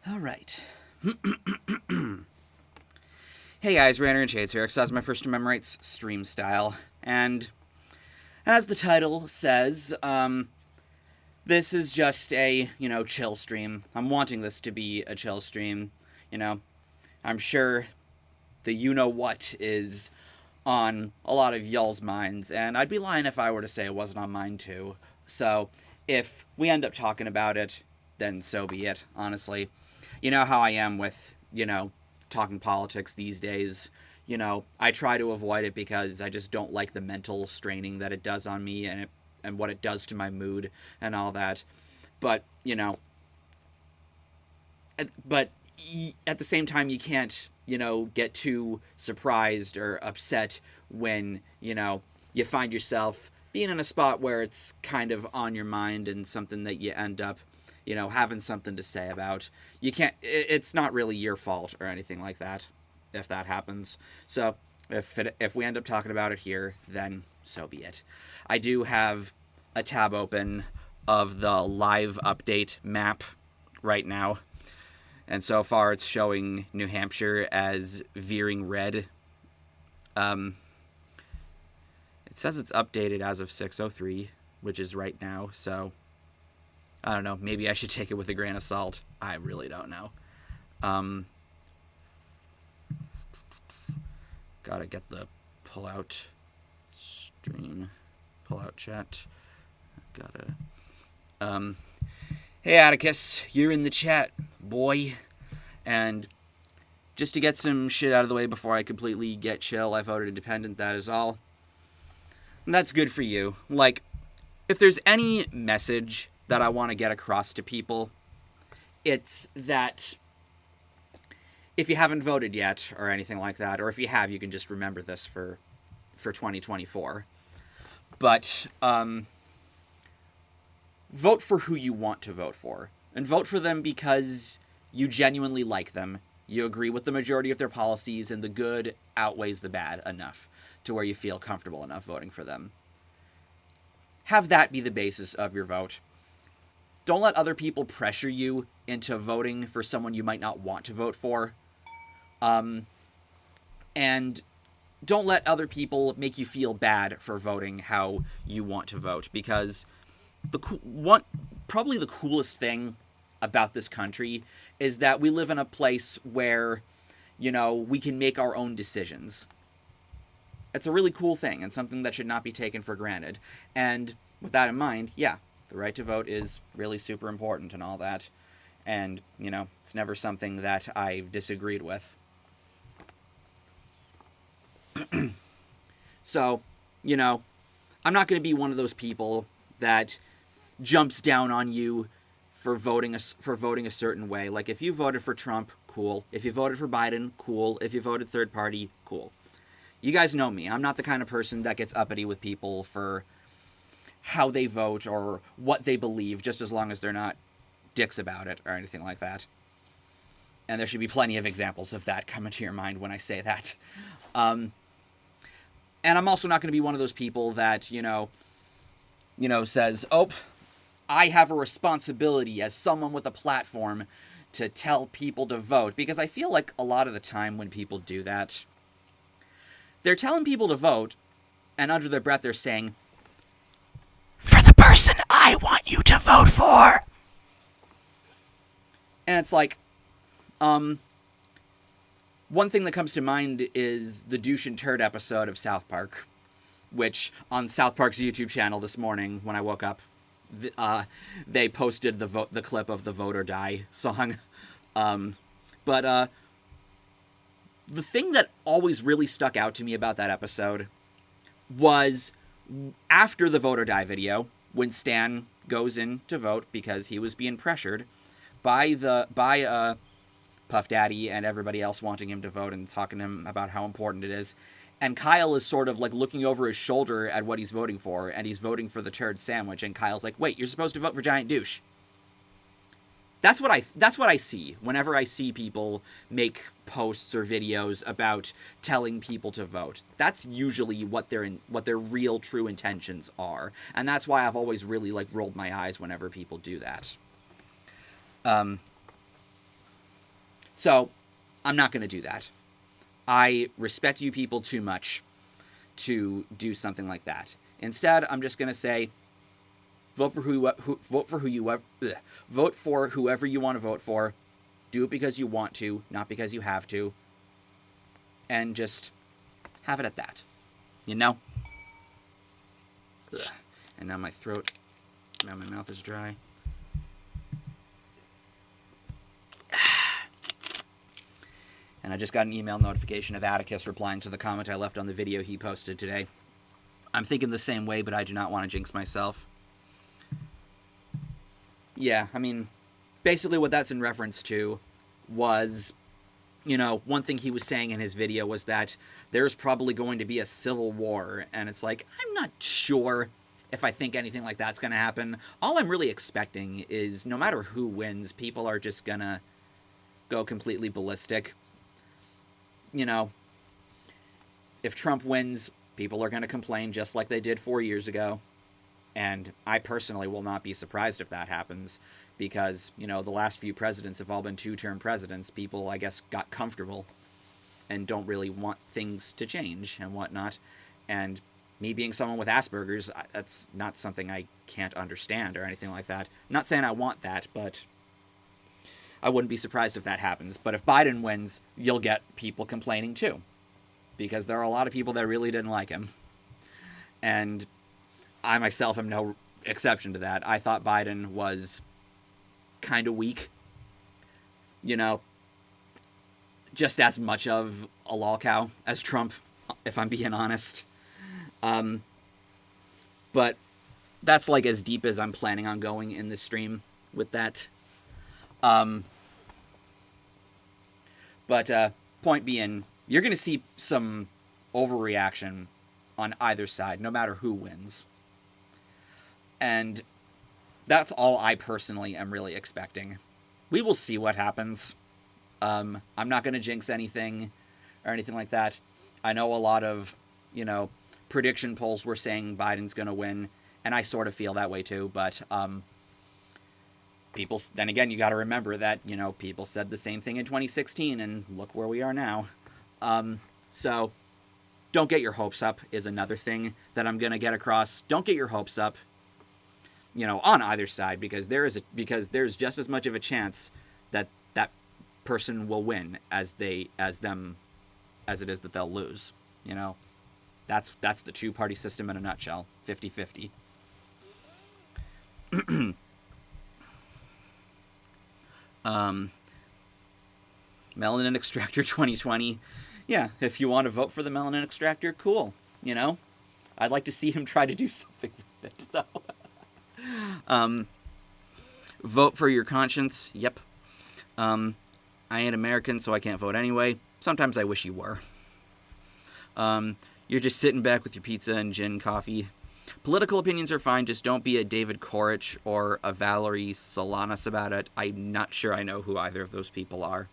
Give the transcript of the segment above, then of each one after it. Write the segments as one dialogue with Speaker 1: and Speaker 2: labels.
Speaker 1: All right. Hey guys, RanterInShades here. So that's my first Remember Rights stream style. And as the title says, this is just a, chill stream. I'm wanting this to be a chill stream. I'm sure the you-know-what is on a lot of y'all's minds, and I'd be lying if I were to say it wasn't on mine too. So if we end up talking about it, then so be it, honestly. You know how I am with, talking politics these days. I try to avoid it because I just don't like the mental straining that it does on me and what it does to my mood and all that. But, but at the same time, you can't, get too surprised or upset when, you find yourself being in a spot where it's kind of on your mind and something that you end up, having something to say about. You can't, it's not really your fault or anything like that if that happens. So if we end up talking about it here, then so be it. I do have a tab open of the live update map right now. And so far it's showing New Hampshire as veering red. It says it's updated as of 6:03, which is right now, so I don't know. Maybe I should take it with a grain of salt. I really don't know. Gotta get the pull-out stream, pull-out chat. Hey Atticus, you're in the chat, boy. And just to get some shit out of the way before I completely get chill, I voted independent, that is all. And that's good for you. Like, if there's any message that I want to get across to people, it's that if you haven't voted yet or anything like that, or if you have, you can just remember this for 2024. But vote for who you want to vote for. And vote for them because you genuinely like them. You agree with the majority of their policies, and the good outweighs the bad enough to where you feel comfortable enough voting for them. Have that be the basis of your vote. Don't let other people pressure you into voting for someone you might not want to vote for. And don't let other people make you feel bad for voting how you want to vote, because probably the coolest thing about this country is that we live in a place where, we can make our own decisions. It's a really cool thing and something that should not be taken for granted. And with that in mind, yeah, the right to vote is really super important and all that. And, it's never something that I've disagreed with. So, I'm not going to be one of those people that jumps down on you for voting a certain way. Like, if you voted for Trump, cool. If you voted for Biden, cool. If you voted third party, cool. You guys know me. I'm not the kind of person that gets uppity with people for how they vote or what they believe, just as long as they're not dicks about it or anything like that. And there should be plenty of examples of that coming to your mind when I say that. And I'm also not going to be one of those people that, says, oh, I have a responsibility as someone with a platform to tell people to vote. Because I feel like a lot of the time when people do that, they're telling people to vote, and under their breath they're saying, for the person I want you to vote for. And it's like, one thing that comes to mind is the douche and turd episode of South Park, which on South Park's YouTube channel this morning when I woke up, they posted the clip of the Vote or Die song. But the thing that always really stuck out to me about that episode was after the Vote or Die video, when Stan goes in to vote because he was being pressured by Puff Daddy and everybody else wanting him to vote and talking to him about how important it is. And Kyle is sort of like looking over his shoulder at what he's voting for, and he's voting for the turd sandwich, and Kyle's like, wait, you're supposed to vote for Giant Douche. That's what I see whenever I see people make posts or videos about telling people to vote. That's usually what their real true intentions are. And that's why I've always really rolled my eyes whenever people do that. So, I'm not going to do that. I respect you people too much to do something like that. Instead, I'm just going to say, vote for whoever you want to vote for. Do it because you want to, not because you have to. And just have it at that. You know? Ugh. And now my mouth is dry. And I just got an email notification of Atticus replying to the comment I left on the video he posted today. I'm thinking the same way, but I do not want to jinx myself. Yeah, I mean, basically what that's in reference to was, one thing he was saying in his video was that there's probably going to be a civil war, and it's like, I'm not sure if I think anything like that's going to happen. All I'm really expecting is no matter who wins, people are just going to go completely ballistic. If Trump wins, people are going to complain just like they did 4 years ago. And I personally will not be surprised if that happens because, the last few presidents have all been two-term presidents. People, I guess, got comfortable and don't really want things to change and whatnot. And me being someone with Asperger's, that's not something I can't understand or anything like that. I'm not saying I want that, but I wouldn't be surprised if that happens. But if Biden wins, you'll get people complaining too. Because there are a lot of people that really didn't like him. And I myself am no exception to that. I thought Biden was kind of weak. Just as much of a lolcow as Trump, if I'm being honest. But that's like as deep as I'm planning on going in this stream with that. But point being, you're going to see some overreaction on either side, no matter who wins. And that's all I personally am really expecting. We will see what happens. I'm not going to jinx anything or anything like that. I know a lot of, prediction polls were saying Biden's going to win, and I sort of feel that way too, but then again, you got to remember that, people said the same thing in 2016, and look where we are now. So don't get your hopes up is another thing that I'm going to get across. Don't get your hopes up, on either side, because there's just as much of a chance that that person will win as it is that they'll lose. That's the two-party system in a nutshell. 50-50. Melanin Extractor 2020. Yeah, if you want to vote for the Melanin Extractor, cool. I'd like to see him try to do something with it, though. Vote for your conscience. Yep. I ain't American, so I can't vote anyway. Sometimes I wish you were. You're just sitting back with your pizza and gin coffee. Political opinions are fine, just don't be a David Korich or a Valerie Solanas about it. I'm not sure I know who either of those people are.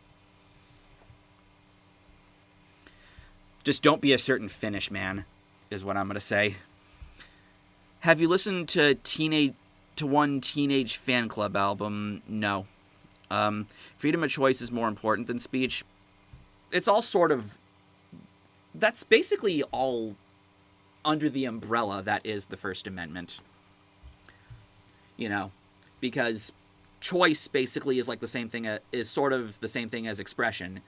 Speaker 1: Just don't be a certain Finnish man, is what I'm going to say. Have you listened to one Teenage Fan Club album? No. Freedom of choice is more important than speech. It's all sort of... That's basically all under the umbrella that is the First Amendment. Because choice basically is like the same thing, is sort of the same thing as expression.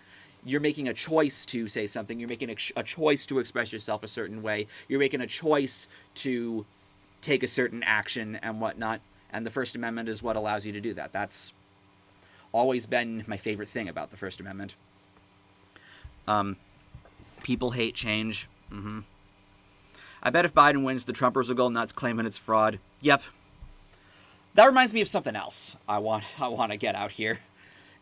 Speaker 1: You're making a choice to say something. You're making a choice to express yourself a certain way. You're making a choice to take a certain action and whatnot. And the First Amendment is what allows you to do that. That's always been my favorite thing about the First Amendment. People hate change. I bet if Biden wins, the Trumpers will go nuts claiming it's fraud. Yep. That reminds me of something else I want to get out here,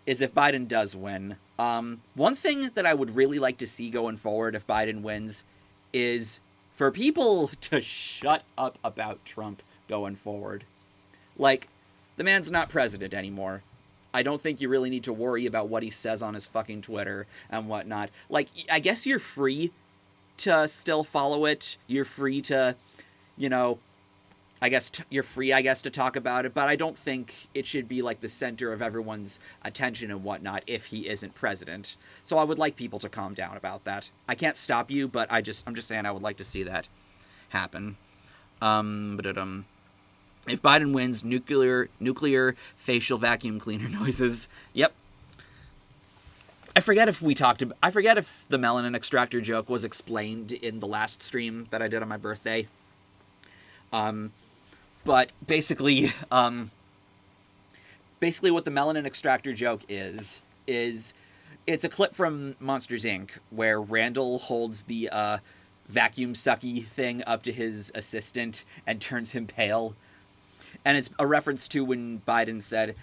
Speaker 1: is if Biden does win. One thing that I would really like to see going forward if Biden wins is for people to shut up about Trump going forward. Like, the man's not president anymore. I don't think you really need to worry about what he says on his fucking Twitter and whatnot. Like, I guess you're free to still follow it. You're free to, I guess you're free, I guess, to talk about it, but I don't think it should be like the center of everyone's attention and whatnot if he isn't president. So I would like people to calm down about that. I can't stop you, but I'm just saying I would like to see that happen. If Biden wins, nuclear facial vacuum cleaner noises. Yep. I forget if the melanin extractor joke was explained in the last stream that I did on my birthday. But basically what the melanin extractor joke is it's a clip from Monsters, Inc. where Randall holds the vacuum sucky thing up to his assistant and turns him pale. And it's a reference to when Biden said,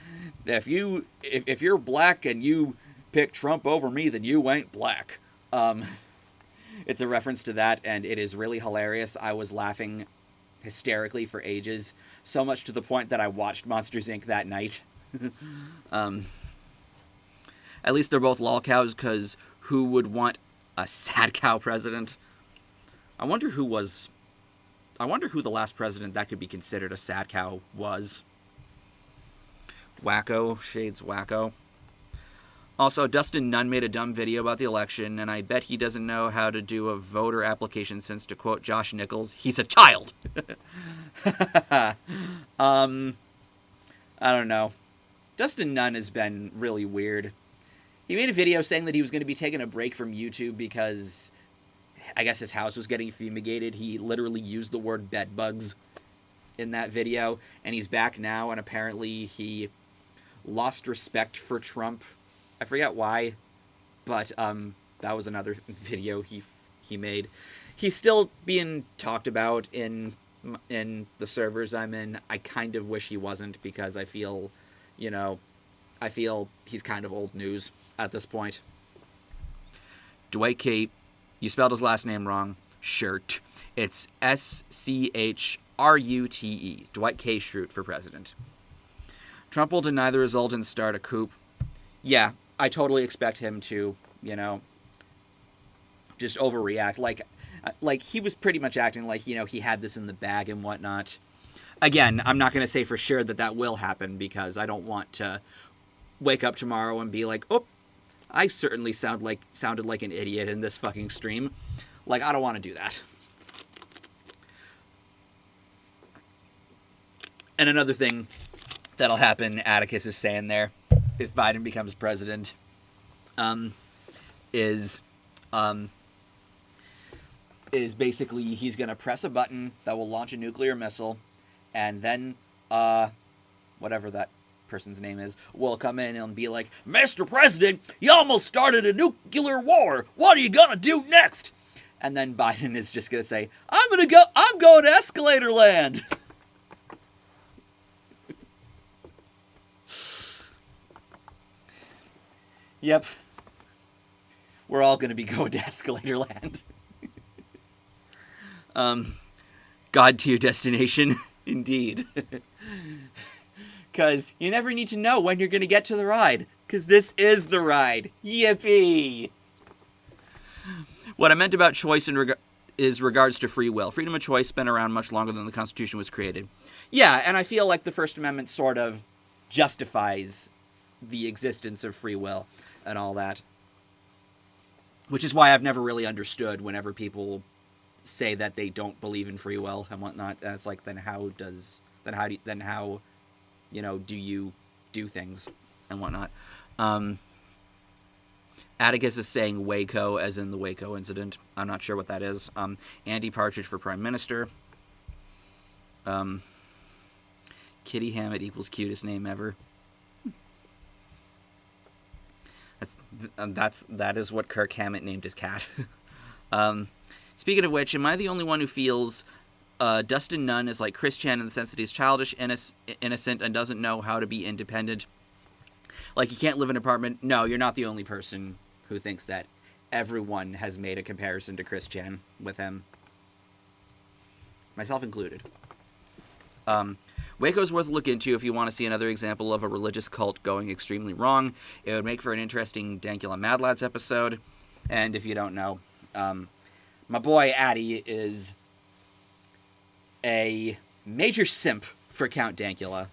Speaker 1: if you're black and you pick Trump over me, then you ain't black. It's a reference to that, and it is really hilarious. I was laughing hysterically for ages, so much to the point that I watched Monsters, Inc. that night. At least they're both lol cows, because who would want a sad cow president? I wonder who the last president that could be considered a sad cow was. Wacko, Shades wacko. Also, Dustin Nunn made a dumb video about the election, and I bet he doesn't know how to do a voter application since, to quote Josh Nichols, he's a child. I don't know. Dustin Nunn has been really weird. He made a video saying that he was going to be taking a break from YouTube because I guess his house was getting fumigated. He literally used the word bed bugs in that video, and he's back now, and apparently he lost respect for Trump. I forget why, but that was another video he made. He's still being talked about in the servers I'm in. I kind of wish he wasn't, because I feel he's kind of old news at this point. Dwight K. You spelled his last name wrong. Shirt. It's Schrute. Dwight K. Schrute for president. Trump will deny the result and start a coup. Yeah, I totally expect him to, just overreact. Like he was pretty much acting like, he had this in the bag and whatnot. Again, I'm not going to say for sure that will happen, because I don't want to wake up tomorrow and be like, oh, I certainly sounded like an idiot in this fucking stream. Like, I don't want to do that. And another thing that'll happen, Atticus is saying there, if Biden becomes president, is basically he's going to press a button that will launch a nuclear missile, and then, whatever that person's name is, will come in and be like, Mr. President, you almost started a nuclear war. What are you going to do next? And then Biden is just going to say, I'm going to escalator land. Yep. We're all going to be going to escalator land. God to your destination, indeed. Because you never need to know when you're going to get to the ride. Because this is the ride. Yippee! What I meant about choice is regards to free will. Freedom of choice has been around much longer than the Constitution was created. Yeah, and I feel like the First Amendment sort of justifies the existence of free will and all that. Which is why I've never really understood whenever people say that they don't believe in free will and whatnot. And it's like, then how do you do things and whatnot? Atticus is saying Waco as in the Waco incident. I'm not sure what that is. Andy Partridge for Prime Minister. Kitty Hammett equals cutest name ever. That is what Kirk Hammett named his cat. Speaking of which, am I the only one who feels Dustin Nunn is like Chris Chan in the sense that he's childish, innocent, and doesn't know how to be independent? Like, he can't live in an apartment? No, you're not the only person who thinks that. Everyone has made a comparison to Chris Chan with him. Myself included. Waco's worth a look into if you want to see another example of a religious cult going extremely wrong. It would make for an interesting Dankula Mad Lads episode. And if you don't know, my boy Addy is a major simp for Count Dankula,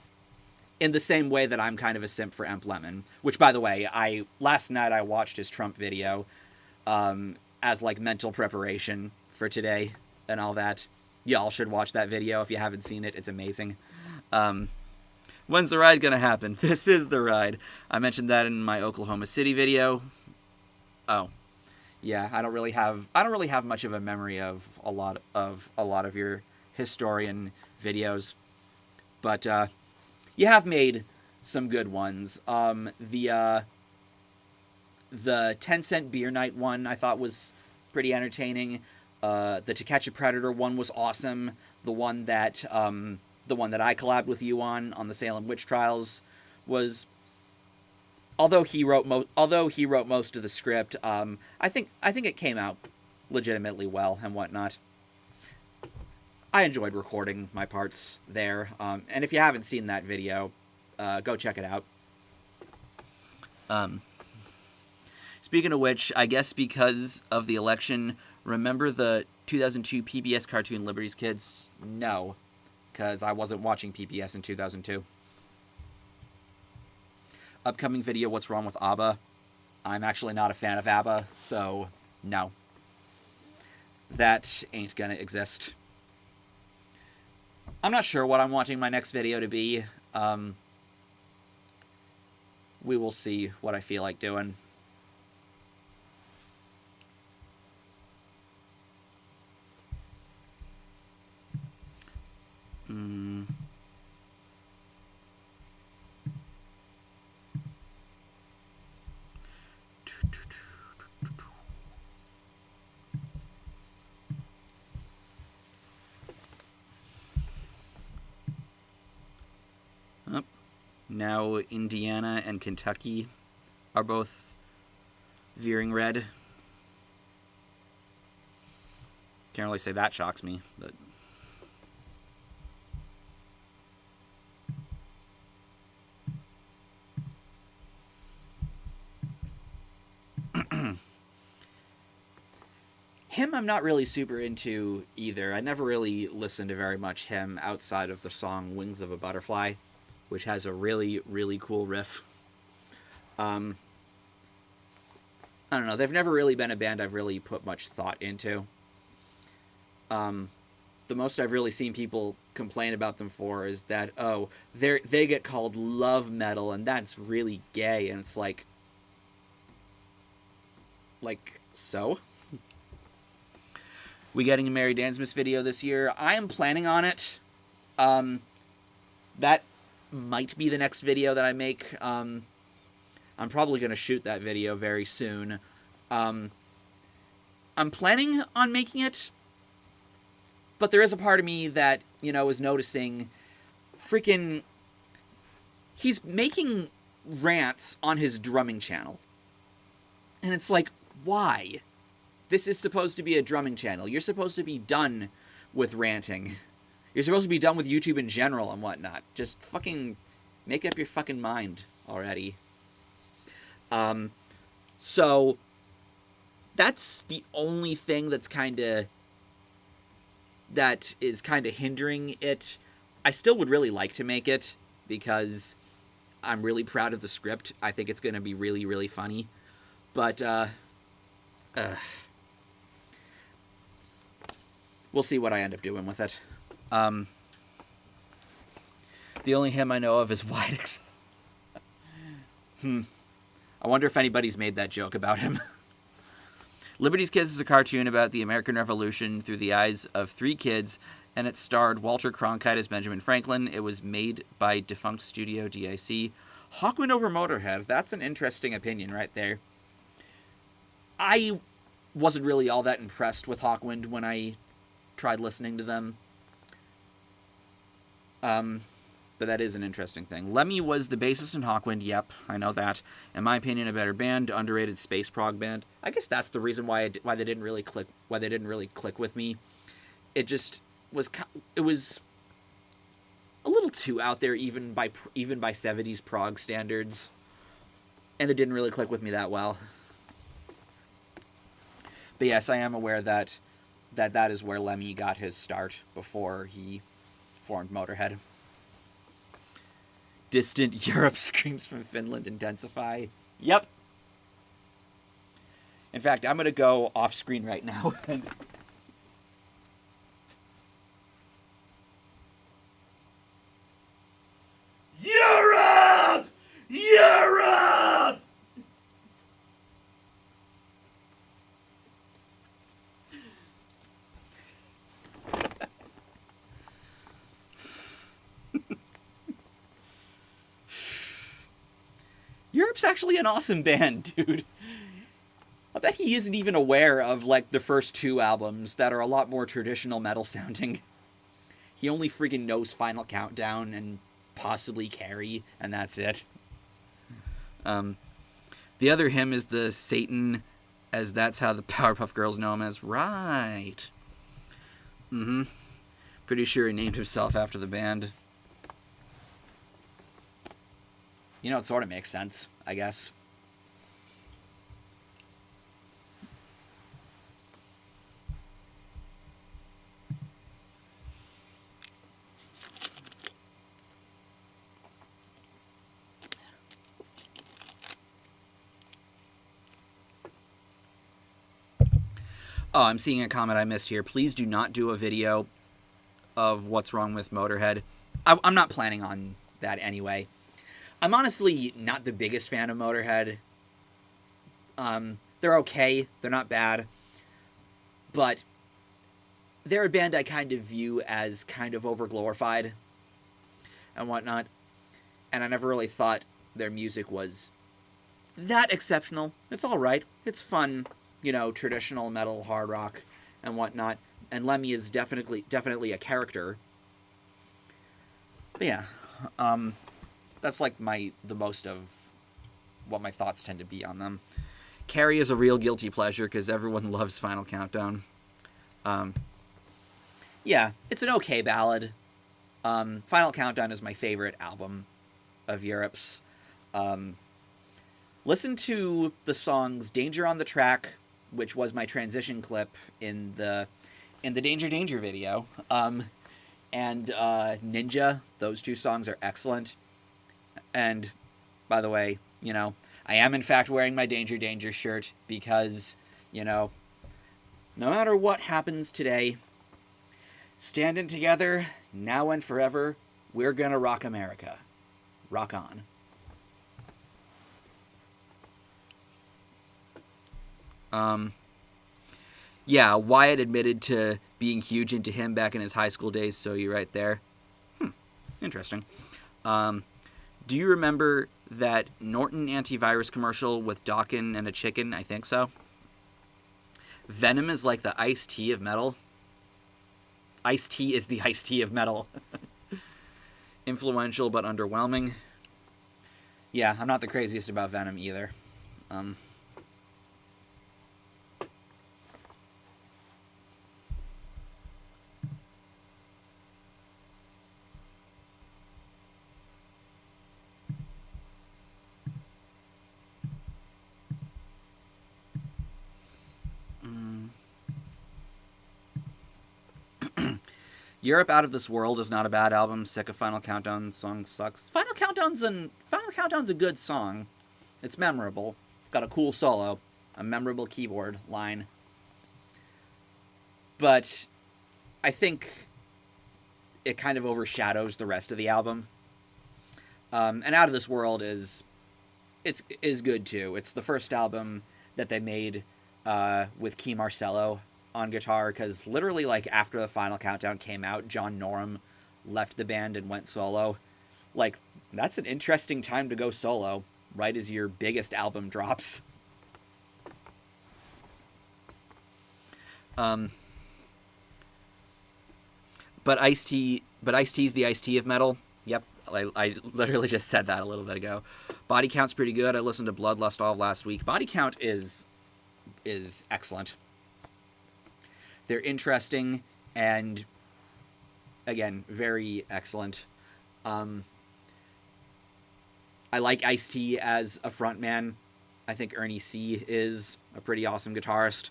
Speaker 1: in the same way that I'm kind of a simp for Emp Lemon. Which, by the way, last night I watched his Trump video as, like, mental preparation for today and all that. Y'all should watch that video if you haven't seen it. It's amazing. When's the ride gonna happen? This is the ride. I mentioned that in my Oklahoma City video. Oh, yeah. I don't really have much of a memory of a lot of your historian videos, but you have made some good ones. The 10-cent beer night one I thought was pretty entertaining. The To Catch a Predator one was awesome. The one that I collabed with you on the Salem witch trials was, although he wrote most of the script, I think it came out legitimately well and whatnot. I enjoyed recording my parts there, and if you haven't seen that video, go check it out. Speaking of which, I guess because of the election, remember the 2002 PBS cartoon Liberty's Kids? No, because I wasn't watching PBS in 2002. Upcoming video, What's Wrong with ABBA? I'm actually not a fan of ABBA, so no. That ain't gonna exist. I'm not sure what I'm wanting my next video to be. We will see what I feel like doing. Now Indiana and Kentucky are both veering red. Can't really say that shocks me, but him I'm not really super into either. I never really listened to very much him outside of the song Wings of a Butterfly, which has a really, really cool riff. I don't know. They've never really been a band I've really put much thought into. The most I've really seen people complain about them for is that, oh, they get called love metal, and that's really gay. And it's like, so? We getting a Mary Dansmus video this year? I am planning on it. That might be the next video that I make. I'm probably going to shoot that video very soon. I'm planning on making it, but there is a part of me that, is noticing freaking... He's making rants on his drumming channel. And it's like, why? This is supposed to be a drumming channel. You're supposed to be done with ranting. You're supposed to be done with YouTube in general and whatnot. Just fucking make up your fucking mind already. So that's the only thing that is kind of hindering it. I still would really like to make it because I'm really proud of the script. I think it's going to be really, really funny. But, we'll see what I end up doing with it. The only hymn I know of is Wide I wonder if anybody's made that joke about him. Liberty's Kids is a cartoon about the American Revolution through the eyes of 3 kids, and it starred Walter Cronkite as Benjamin Franklin. It was made by defunct studio DIC. Hawkwind over Motorhead. That's an interesting opinion right there. I wasn't really all that impressed with Hawkwind when I tried listening to them. But that is an interesting thing. Lemmy was the bassist in Hawkwind. Yep, I know that. In my opinion, a better band, underrated space prog band. I guess that's the reason why they didn't really click. Why they didn't really click with me. It just was. It was a little too out there, even by 70s prog standards, and it didn't really click with me that well. But yes, I am aware that is where Lemmy got his start before he formed Motorhead. Distant Europe screams from Finland intensify. Yep. In fact, I'm going to go off screen right now. Europe! Europe! Europe's actually an awesome band, dude. I bet he isn't even aware of, like, the first 2 albums that are a lot more traditional metal sounding. He only freaking knows Final Countdown and possibly Carrie, and that's it. The other hymn is the Satan, as that's how the Powerpuff Girls know him as. Right. Pretty sure he named himself after the band. You know, it sort of makes sense, I guess. Oh, I'm seeing a comment I missed here. Please do not do a video of what's wrong with Motorhead. I'm not planning on that anyway. I'm honestly not the biggest fan of Motorhead. They're okay. They're not bad. But they're a band I kind of view as kind of overglorified and whatnot. And I never really thought their music was that exceptional. It's all right. It's fun, you know, traditional metal, hard rock, and whatnot. And Lemmy is definitely a character. But yeah, that's like the most of what my thoughts tend to be on them. Carrie is a real guilty pleasure because everyone loves Final Countdown. Yeah, it's an okay ballad. Final Countdown is my favorite album of Europe's. Listen to the songs Danger on the Track, which was my transition clip in the Danger Danger video, and Ninja. Those 2 songs are excellent. And, by the way, you know, I am in fact wearing my Danger Danger shirt because, you know, no matter what happens today, standing together, now and forever, we're gonna rock America. Rock on. Yeah, Wyatt admitted to being huge into him back in his high school days, so you're right there. Interesting. Do you remember that Norton antivirus commercial with Dawkins and a chicken? I think so. Venom is like the iced tea of metal. Iced tea is the iced tea of metal. Influential but underwhelming. Yeah, I'm not the craziest about Venom either. Europe Out of This World is not a bad album. Sick of Final Countdown. Song sucks. Final Countdown's a good song. It's memorable. It's got a cool solo, a memorable keyboard line. But I think it kind of overshadows the rest of the album. And Out of This World is good too. It's the first album that they made with Key Marcello on guitar, because literally, like, after the Final Countdown came out, John Norum left the band and went solo. Like, that's an interesting time to go solo, right as your biggest album drops. But Ice-T's the Ice-T of metal. Yep, I literally just said that a little bit ago. Body Count's pretty good. I listened to Bloodlust all of last week. Body Count is excellent. They're interesting and, again, very excellent. I like Ice-T as a frontman. I think Ernie C. is a pretty awesome guitarist.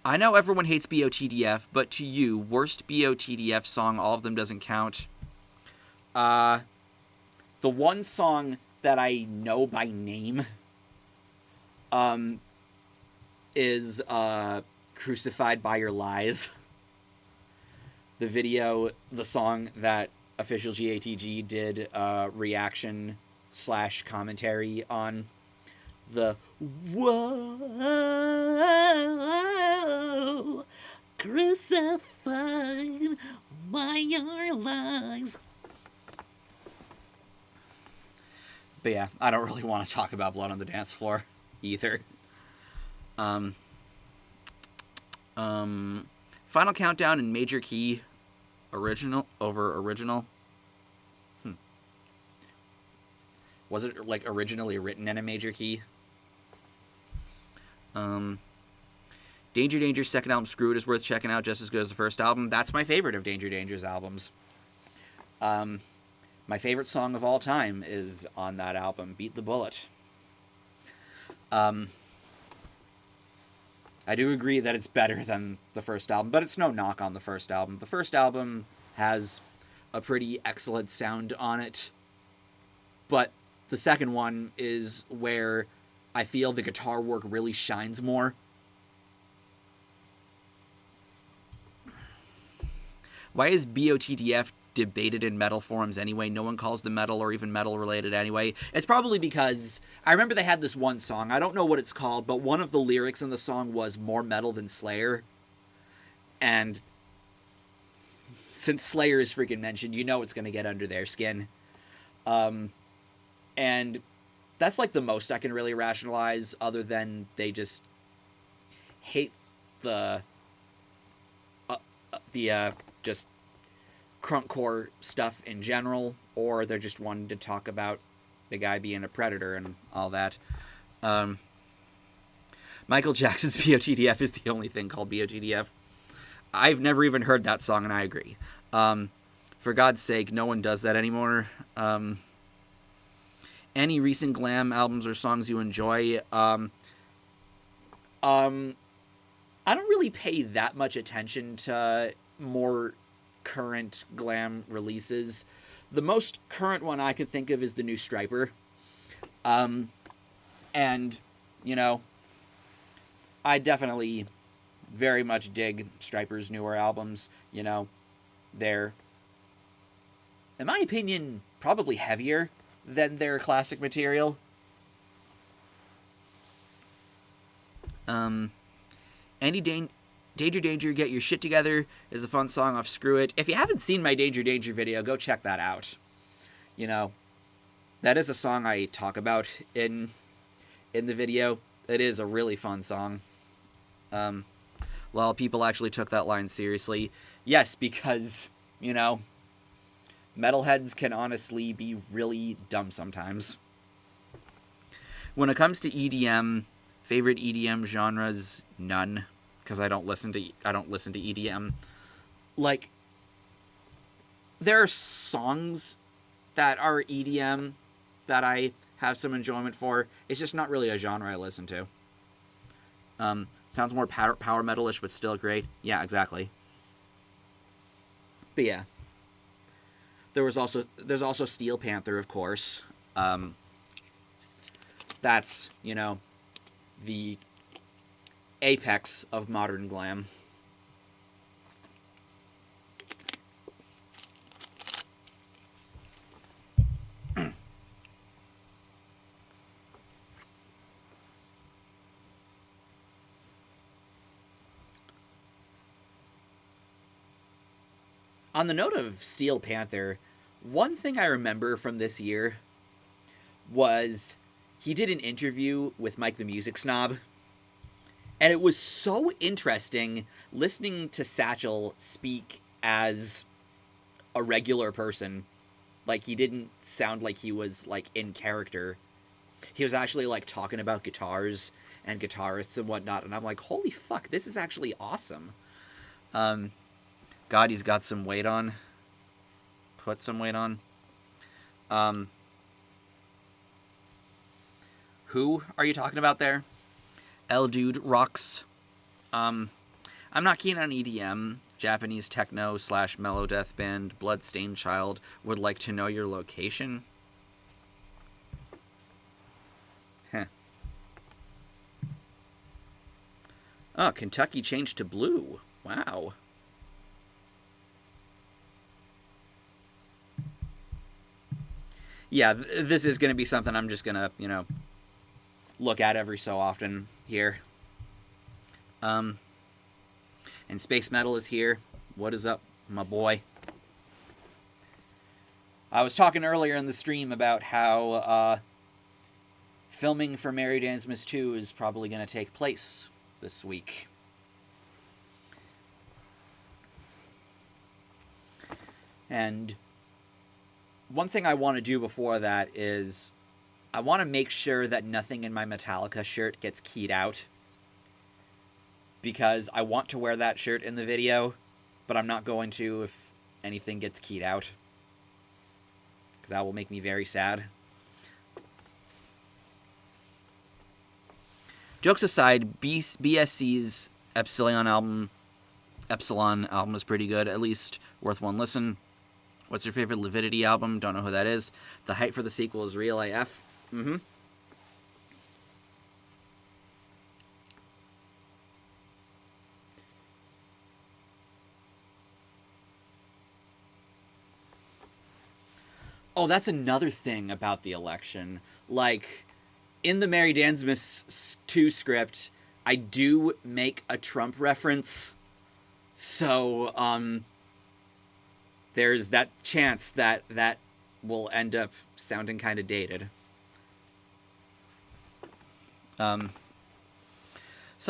Speaker 1: I know everyone hates BOTDF, but to you, worst BOTDF song, all of them doesn't count. The one song that I know by name is Crucified by Your Lies. The video, the song that Official GATG did reaction / commentary on. The whoa, crucified by your lies. But yeah, I don't really want to talk about Blood on the Dance Floor either. Final Countdown in major key, original over original. Was it like originally written in a major key? Danger Danger's second album, Screw It, is worth checking out, just as good as the first album. That's my favorite of Danger Danger's albums. My favorite song of all time is on that album, Beat the Bullet. I do agree that it's better than the first album, but it's no knock on the first album. The first album has a pretty excellent sound on it, but the second one is where I feel the guitar work really shines more. Why is BOTDF debated in metal forums anyway? No one calls them metal or even metal related anyway. It's probably because I remember they had this one song. I don't know what it's called, but one of the lyrics in the song was more metal than Slayer. And since Slayer is freaking mentioned, you know it's going to get under their skin. And that's like the most I can really rationalize, other than they just hate the just crunkcore stuff in general, or they're just wanting to talk about the guy being a predator and all that. Michael Jackson's BOTDF is the only thing called BOTDF. I've never even heard that song, and I agree. For God's sake, no one does that anymore. Any recent glam albums or songs you enjoy? I don't really pay that much attention to more current glam releases. The most current one I can think of is the new Striper. And, you know, I definitely very much dig Striper's newer albums. You know, they're, in my opinion, probably heavier than their classic material. Danger Danger, Get Your Shit Together is a fun song off Screw It. If you haven't seen my Danger Danger video, go check that out. You know, that is a song I talk about in the video. It is a really fun song. Well, people actually took that line seriously. Yes, because, you know, metalheads can honestly be really dumb sometimes. When it comes to EDM, favorite EDM genres, none, because I don't listen to EDM. Like, there are songs that are EDM that I have some enjoyment for. It's just not really a genre I listen to. Sounds more power metal-ish, but still great. Yeah, exactly. But yeah. There's also Steel Panther, of course. That's, you know, the apex of modern glam. On the note of Steel Panther, one thing I remember from this year was he did an interview with Mike the Music Snob, and it was so interesting listening to Satchel speak as a regular person. Like, he didn't sound like he was, like, in character. He was actually, like, talking about guitars and guitarists and whatnot, and I'm like, holy fuck, this is actually awesome. God, he's got some weight on. Put some weight on. Who are you talking about there? L Dude Rocks. I'm not keen on EDM. Japanese techno / melodeath band Bloodstained Child would like to know your location. Heh. Oh, Kentucky changed to blue. Wow. Yeah, this is going to be something I'm just going to, look at every so often here. And Space Metal is here. What is up, my boy? I was talking earlier in the stream about how filming for Merry Dansmas 2 is probably going to take place this week. And one thing I want to do before that is I want to make sure that nothing in my Metallica shirt gets keyed out. Because I want to wear that shirt in the video, but I'm not going to if anything gets keyed out. Because that will make me very sad. Jokes aside, BSC's Epsilon album is pretty good, at least worth one listen. What's your favorite Lividity album? Don't know who that is. The hype for the sequel is real AF. Mm-hmm. Oh, that's another thing about the election. Like, in the Merry Dansmas 2 script, I do make a Trump reference. So, there's that chance that that will end up sounding kind of dated. Some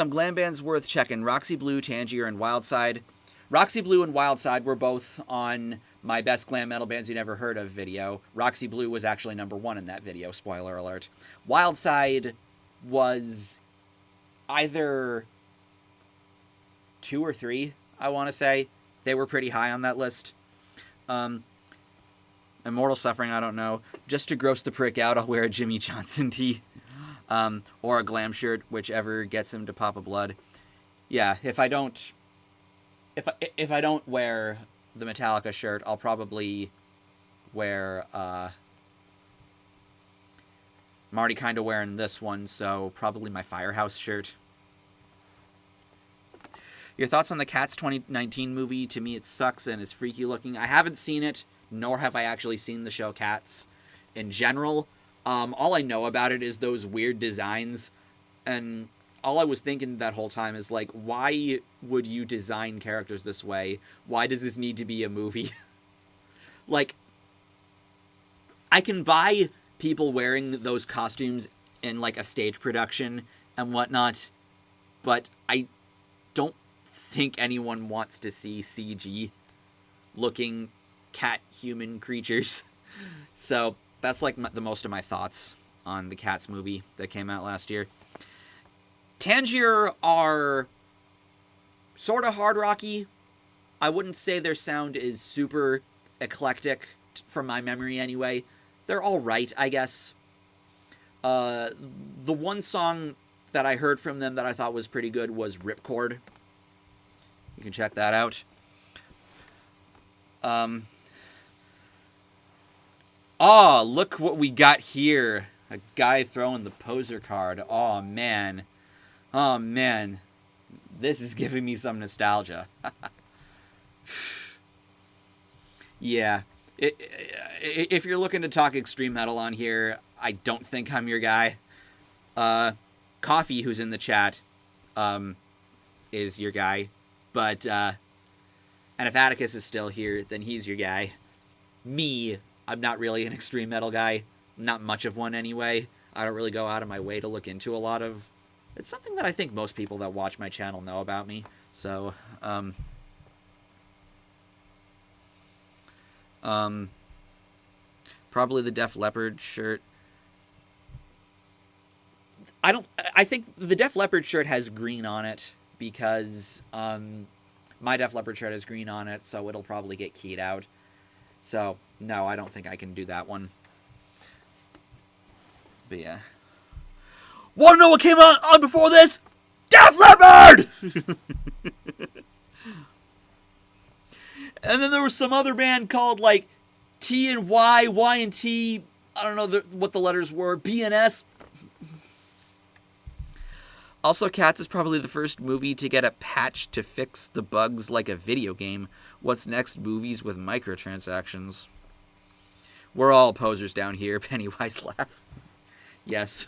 Speaker 1: glam bands worth checking. Roxy Blue, Tangier, and Wildside. Roxy Blue and Wildside were both on my best glam metal bands you never heard of video. Roxy Blue was actually #1 in that video, spoiler alert. Wildside was either 2 or 3, I want to say. They were pretty high on that list. Immortal Suffering, I don't know. Just to gross the prick out, I'll wear a Jimmy Johnson tee. Or a glam shirt, whichever gets him to pop a blood. Yeah, if I don't wear the Metallica shirt, I'll probably wear, I'm already kind of wearing this one, so probably my Firehouse shirt. Your thoughts on the Cats 2019 movie? To me, it sucks and is freaky looking. I haven't seen it, nor have I actually seen the show Cats in general. All I know about it is those weird designs, and all I was thinking that whole time is, like, why would you design characters this way? Why does this need to be a movie? Like, I can buy people wearing those costumes in, like, a stage production and whatnot, but I don't think anyone wants to see CG-looking cat-human creatures. So that's, like, the most of my thoughts on the Cats movie that came out last year. Tangier are sort of hard rocky. I wouldn't say their sound is super eclectic, from my memory anyway. They're all right, I guess. The one song that I heard from them that I thought was pretty good was Ripcord. You can check that out. Oh, look what we got here. A guy throwing the poser card. Oh, man. Oh, man. This is giving me some nostalgia. Yeah. If you're looking to talk extreme metal on here, I don't think I'm your guy. Coffee, who's in the chat, is your guy. But, and if Atticus is still here, then he's your guy. Me, I'm not really an extreme metal guy. Not much of one anyway. I don't really go out of my way to look into a lot of... It's something that I think most people that watch my channel know about me. So, probably the Def Leppard shirt. I think the Def Leppard shirt has green on it because, my Def Leppard shirt has green on it, so it'll probably get keyed out. So, no, I don't think I can do that one. But yeah. Want to know what came on before this? Def Leppard! And then there was some other band called, like, T and Y, Y and T, I don't know what the letters were, B and S. Also, Cats is probably the first movie to get a patch to fix the bugs like a video game. What's next? Movies with microtransactions. We're all posers down here. Pennywise laugh. Yes.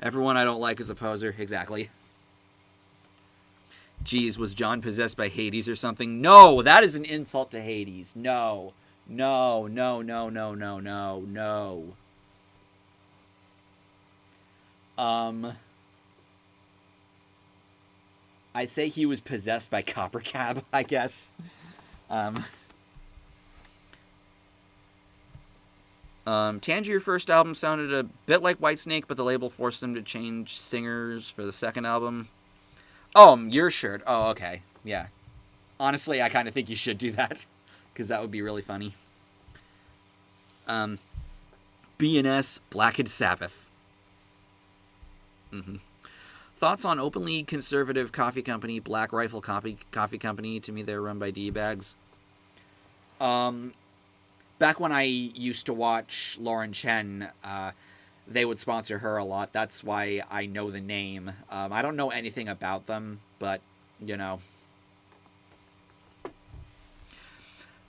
Speaker 1: Everyone I don't like is a poser. Exactly. Geez, was John possessed by Hades or something? No, that is an insult to Hades. No. No, no, no, no, no, no, no. I'd say he was possessed by Copper Cab, I guess. Tangier first album sounded a bit like Whitesnake, but the label forced them to change singers for the second album. Oh, Your Shirt. Oh, okay. Yeah. Honestly, I kind of think you should do that, because that would be really funny. B&S, Blacked Sabbath. Thoughts on openly conservative coffee company, Black Rifle Coffee Company? To me, they're run by D-bags. Back when I used to watch Lauren Chen, they would sponsor her a lot. That's why I know the name. I don't know anything about them, but, you know.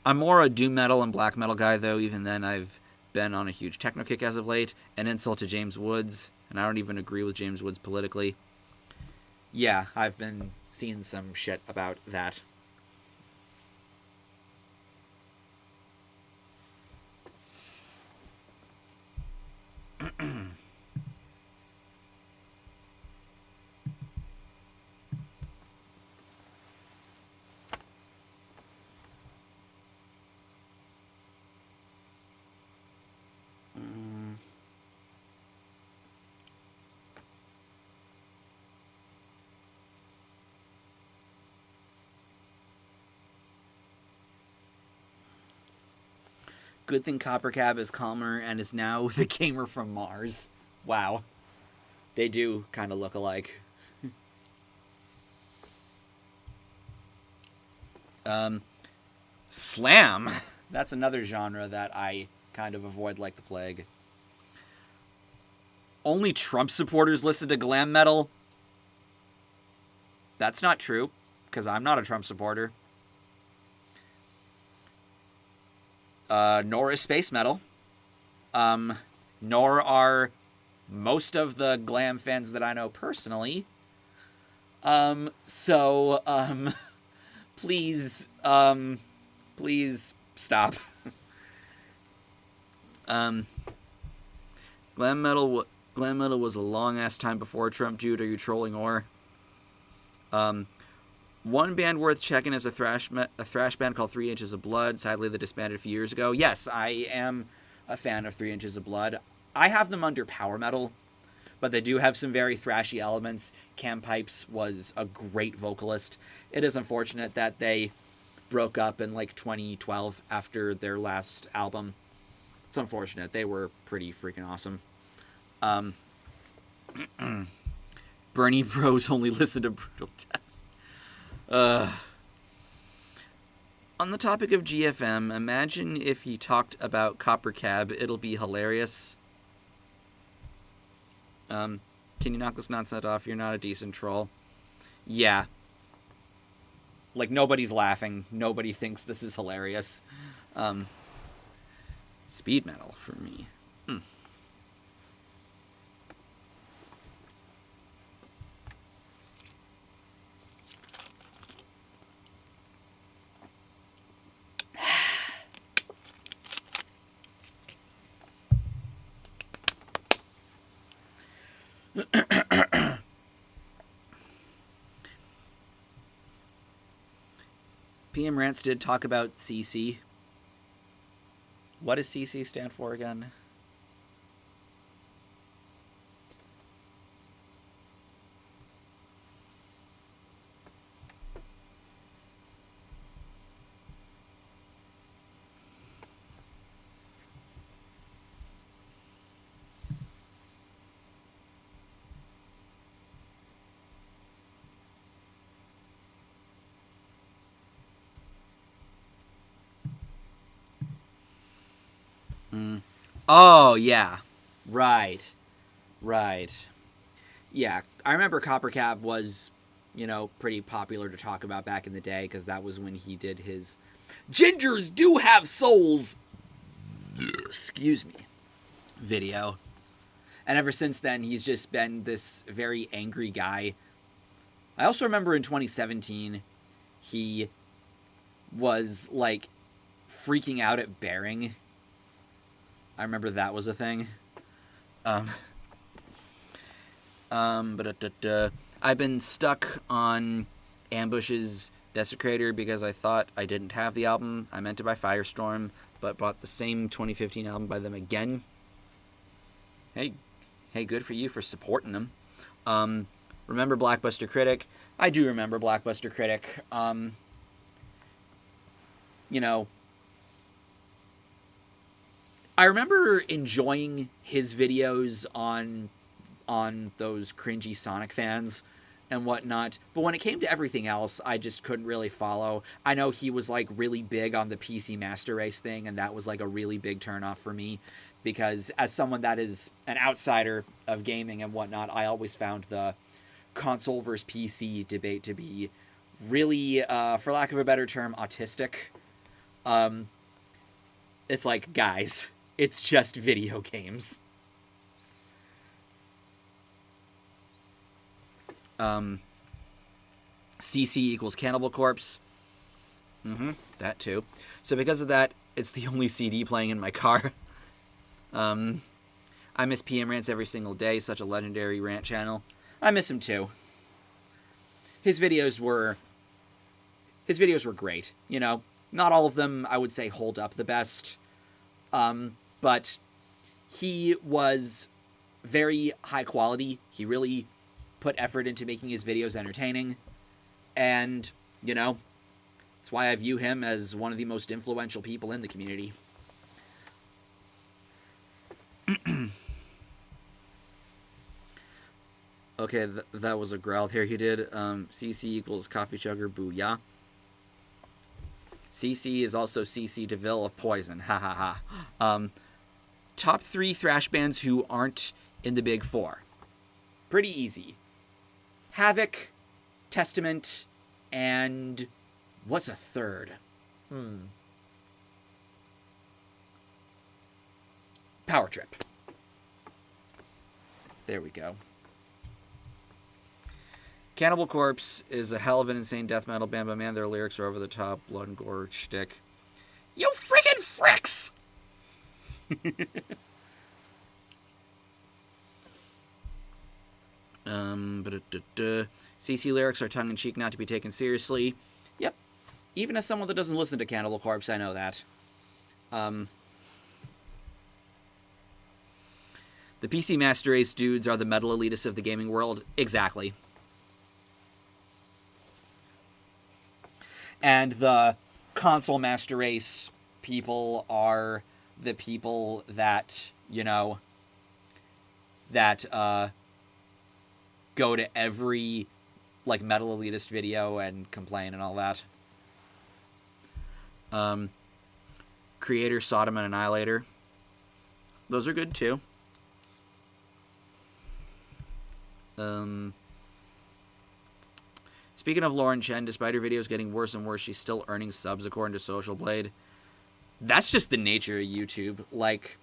Speaker 1: I'm more a doom metal and black metal guy, though. Even then, I've been on a huge techno kick as of late. An insult to James Woods, and I don't even agree with James Woods politically. Yeah, I've been seeing some shit about that. Good thing Copper Cab is calmer and is now the gamer from Mars. Wow. They do kind of look alike. Slam. That's another genre that I kind of avoid like the plague. Only Trump supporters listen to glam metal? That's not true, because I'm not a Trump supporter. Nor is space metal. Nor are most of the glam fans that I know personally. Please stop. Glam metal was a long ass time before Trump, dude. Are you trolling or? One band worth checking is a thrash band called 3 Inches of Blood. Sadly, they disbanded a few years ago. Yes, I am a fan of 3 Inches of Blood. I have them under power metal, but they do have some very thrashy elements. Cam Pipes was a great vocalist. It is unfortunate that they broke up in like 2012 after their last album. It's unfortunate. They were pretty freaking awesome. Bernie Bros only listen to Brutal Death. On the topic of GFM, imagine if he talked about Copper Cab. It'll be hilarious. Can you knock this nonsense off? You're not a decent troll. Yeah. Like, nobody's laughing. Nobody thinks this is hilarious. Speed metal for me. PM Rants did talk about CC. What does CC stand for again? Oh, yeah. Right. Right. Yeah. I remember Copper Cab was, pretty popular to talk about back in the day because that was when he did his Gingers Do Have Souls, excuse me, video. And ever since then, he's just been this very angry guy. I also remember in 2017, he was, like, freaking out at Bering. I remember that was a thing. I've been stuck on Ambush's Desecrator because I thought I didn't have the album. I meant to buy Firestorm, but bought the same 2015 album by them again. Hey, good for you for supporting them. Remember Blockbuster Critic? I do remember Blockbuster Critic. I remember enjoying his videos on those cringy Sonic fans and whatnot, but when it came to everything else, I just couldn't really follow. I know he was, like, really big on the PC Master Race thing, and that was, like, a really big turnoff for me, because as someone that is an outsider of gaming and whatnot, I always found the console versus PC debate to be really, for lack of a better term, autistic. It's like, guys, it's just video games. CC equals Cannibal Corpse. That too. So because of that, it's the only CD playing in my car. I miss PM Rants every single day. Such a legendary rant channel. I miss him too. His videos were great. Not all of them, I would say, hold up the best. But he was very high quality. He really put effort into making his videos entertaining. And, that's why I view him as one of the most influential people in the community. Okay, that was a growl there you did. CC equals Coffee Chugger Booyah. CC is also CC DeVille of Poison. Ha ha ha. Top 3 thrash bands who aren't in the big 4. Pretty easy. Havoc, Testament, and what's a third? Power Trip. There we go. Cannibal Corpse is a hell of an insane death metal band, but man, their lyrics are over the top, blood and gore shtick. You friggin' fricks! CC lyrics are tongue-in-cheek, not to be taken seriously. Yep. Even as someone that doesn't listen to Cannibal Corpse, I know that. The PC Master Race dudes are the metal elitists of the gaming world. Exactly. And the console Master Race people are the people that, go to every, like, metal elitist video and complain and all that. Creator, Sodom, and Annihilator. Those are good, too. Speaking of Lauren Chen, despite her videos getting worse and worse, she's still earning subs according to Social Blade. That's just the nature of YouTube. Like,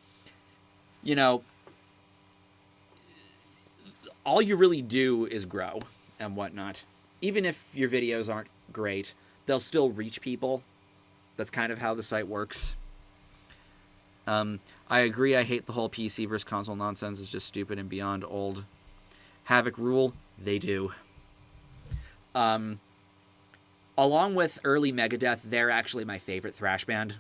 Speaker 1: all you really do is grow and whatnot. Even if your videos aren't great, they'll still reach people. That's kind of how the site works. I agree, I hate the whole PC versus console nonsense. It's just stupid and beyond old. Havoc rule, they do. Along with early Megadeth, they're actually my favorite thrash band.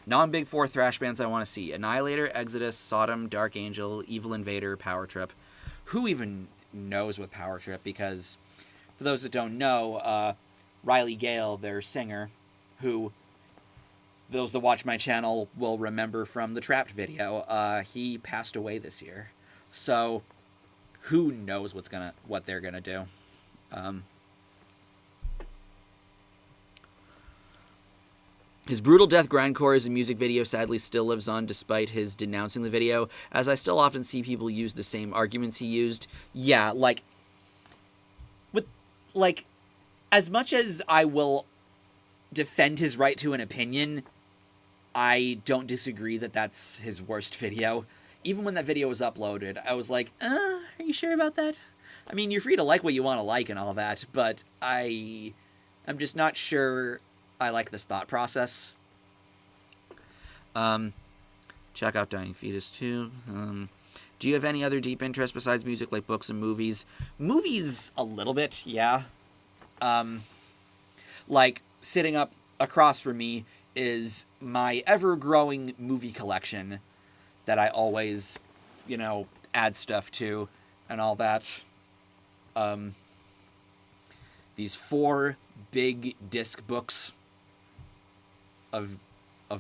Speaker 1: Non-Big 4 thrash bands I want to see. Annihilator, Exodus, Sodom, Dark Angel, Evil Invader, Power Trip. Who even knows with Power Trip? Because, for those that don't know, Riley Gale, their singer, who those that watch my channel will remember from the Trapped video, he passed away this year. So, who knows what they're gonna do. His brutal death grindcore as a music video sadly still lives on despite his denouncing the video, as I still often see people use the same arguments he used. Yeah, as much as I will defend his right to an opinion, I don't disagree that that's his worst video. Even when that video was uploaded, I was like, are you sure about that? I mean, you're free to like what you want to like and all that, but I'm just not sure I like this thought process. Check out Dying Fetus too. Do you have any other deep interest besides music, like books and movies? Movies, a little bit, yeah. Like, sitting up across from me is my ever-growing movie collection that I always, add stuff to and all that. These 4 big disc books of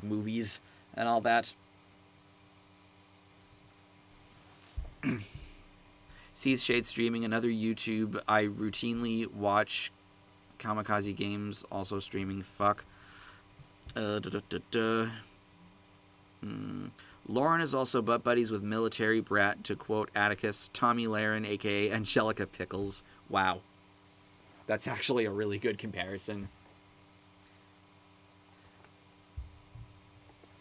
Speaker 1: movies and all that. Sees Shade streaming, another YouTube I routinely watch. Kamikaze Games also streaming. Fuck. Lauren is also butt buddies with military brat, to quote Atticus, Tommy Lahren, aka Angelica Pickles. Wow. That's actually a really good comparison.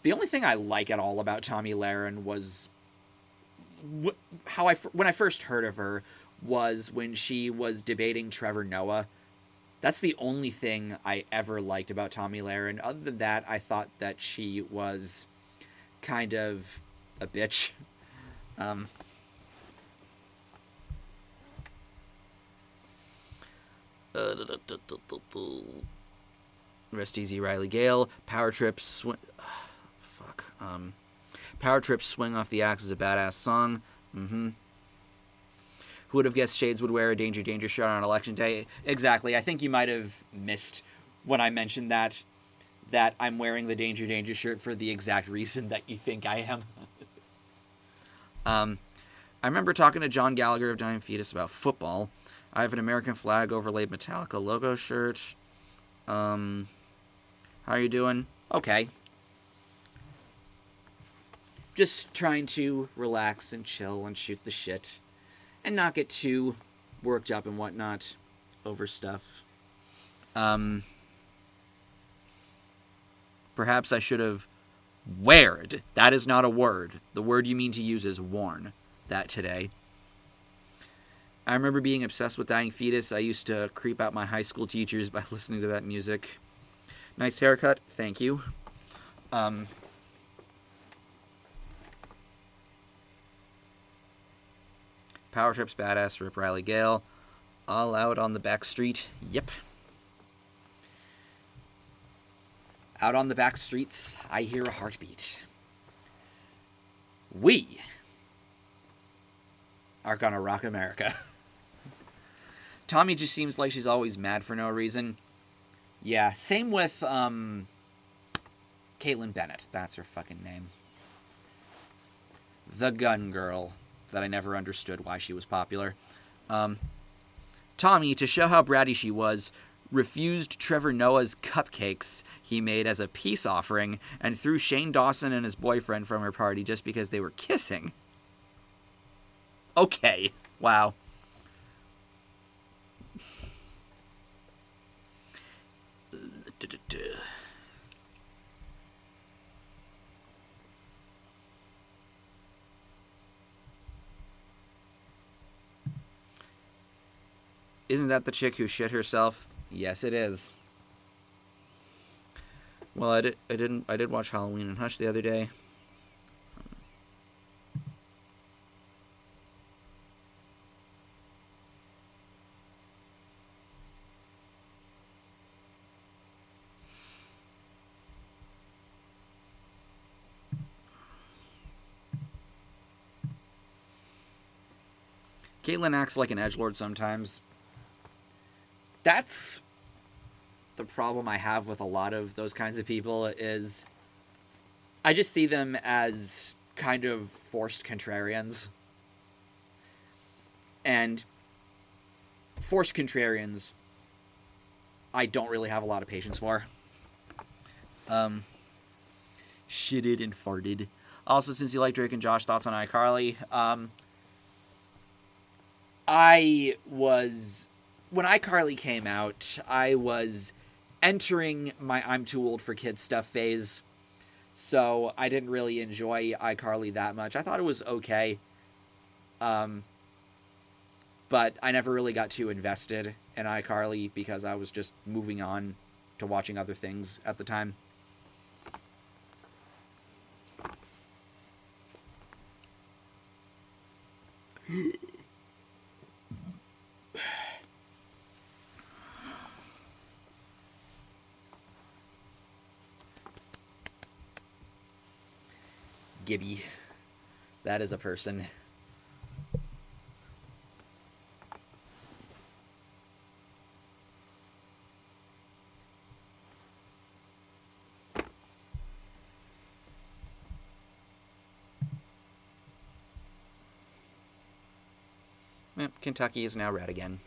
Speaker 1: The only thing I like at all about Tommy Lahren was when I first heard of her was when she was debating Trevor Noah. That's the only thing I ever liked about Tommy Lahren. Other than that, I thought that she was kind of a bitch. Rest easy, Riley Gale. Power trips. Power trips swing off the axe is a badass song. Who would have guessed Shades would wear a Danger Danger shirt on election day? Exactly. I think you might have missed when I mentioned that I'm wearing the Danger Danger shirt for the exact reason that you think I am. I remember talking to John Gallagher of Dying Fetus about football. I have an American flag overlaid Metallica logo shirt. How are you doing? Okay. Just trying to relax and chill and shoot the shit and not get too worked up and whatnot over stuff. Perhaps I should have weared. That is not a word. The word you mean to use is worn. That today. I remember being obsessed with Dying Fetus. I used to creep out my high school teachers by listening to that music. Nice haircut. Thank you. Power Trips badass. Rip Riley Gale. All out on the back street. Yep. Out on the back streets, I hear a heartbeat. We are gonna rock America. Tommy just seems like she's always mad for no reason. Yeah, same with Caitlin Bennett. That's her fucking name. The gun girl that I never understood why she was popular. Tommy, to show how bratty she was, refused Trevor Noah's cupcakes he made as a peace offering and threw Shane Dawson and his boyfriend from her party just because they were kissing. Okay. Wow. Isn't that the chick who shit herself? Yes, it is. Well, I did watch Halloween and Hush the other day. Caitlyn acts like an edgelord sometimes. That's the problem I have with a lot of those kinds of people is I just see them as kind of forced contrarians. And forced contrarians I don't really have a lot of patience for. Shitted and farted. Also, since you like Drake and Josh, thoughts on iCarly? When iCarly came out, I was entering my I'm too old for kids stuff phase, so I didn't really enjoy iCarly that much. I thought it was okay, but I never really got too invested in iCarly because I was just moving on to watching other things at the time. Gibby. That is a person. Yep, Kentucky is now red again.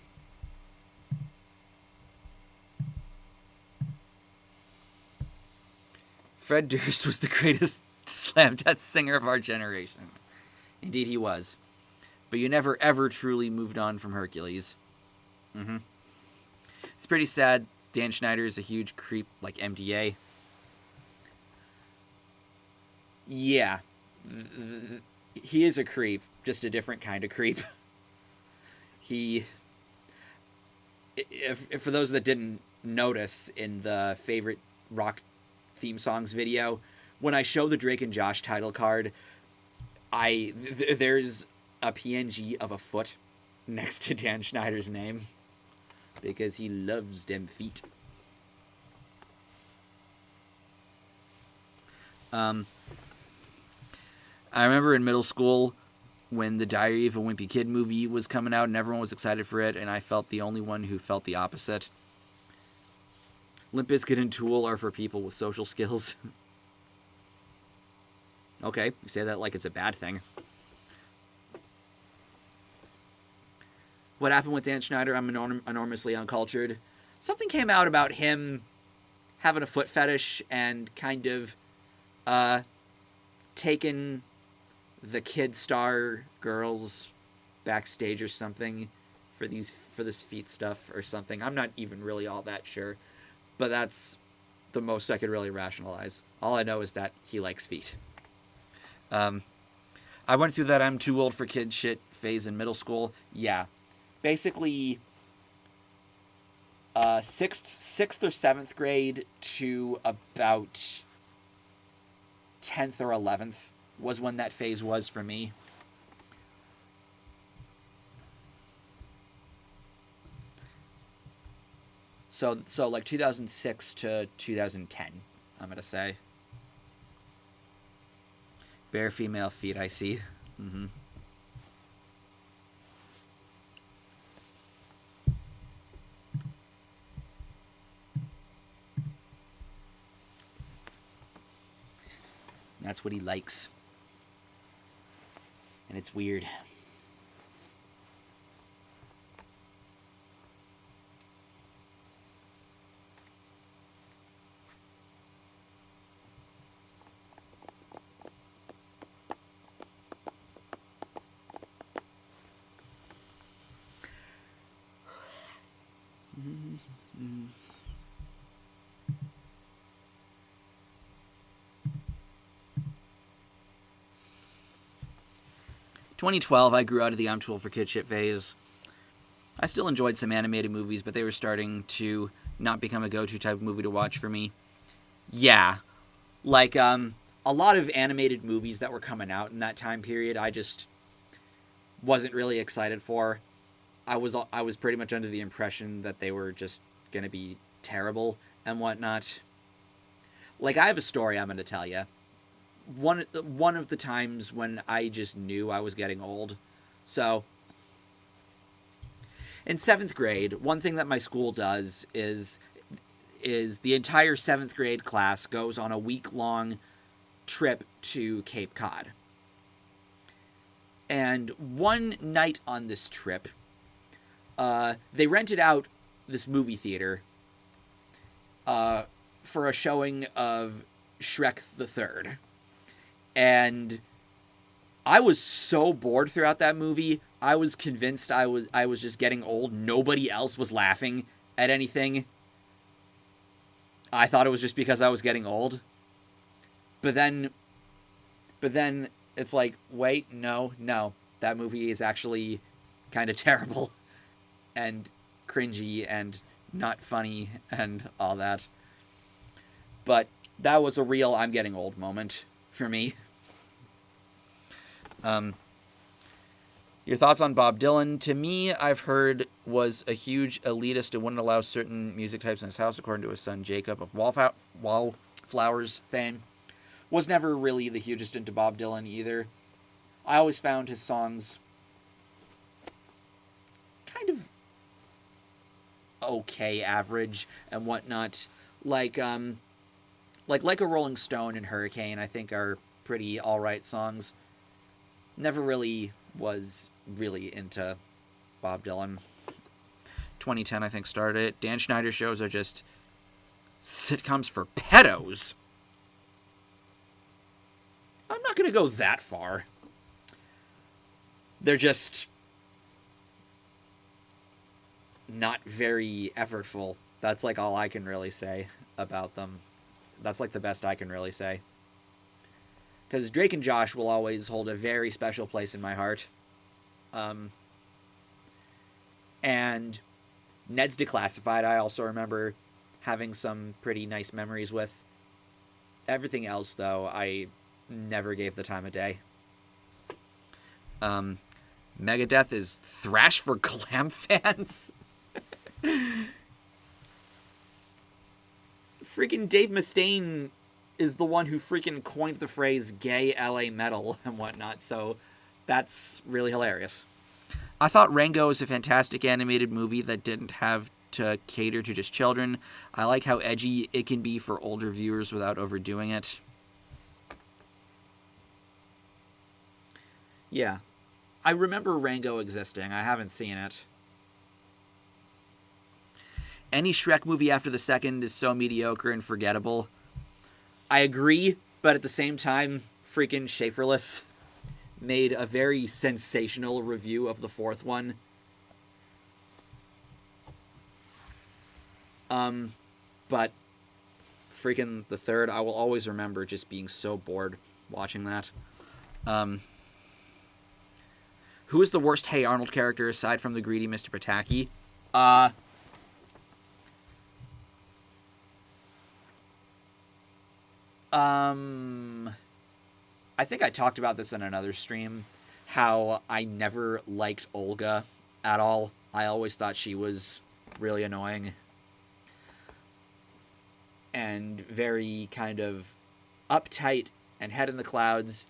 Speaker 1: Fred Durst was the greatest slam dance singer of our generation. Indeed he was. But you never ever truly moved on from Hercules. It's pretty sad. Dan Schneider is a huge creep like MDA. Yeah. He is a creep, just a different kind of creep. If for those that didn't notice in the favorite rock theme songs video, when I show the Drake and Josh title card, there's a PNG of a foot next to Dan Schneider's name because he loves them feet. I remember in middle school when the Diary of a Wimpy Kid movie was coming out and everyone was excited for it, and I felt the only one who felt the opposite. Limp Bizkit and Tool are for people with social skills. Okay, you say that like it's a bad thing. What happened with Dan Schneider? I'm enormously uncultured. Something came out about him having a foot fetish and kind of taking the kid star girls backstage or something for this feet stuff or something. I'm not even really all that sure, but that's the most I could really rationalize. All I know is that he likes feet. I went through that I'm too old for kid shit phase in middle school. Yeah. Basically, sixth or seventh grade to about 10th or 11th was when that phase was for me. So like 2006 to 2010, I'm gonna say. Bare female feet, I see. That's what he likes. And it's weird. Mm-hmm. 2012, I grew out of the I'm Too Old for Kid shit phase. I still enjoyed some animated movies, but they were starting to not become a go-to type of movie to watch for me. Yeah. Like, a lot of animated movies that were coming out in that time period, I just wasn't really excited for. I was pretty much under the impression that they were just going to be terrible and whatnot. Like, I have a story I'm going to tell you. One of the times when I just knew I was getting old. So, in 7th grade, one thing that my school does is the entire 7th grade class goes on a week-long trip to Cape Cod. And one night on this trip, they rented out this movie theater for a showing of Shrek the Third. And I was so bored throughout that movie. I was convinced I was just getting old. Nobody else was laughing at anything. I thought it was just because I was getting old. But then it's like, wait, no. That movie is actually kind of terrible and cringy and not funny and all that. But that was a real I'm getting old moment for me. Your thoughts on Bob Dylan? To me, I've heard was a huge elitist and wouldn't allow certain music types in his house, according to his son Jacob of Wallflowers fame. Was never really the hugest into Bob Dylan either. I always found his songs kind of okay, average and whatnot. Like a Rolling Stone and Hurricane, I think are pretty alright songs. Never really was really into Bob Dylan. 2010, I think, started it. Dan Schneider shows are just sitcoms for pedos. I'm not going to go that far. They're just not very effortful. That's like all I can really say about them. That's like the best I can really say. Because Drake and Josh will always hold a very special place in my heart. And Ned's Declassified, I also remember having some pretty nice memories with. Everything else, though, I never gave the time of day. Megadeth is thrash for glam fans. Freaking Dave Mustaine is the one who freaking coined the phrase gay LA metal and whatnot, so that's really hilarious. I thought Rango is a fantastic animated movie that didn't have to cater to just children. I like how edgy it can be for older viewers without overdoing it. Yeah. I remember Rango existing. I haven't seen it. Any Shrek movie after the second is so mediocre and forgettable. I agree, but at the same time, freaking Schaeferless made a very sensational review of the fourth one. But freaking the third, I will always remember just being so bored watching that. Who is the worst Hey Arnold character aside from the greedy Mr. Pataki? I think I talked about this in another stream, how I never liked Olga at all. I always thought she was really annoying and very kind of uptight and head in the clouds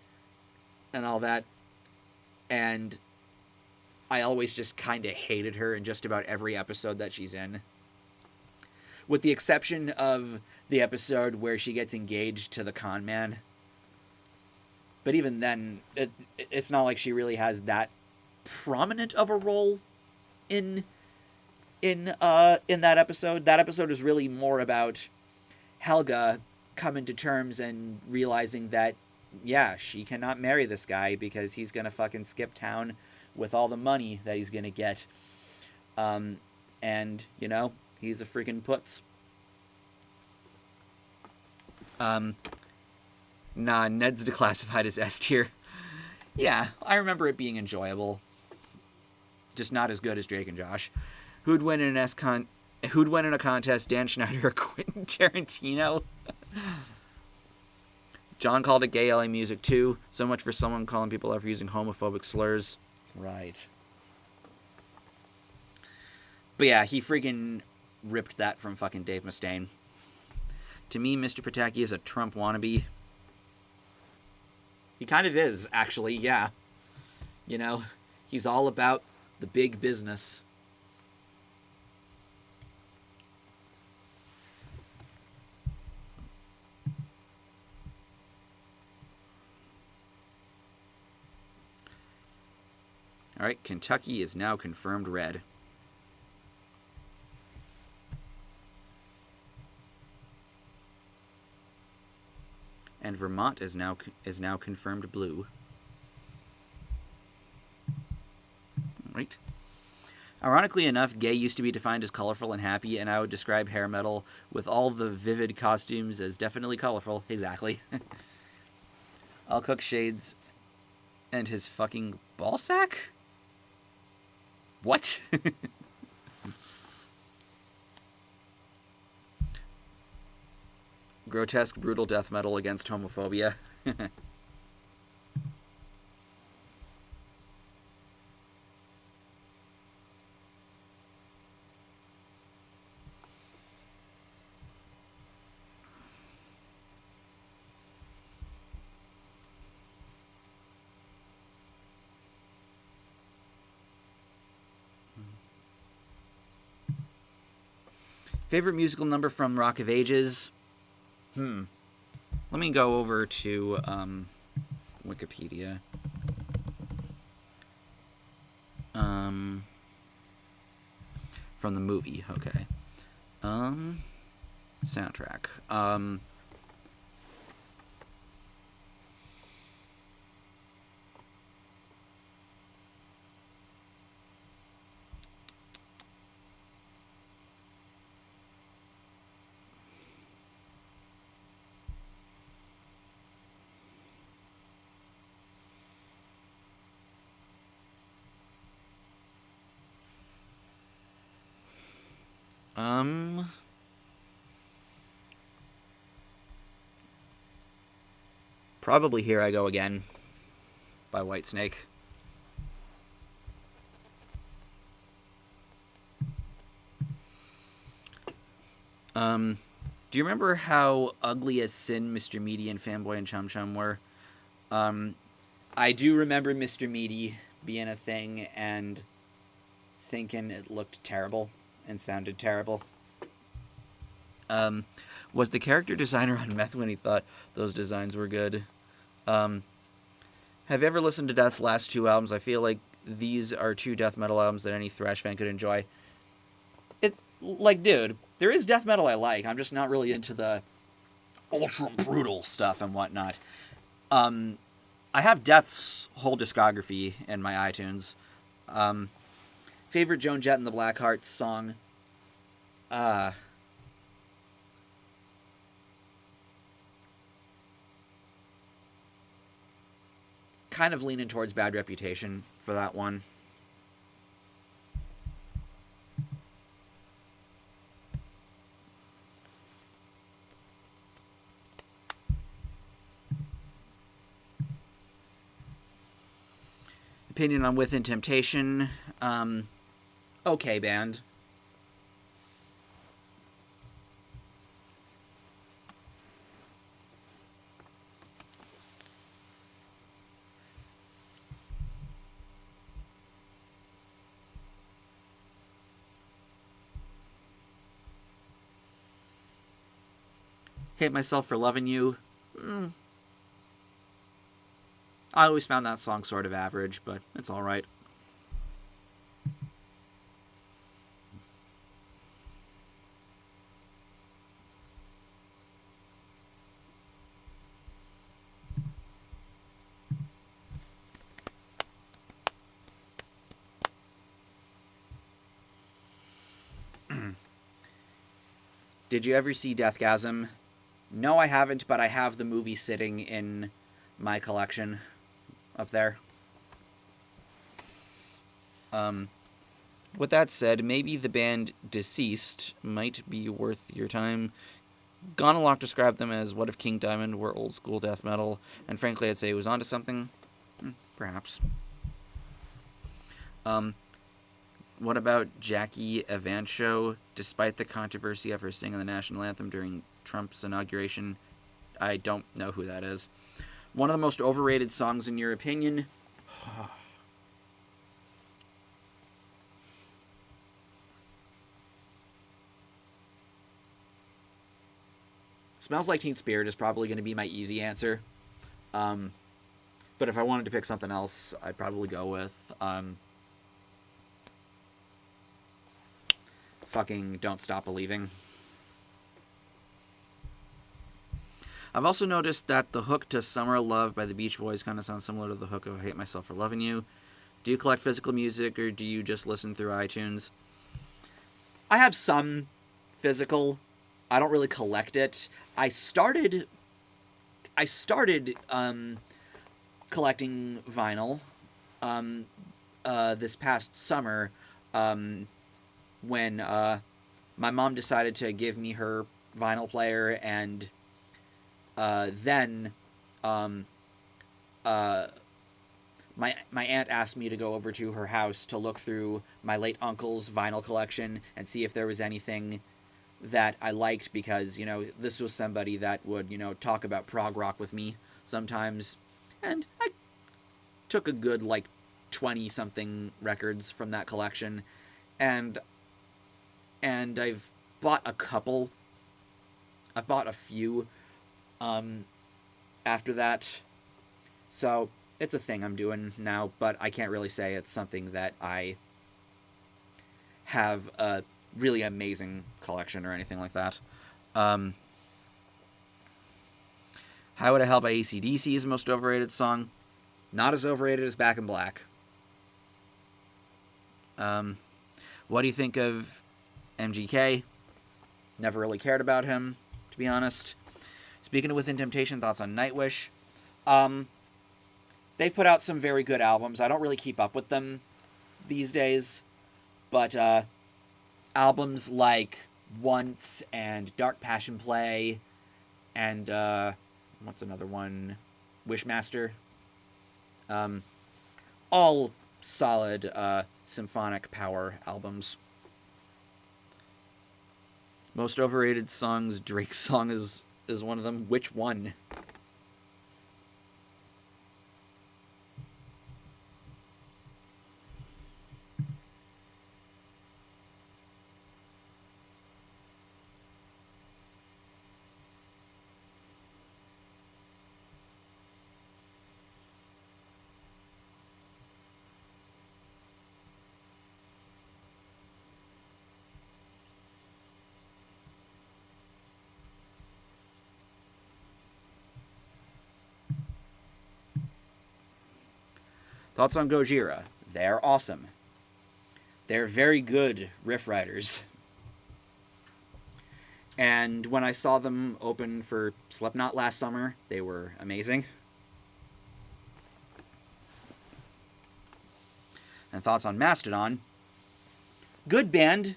Speaker 1: and all that. And I always just kind of hated her in just about every episode that she's in. With the exception of the episode where she gets engaged to the con man. But even then, it's not like she really has that prominent of a role in that episode. That episode is really more about Helga coming to terms and realizing that, yeah, she cannot marry this guy because he's gonna fucking skip town with all the money that he's gonna get. And, you know, he's a freaking putz. Nah, Ned's Declassified as S tier. Yeah, I remember it being enjoyable. Just not as good as Drake and Josh. Who'd win in a contest, Dan Schneider or Quentin Tarantino? John called it gay LA music too. So much for someone calling people out for using homophobic slurs. Right. But yeah, he freaking ripped that from fucking Dave Mustaine. To me, Mr. Pataki is a Trump wannabe. He kind of is, actually, yeah. You know, he's all about the big business. All right, Kentucky is now confirmed red. and Vermont is now confirmed blue. Right. Ironically enough, gay used to be defined as colorful and happy, and I would describe hair metal with all the vivid costumes as definitely colorful. Exactly. I'll cook Shades and his fucking ballsack? What? Grotesque, brutal death metal against homophobia. Favorite musical number from Rock of Ages? Let me go over to Wikipedia. From the movie, okay. Soundtrack. Probably Here I Go Again by Whitesnake. Do you remember how ugly as sin Mr. Meaty and Fanboy and Chum Chum were? I do remember Mr. Meaty being a thing and thinking it looked terrible and sounded terrible. Was the character designer on meth when he thought those designs were good? Have you ever listened to Death's last two albums? I feel like these are two death metal albums that any thrash fan could enjoy. Like, dude, there is death metal I like. I'm just not really into the ultra brutal stuff and whatnot. I have Death's whole discography in my iTunes. Favorite Joan Jett and the Blackhearts song? Kind of leaning towards Bad Reputation for that one. Opinion on Within Temptation. Okay band. Hate Myself for Loving You. I always found that song sort of average, but it's alright. Did you ever see Deathgasm? No, I haven't, but I have the movie sitting in my collection up there. With that said, maybe the band Deceased might be worth your time. Gonalock described them as what if King Diamond were old school death metal, and frankly I'd say it was onto something. Perhaps. What about Jackie Evancho? Despite the controversy of her singing the national anthem during Trump's inauguration, I don't know who that is. One of the most overrated songs in your opinion? Smells Like Teen Spirit is probably going to be my easy answer. But if I wanted to pick something else, I'd probably go with fucking Don't Stop Believing. I've also noticed that the hook to Summer of Love by the Beach Boys kind of sounds similar to the hook of I Hate Myself for Loving You. Do you collect physical music, or do you just listen through iTunes? I have some physical. I don't really collect it. I started collecting vinyl this past summer when my mom decided to give me her vinyl player, and then my aunt asked me to go over to her house to look through my late uncle's vinyl collection and see if there was anything that I liked, because, you know, this was somebody that would, you know, talk about prog rock with me sometimes, and I took a good, like, 20-something records from that collection, and I've bought a couple. I've bought a few after that, so it's a thing I'm doing now, but I can't really say it's something that I have a really amazing collection or anything like that. How Would I Help by AC/DC is the most overrated song. Not as overrated as Back in Black. What do you think of MGK? Never really cared about him, to be honest. Speaking of Within Temptation, thoughts on Nightwish? They've put out some very good albums. I don't really keep up with them these days, but albums like Once and Dark Passion Play and what's another one? Wishmaster. All solid symphonic power albums. Most overrated songs, Drake's song is one of them. Which one? Thoughts on Gojira? They're awesome. They're very good riff writers. And when I saw them open for Slipknot last summer, they were amazing. And thoughts on Mastodon? Good band.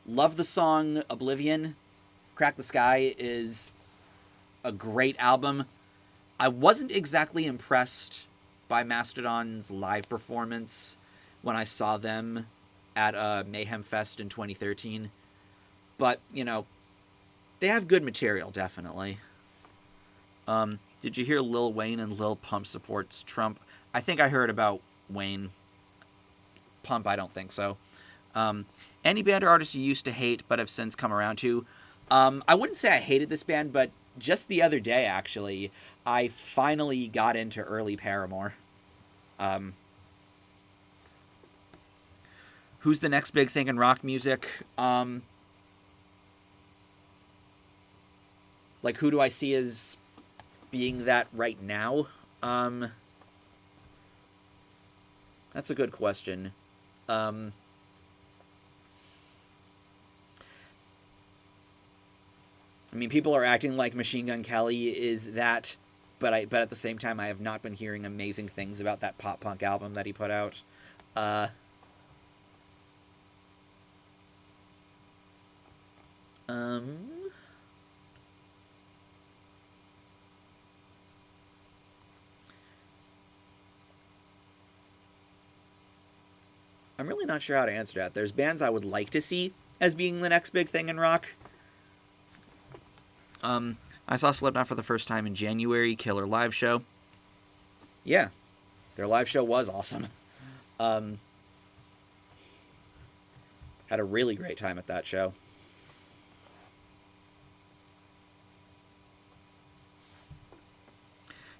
Speaker 1: Love the song Oblivion. Crack the Sky is a great album. I wasn't exactly impressed by Mastodon's live performance when I saw them at Mayhem Fest in 2013. But, you know, they have good material, definitely. Did you hear Lil Wayne and Lil Pump supports Trump? I think I heard about Wayne. Pump, I don't think so. Any band or artist you used to hate but have since come around to? I wouldn't say I hated this band, but just the other day, actually, I finally got into early Paramore. Who's the next big thing in rock music? Like, who do I see as being that right now? That's a good question. I mean, people are acting like Machine Gun Kelly is that, but at the same time, I have not been hearing amazing things about that pop punk album that he put out. I'm really not sure how to answer that. There's bands I would like to see as being the next big thing in rock. I saw Slipknot for the first time in January. Killer live show. Yeah, their live show was awesome. Had a really great time at that show.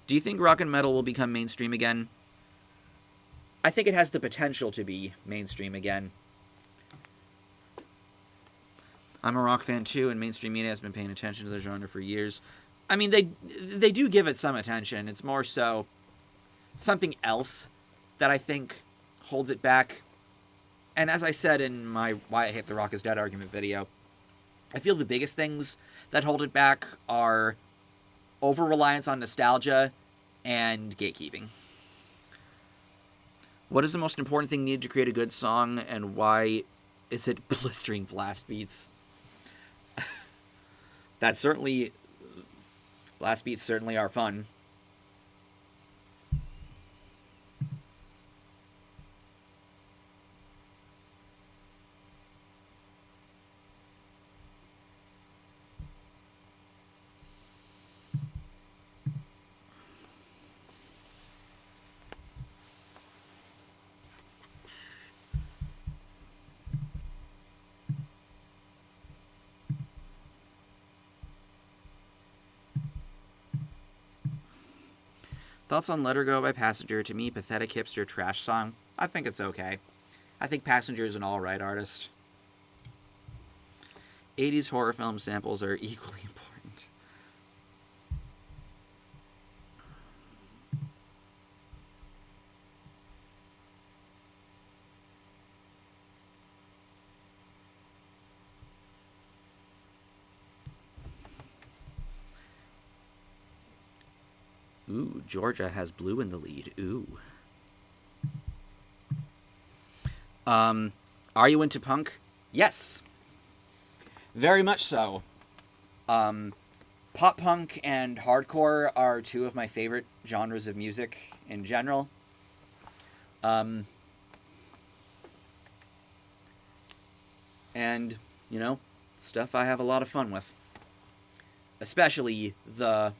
Speaker 1: Do you think rock and metal will become mainstream again? I think it has the potential to be mainstream again. I'm a rock fan too, and mainstream media has been paying attention to the genre for years. I mean, they do give it some attention. It's more so something else that I think holds it back. And as I said in my Why I Hate the Rock is Dead argument video, I feel the biggest things that hold it back are over-reliance on nostalgia and gatekeeping. What is the most important thing needed to create a good song, and why is it blistering blast beats? Blast beats certainly are fun. Thoughts on Let Her Go by Passenger? To me, pathetic hipster trash song. I think it's okay. I think Passenger is an alright artist. 80s horror film samples are equally important. Ooh, Georgia has blue in the lead. Ooh. Are you into punk? Yes. Very much so. Pop punk and hardcore are two of my favorite genres of music in general. And, you know, stuff I have a lot of fun with. Especially the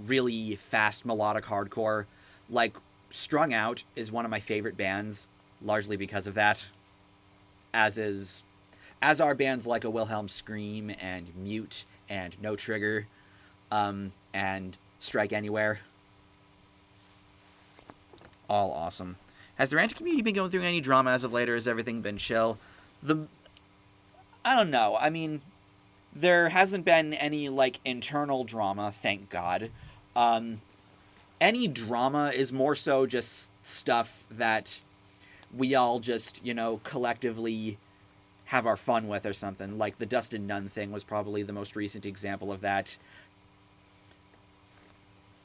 Speaker 1: really fast melodic hardcore. Like, Strung Out is one of my favorite bands, largely because of that. As are bands like a Wilhelm Scream and Mute and No Trigger, and Strike Anywhere. All awesome. Has the ranting community been going through any drama as of late, or has everything been chill? I don't know. I mean, there hasn't been any, like, internal drama, thank God. Any drama is more so just stuff that we all just, you know, collectively have our fun with or something. Like, the Dustin Nunn thing was probably the most recent example of that.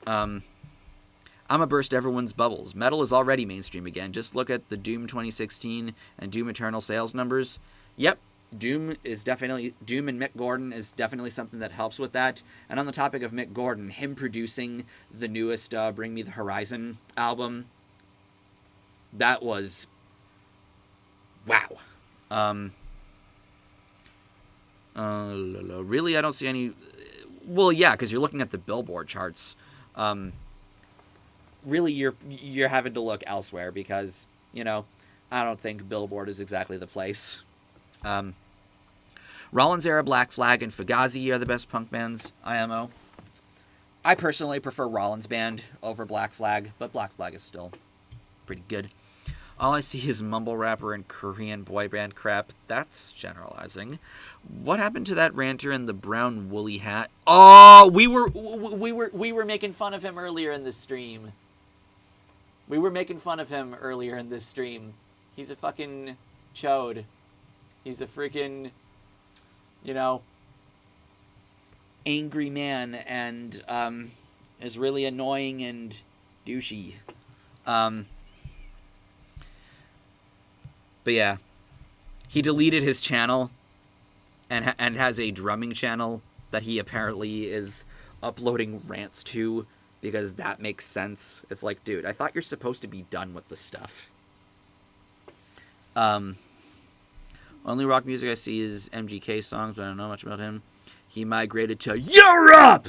Speaker 1: I'ma burst everyone's bubbles. Metal is already mainstream again. Just look at the Doom 2016 and Doom Eternal sales numbers. Yep, Doom and Mick Gordon is definitely something that helps with that. And on the topic of Mick Gordon, him producing the newest Bring Me the Horizon album, that was wow. Really, I don't see any. Well, yeah, because you're looking at the Billboard charts. Really, you're having to look elsewhere because, you know, I don't think Billboard is exactly the place. Rollins Era, Black Flag, and Fugazi are the best punk bands, IMO. I personally prefer Rollins Band over Black Flag, but Black Flag is still pretty good. All I see is mumble rapper and Korean boy band crap. That's generalizing. What happened to that ranter in the brown woolly hat? Oh, we were making fun of him earlier in this stream. He's a fucking chode. He's a freaking, you know, angry man and is really annoying and douchey. But yeah, he deleted his channel and has a drumming channel that he apparently is uploading rants to because that makes sense. It's like, dude, I thought you're supposed to be done with the stuff. Only rock music I see is MGK songs, but I don't know much about him. He migrated to Europe!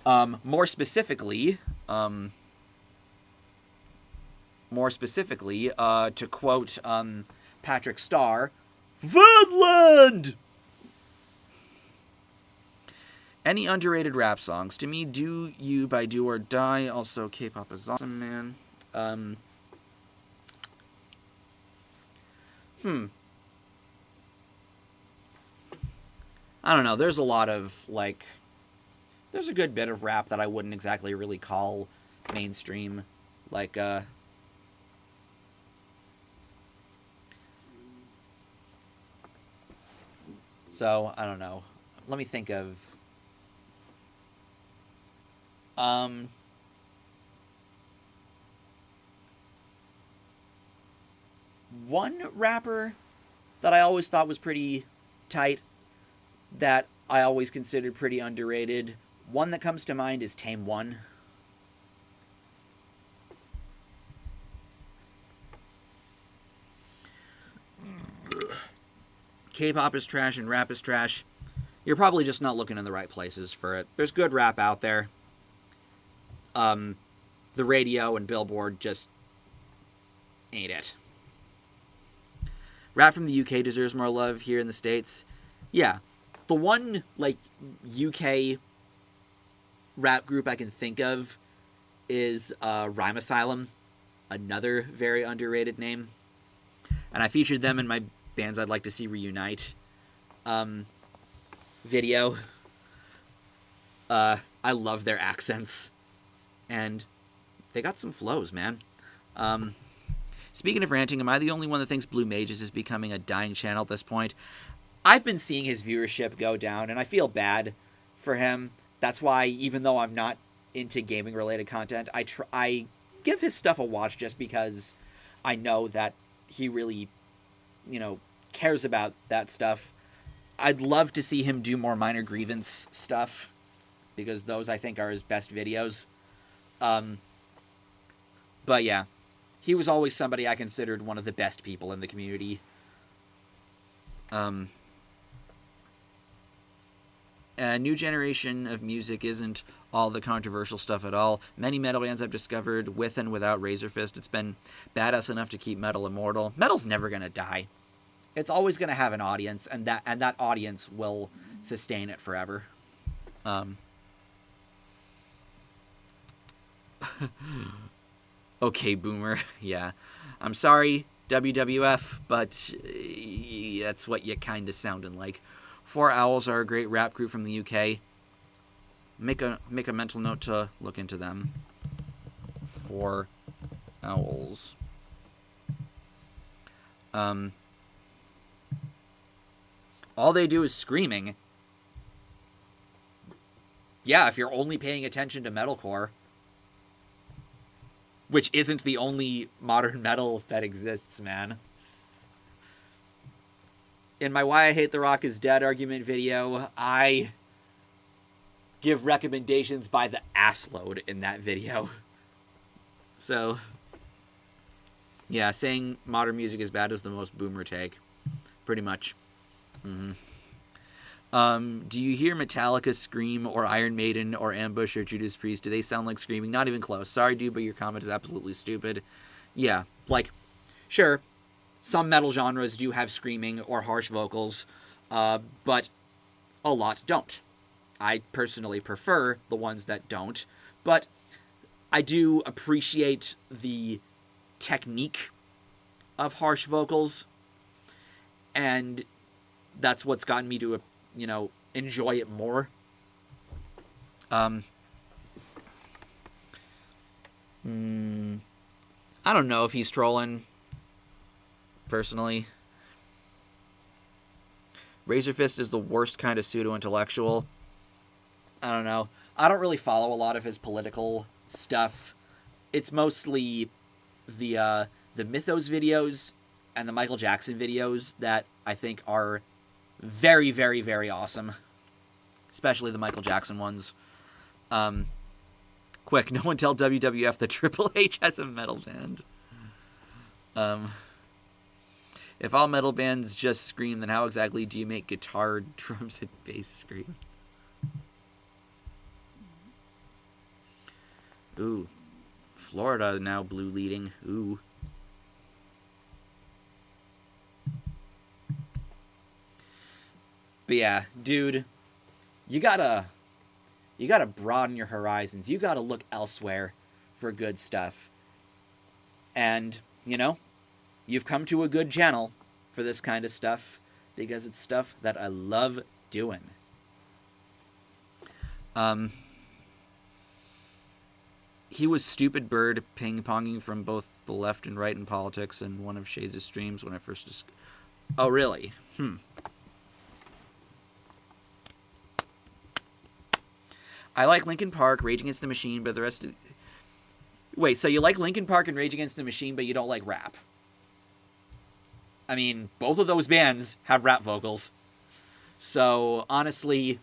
Speaker 1: More specifically, to quote Patrick Starr, Finland! Any underrated rap songs? To me, Do You by Do or Die. Also, K-pop is awesome, man. I don't know. There's a lot of there's a good bit of rap that I wouldn't exactly really call mainstream. Like, so, I don't know. Let me think of... One rapper that I always thought was pretty tight, that I always considered pretty underrated, one that comes to mind is Tame One. K-pop is trash and rap is trash. You're probably just not looking in the right places for it. There's good rap out there. The radio and Billboard just ain't it. Rap from the UK deserves more love here in the States. Yeah. The one, like, UK rap group I can think of is Rhyme Asylum. Another very underrated name. And I featured them in my Bands I'd Like to See Reunite video. I love their accents. And they got some flows, man. Speaking of ranting, am I the only one that thinks Blue Mages is becoming a dying channel at this point? I've been seeing his viewership go down, and I feel bad for him. That's why, even though I'm not into gaming-related content, I give his stuff a watch just because I know that he really, cares about that stuff. I'd love to see him do more Minor Grievance stuff, because those, I think, are his best videos. But yeah, he was always somebody I considered one of the best people in the community. A new generation of music isn't all the controversial stuff at all. Many metal bands I've discovered, with and without Razorfist, it's been badass enough to keep metal immortal. Metal's never gonna die. It's always gonna have an audience, and that audience will sustain it forever. Okay, Boomer. Yeah. I'm sorry, WWF, but that's what you kind of sounded like. Four Owls are a great rap group from the UK. Make a mental note to look into them. Four Owls. All they do is screaming. Yeah, if you're only paying attention to metalcore, which isn't the only modern metal that exists, man. In my Why I Hate the Rock is Dead argument video, I give recommendations by the assload in that video. So, yeah, saying modern music is bad is the most boomer take. Pretty much. Mm-hmm. Do you hear Metallica scream, or Iron Maiden, or Ambush, or Judas Priest? Do they sound like screaming? Not even close. Sorry, dude, but your comment is absolutely stupid. Yeah, like, sure, some metal genres do have screaming or harsh vocals, but a lot don't. I personally prefer the ones that don't, but I do appreciate the technique of harsh vocals, and that's what's gotten me to enjoy it more. I don't know if he's trolling, personally. Razorfist is the worst kind of pseudo-intellectual. I don't know. I don't really follow a lot of his political stuff. It's mostly the Mythos videos and the Michael Jackson videos that I think are very, very, very awesome. Especially the Michael Jackson ones. Quick, no one tell WWF that Triple H has a metal band. If all metal bands just scream, then how exactly do you make guitar, drums, and bass scream? Ooh. Florida now blue leading. Ooh. But yeah, dude, you gotta broaden your horizons. You gotta look elsewhere for good stuff. And, you've come to a good channel for this kind of stuff, because it's stuff that I love doing. He was stupid bird ping-ponging from both the left and right in politics in one of Shades' streams when I first... Oh, really? I like Linkin Park, Rage Against the Machine, but the rest of... Wait, so you like Linkin Park and Rage Against the Machine, but you don't like rap? I mean, both of those bands have rap vocals. So, honestly,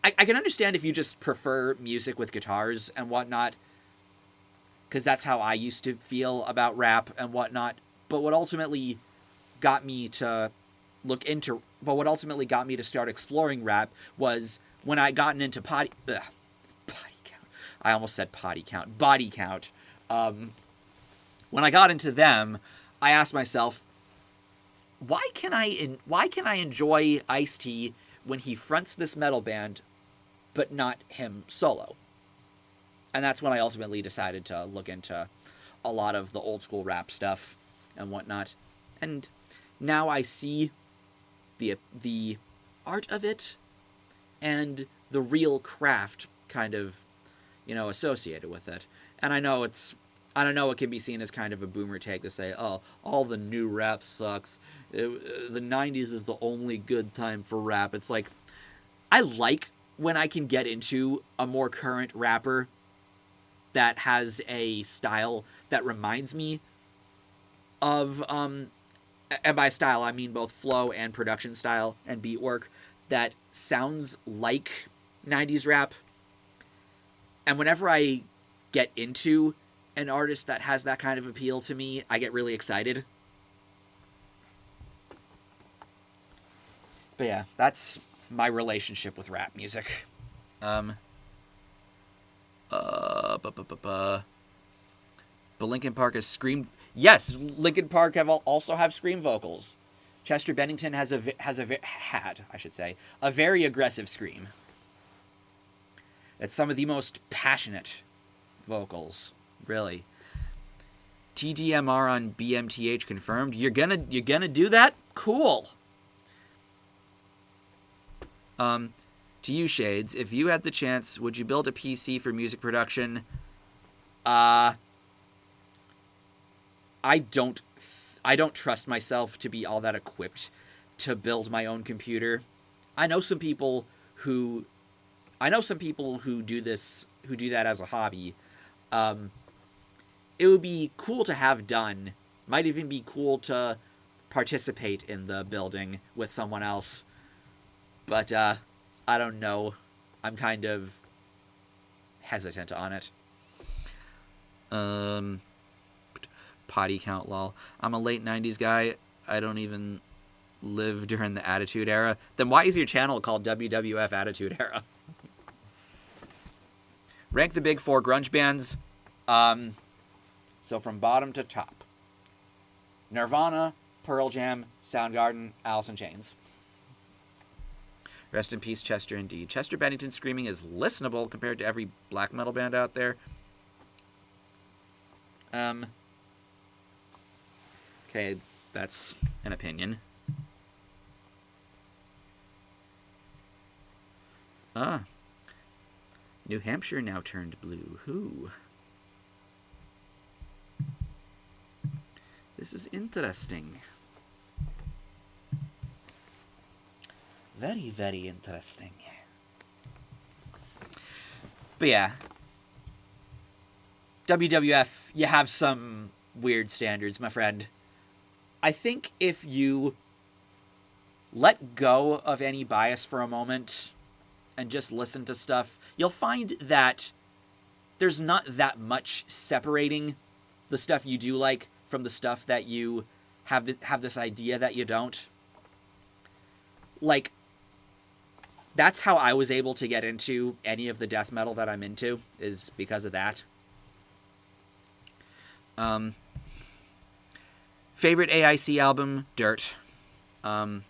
Speaker 1: I can understand if you just prefer music with guitars and whatnot, because that's how I used to feel about rap and whatnot. But what ultimately got me to start exploring rap was when I gotten into body count. I almost said potty count. Body count. When I got into them, I asked myself, why can I enjoy Ice-T when he fronts this metal band, but not him solo? And that's when I ultimately decided to look into a lot of the old school rap stuff and whatnot. And now I see the art of it and the real craft kind of, associated with it. And I know it can be seen as kind of a boomer take to say, oh, all the new rap sucks. The 90s is the only good time for rap. It's like, I like when I can get into a more current rapper that has a style that reminds me of, and by style I mean both flow and production style and beat work, that sounds like 90s rap. And whenever I get into an artist that has that kind of appeal to me, I get really excited. But yeah, that's my relationship with rap music. But Linkin Park has scream. Yes, Linkin Park also have scream vocals. Chester Bennington had a very aggressive scream. It's some of the most passionate vocals, really. TDMR on BMTH confirmed. You're gonna do that? Cool. To you, Shades, if you had the chance, would you build a PC for music production? I don't trust myself to be all that equipped to build my own computer. I know some people who do that as a hobby. It would be cool to have done. Might even be cool to participate in the building with someone else. But I don't know. I'm kind of hesitant on it. Potty count, lol. I'm a late 90s guy. I don't even live during the Attitude Era. Then why is your channel called WWF Attitude Era? Rank the big four grunge bands. So from bottom to top. Nirvana, Pearl Jam, Soundgarden, Alice in Chains. Rest in peace, Chester, indeed. Chester Bennington's screaming is listenable compared to every black metal band out there. Okay, that's an opinion. New Hampshire now turned blue. Who? This is interesting. Very, very interesting. But yeah. WWF, you have some weird standards, my friend. I think if you let go of any bias for a moment and just listen to stuff, you'll find that there's not that much separating the stuff you do like from the stuff that you have this idea that you don't. Like, that's how I was able to get into any of the death metal that I'm into, is because of that. Favorite AIC album? Dirt. Lol,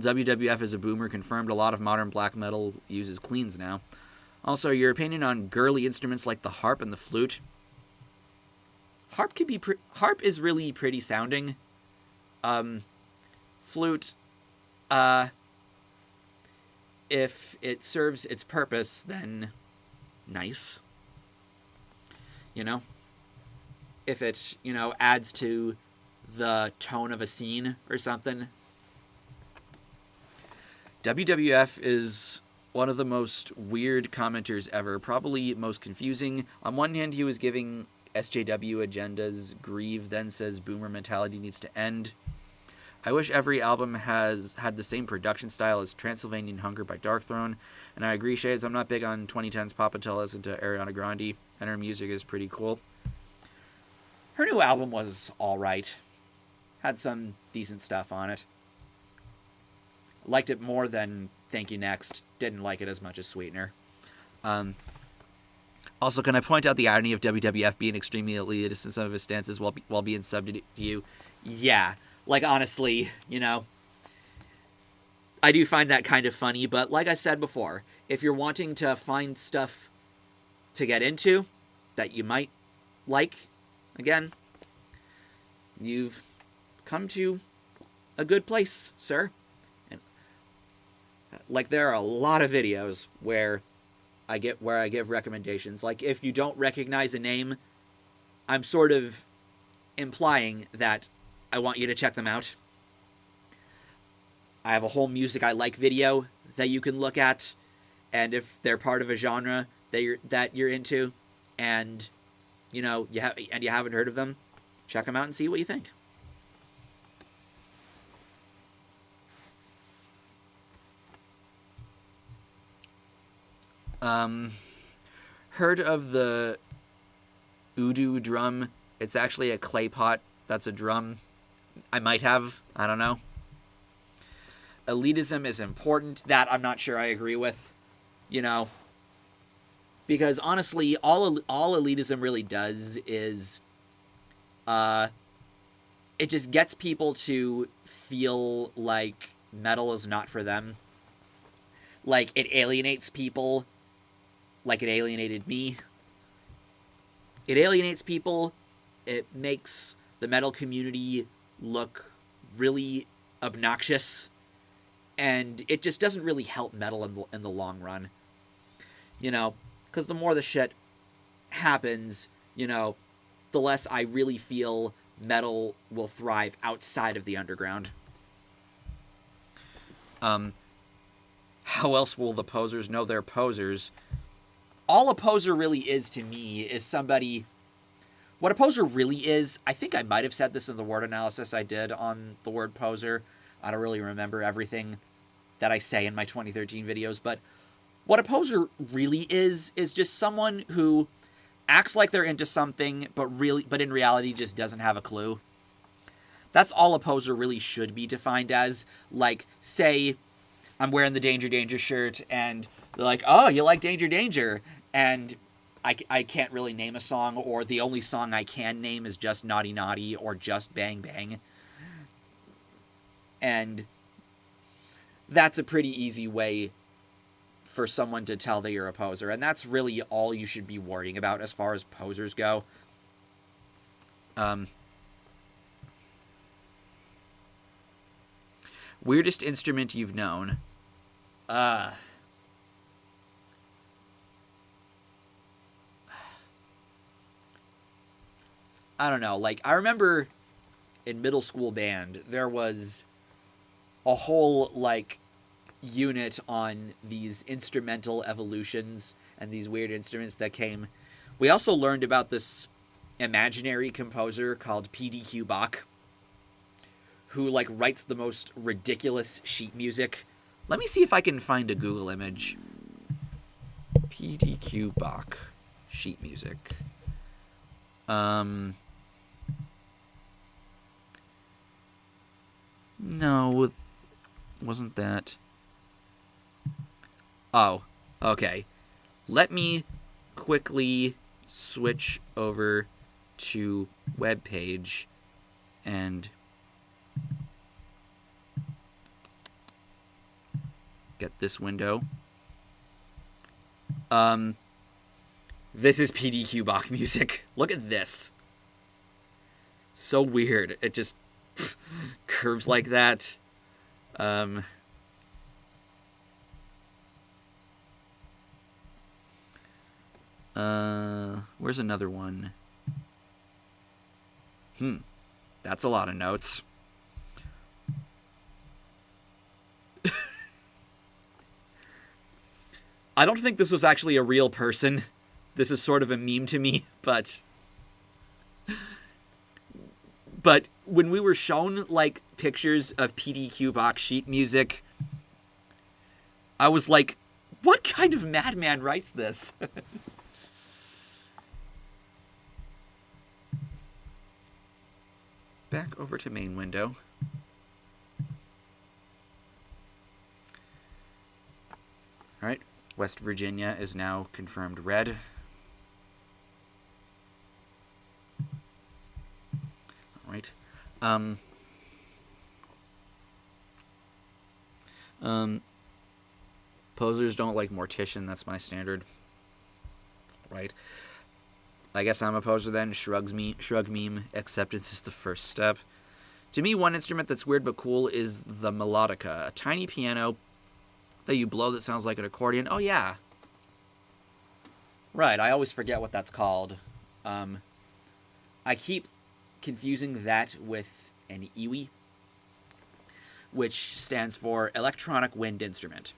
Speaker 1: WWF is a boomer, confirmed. A lot of modern black metal uses cleans now. Also, your opinion on girly instruments like the harp and the flute? Harp is really pretty sounding. Flute, if it serves its purpose, then nice. You know? If it, adds to the tone of a scene or something. WWF is one of the most weird commenters ever, probably most confusing. On one hand, he was giving SJW agendas grieve, then says boomer mentality needs to end. I wish every album had the same production style as Transylvanian Hunger by Darkthrone, and I agree, Shades, I'm not big on 2010's pop until I listen to Ariana Grande, and her music is pretty cool. Her new album was alright. Had some decent stuff on it. Liked it more than Thank You Next. Didn't like it as much as Sweetener. Also, can I point out the irony of WWF being extremely elitist in some of his stances while being subbed to you? Yeah. Like, honestly, I do find that kind of funny, but like I said before, if you're wanting to find stuff to get into that you might like, again, you've come to a good place, sir. And like, there are a lot of videos where I give recommendations. Like, if you don't recognize a name, I'm sort of implying that I want you to check them out. I have a whole music I like video that you can look at, and if they're part of a genre that you're into, and you haven't heard of them, check them out and see what you think. Heard of the Udu drum? It's actually a clay pot that's a drum. I might have. I don't know. Elitism is important. That I'm not sure I agree with. Because honestly, all elitism really does is, it just gets people to feel like metal is not for them. Like, it alienates people, like it alienated me. It alienates people. It makes the metal community look really obnoxious, and it just doesn't really help metal in the long run. Because the more the shit happens, the less I really feel metal will thrive outside of the underground. How else will the posers know they're posers? All a poser really is to me is somebody... What a poser really is, I think I might have said this in the word analysis I did on the word poser. I don't really remember everything that I say in my 2013 videos, but what a poser really is just someone who acts like they're into something, but in reality just doesn't have a clue. That's all a poser really should be defined as. Like, say, I'm wearing the Danger Danger shirt, and they're like, oh, you like Danger Danger? And I can't really name a song, or the only song I can name is just Naughty Naughty or just Bang Bang. And that's a pretty easy way for someone to tell that you're a poser. And that's really all you should be worrying about as far as posers go. Weirdest instrument you've known? I don't know. Like, I remember in middle school band, there was a whole, like, unit on these instrumental evolutions and these weird instruments that came. We also learned about this imaginary composer called PDQ Bach, who, like, writes the most ridiculous sheet music. Let me see if I can find a Google image. PDQ Bach sheet music. No, wasn't that. Oh, okay. Let me quickly switch over to webpage and get this window. This is PDQ Bach music. Look at this. So weird. It just curves like that. Where's another one? That's a lot of notes. I don't think this was actually a real person. This is sort of a meme to me, but when we were shown like pictures of PDQ box sheet music, I was like, what kind of madman writes this? Back over to main window. All right. West Virginia is now confirmed red. All right. Posers don't like Mortician. That's my standard. Right. I guess I'm a poser then. Shrug meme. Acceptance is the first step. To me, one instrument that's weird but cool is the melodica. A tiny piano that you blow that sounds like an accordion. Oh, yeah. Right, I always forget what that's called. I keep confusing that with an EWI, which stands for Electronic Wind Instrument.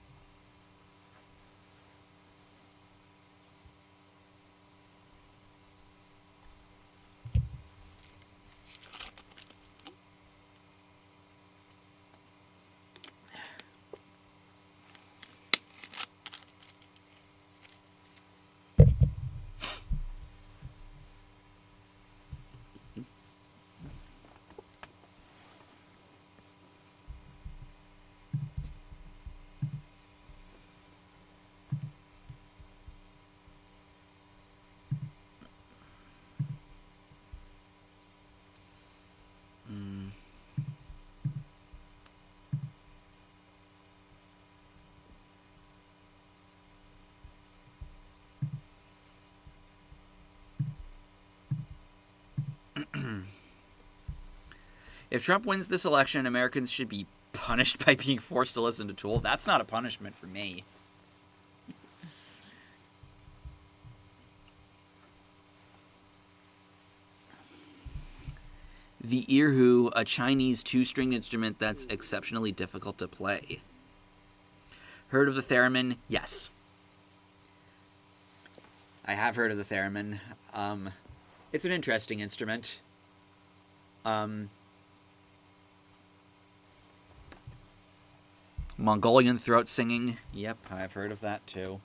Speaker 1: If Trump wins this election, Americans should be punished by being forced to listen to Tool. That's not a punishment for me. The erhu, a Chinese two-string instrument that's exceptionally difficult to play. Heard of the theremin? Yes. I have heard of the theremin. It's an interesting instrument. Mongolian throat singing. Yep, I've heard of that too.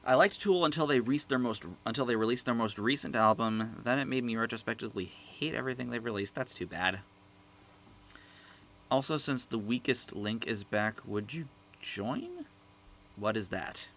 Speaker 1: I liked Tool until they released their most recent album. Then it made me retrospectively hate everything they've released. That's too bad. Also, since the weakest link is back, would you join? What is that?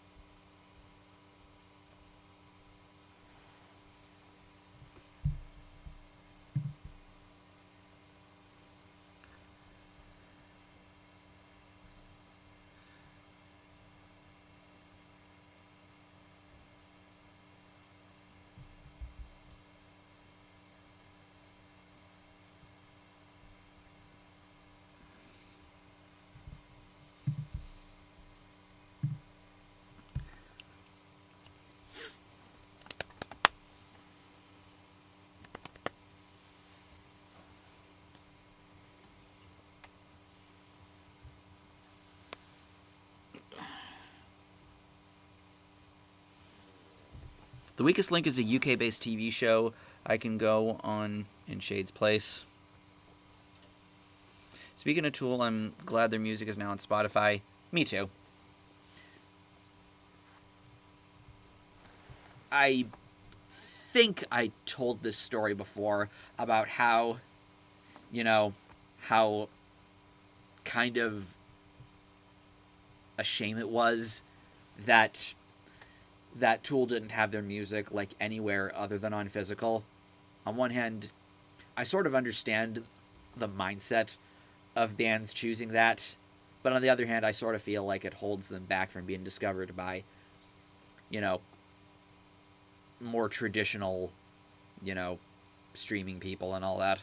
Speaker 1: The Weakest Link is a UK-based TV show. I can go on in Shade's place. Speaking of Tool, I'm glad their music is now on Spotify. Me too. I think I told this story before about how, how kind of a shame it was that Tool didn't have their music like anywhere other than on physical. On one hand, I sort of understand the mindset of bands choosing that, but on the other hand, I sort of feel like it holds them back from being discovered by, you know, more traditional, you know, streaming people and all that.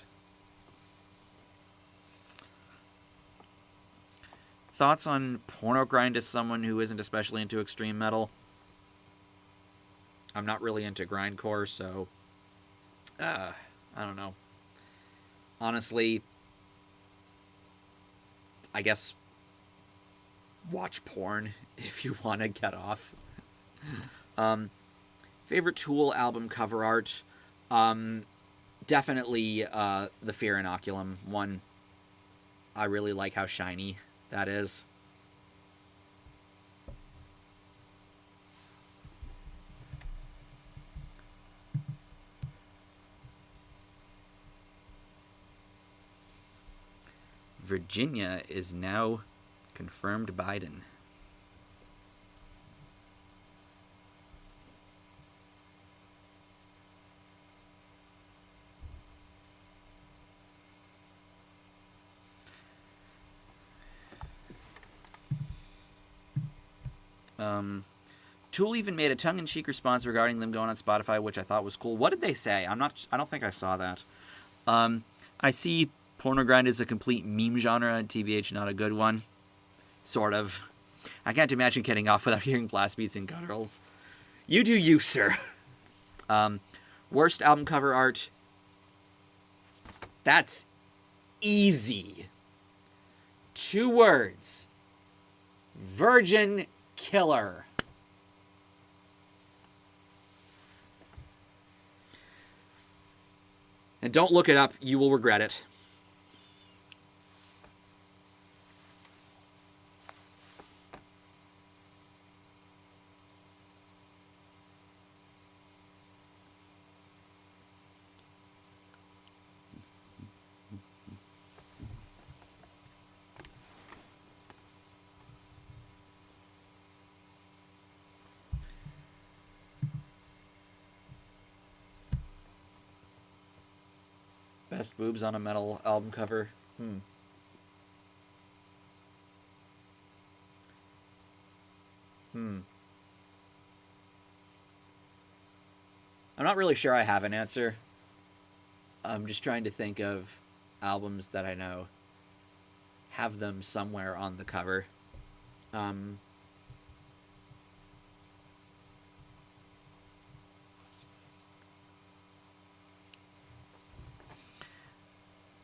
Speaker 1: Thoughts on Porno Grind as someone who isn't especially into extreme metal? I'm not really into grindcore, so I don't know. Honestly, I guess watch porn if you want to get off. Favorite Tool album cover art? Definitely the Fear Inoculum one. I really like how shiny that is. Virginia is now confirmed Biden. Tool even made a tongue-in-cheek response regarding them going on Spotify, which I thought was cool. What did they say? I don't think I saw that. I see Porno Grind is a complete meme genre, and TBH not a good one. Sort of. I can't imagine getting off without hearing blast beats and gutturals. You do you, sir. Worst album cover art. That's easy. 2 words. Virgin Killer. And don't look it up. You will regret it. Best boobs on a metal album cover. I'm not really sure I have an answer. I'm just trying to think of albums that I know have them somewhere on the cover.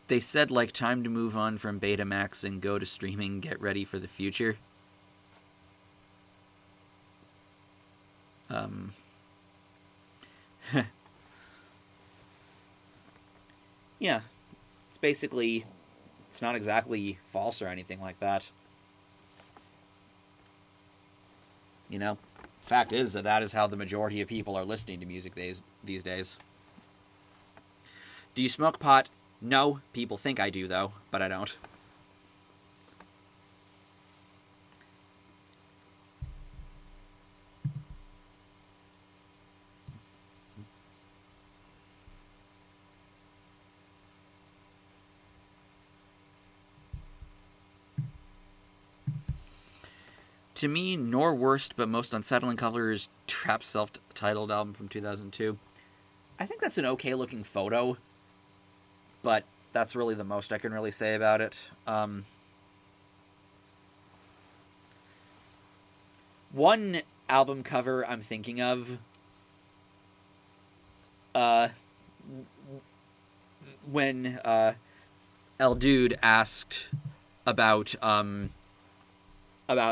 Speaker 1: They said, like, time to move on from Betamax and go to streaming, get ready for the future. Yeah. It's basically, it's not exactly false or anything like that. You know? Fact is that is how the majority of people are listening to music these days. Do you smoke pot? No. People think I do, though, but I don't. To me, nor worst but most unsettling cover is Trap's self-titled album from 2002. I think that's an okay-looking photo, but that's really the most I can really say about it. One album cover I'm thinking of, when El Dude asked about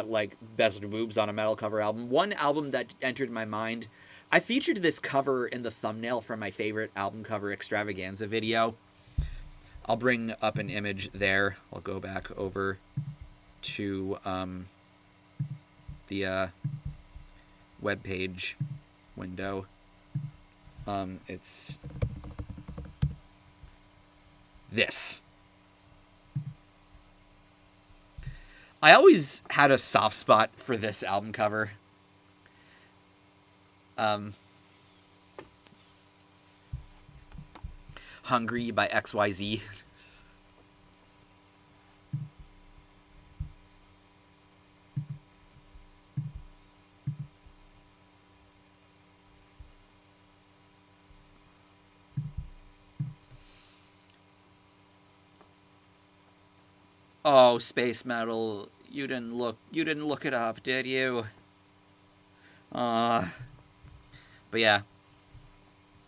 Speaker 1: like best boobs on a metal cover album. One album that entered my mind, I featured this cover in the thumbnail for my favorite album cover extravaganza video. I'll bring up an image there. I'll go back over to the webpage window. It's this. I always had a soft spot for this album cover. Hungry by XYZ. Oh, Space Metal, you didn't look it up, did you? But yeah,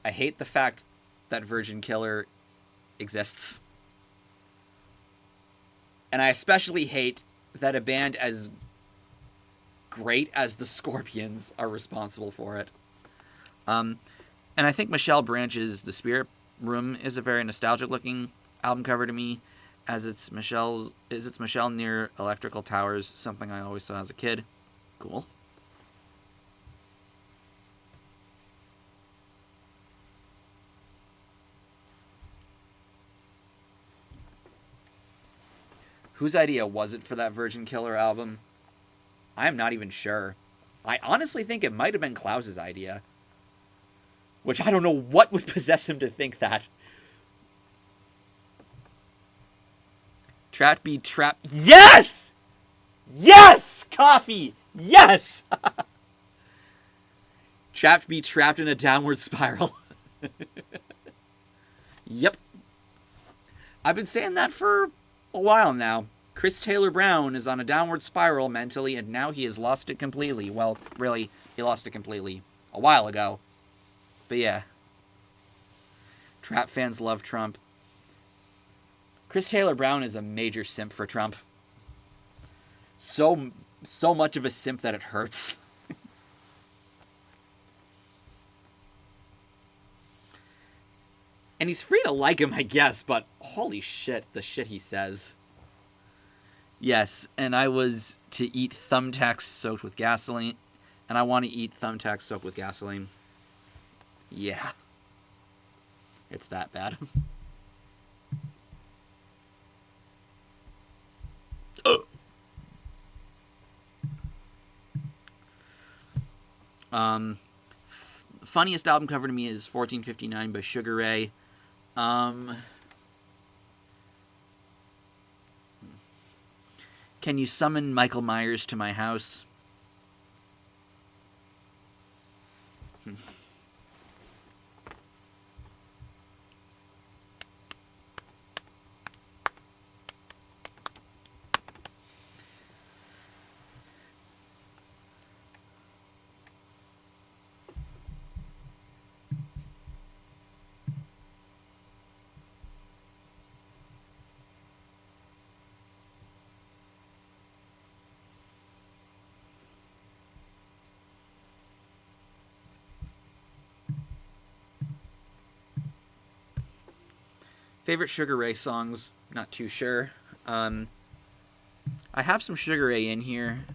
Speaker 1: I hate the fact that Virgin Killer exists. And I especially hate that a band as great as the Scorpions are responsible for it. And I think Michelle Branch's The Spirit Room is a very nostalgic looking album cover to me, as it's Michelle near electrical towers, something I always saw as a kid. Cool. Whose idea was it for that Virgin Killer album? I am not even sure. I honestly think it might have been Klaus's idea. Which I don't know what would possess him to think that. Trapped Be Trapped. Yes! Yes! Coffee! Yes! Trapped Be Trapped in a Downward Spiral. Yep. I've been saying that for a while now. Chris Taylor Brown is on a downward spiral mentally, and now he has lost it completely. Well, really, he lost it completely a while ago. But yeah. Trap fans love Trump. Chris Taylor Brown is a major simp for Trump. So much of a simp that it hurts. And he's free to like him, I guess, but holy shit, the shit he says. Yes, and I was to eat thumbtacks soaked with gasoline, and I want to eat thumbtacks soaked with gasoline. Yeah. It's that bad. Funniest album cover to me is 1459 by Sugar Ray. Can you summon Michael Myers to my house? Favorite Sugar Ray songs? Not too sure. I have some Sugar Ray in here.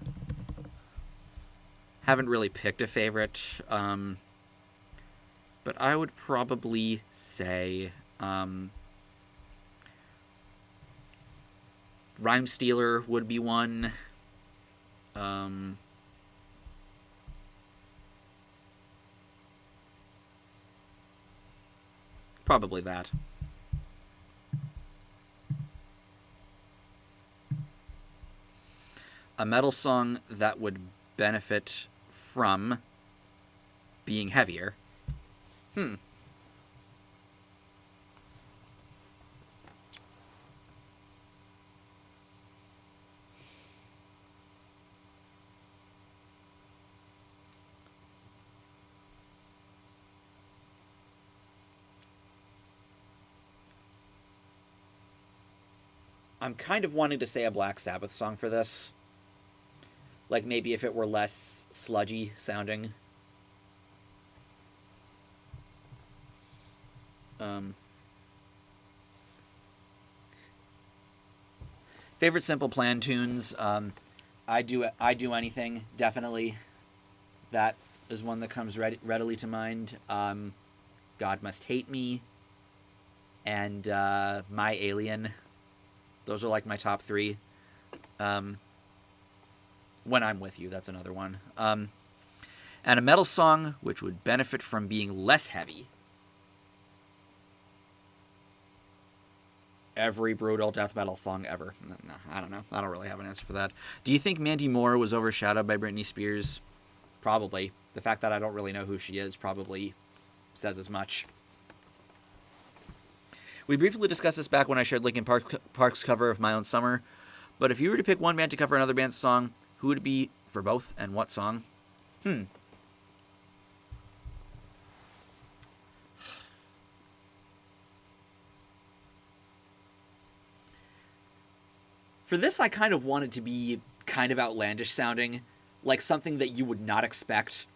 Speaker 1: Haven't really picked a favorite. But I would probably say Rhyme Stealer would be one. Probably that. A metal song that would benefit from being heavier. I'm kind of wanting to say a Black Sabbath song for this. Like maybe if it were less sludgy sounding. Favorite Simple Plan tunes. I do anything, definitely. That is one that comes readily to mind. God Must Hate Me, and My Alien. Those are like my top three. When I'm With You, that's another one. And a metal song which would benefit from being less heavy. Every brutal death metal song ever. No, I don't know. I don't really have an answer for that. Do you think Mandy Moore was overshadowed by Britney Spears? Probably. The fact that I don't really know who she is probably says as much. We briefly discussed this back when I shared Linkin Park's cover of My Own Summer, but if you were to pick one band to cover another band's song, who would it be for both, and what song? For this, I kind of wanted to be kind of outlandish sounding, like something that you would not expect.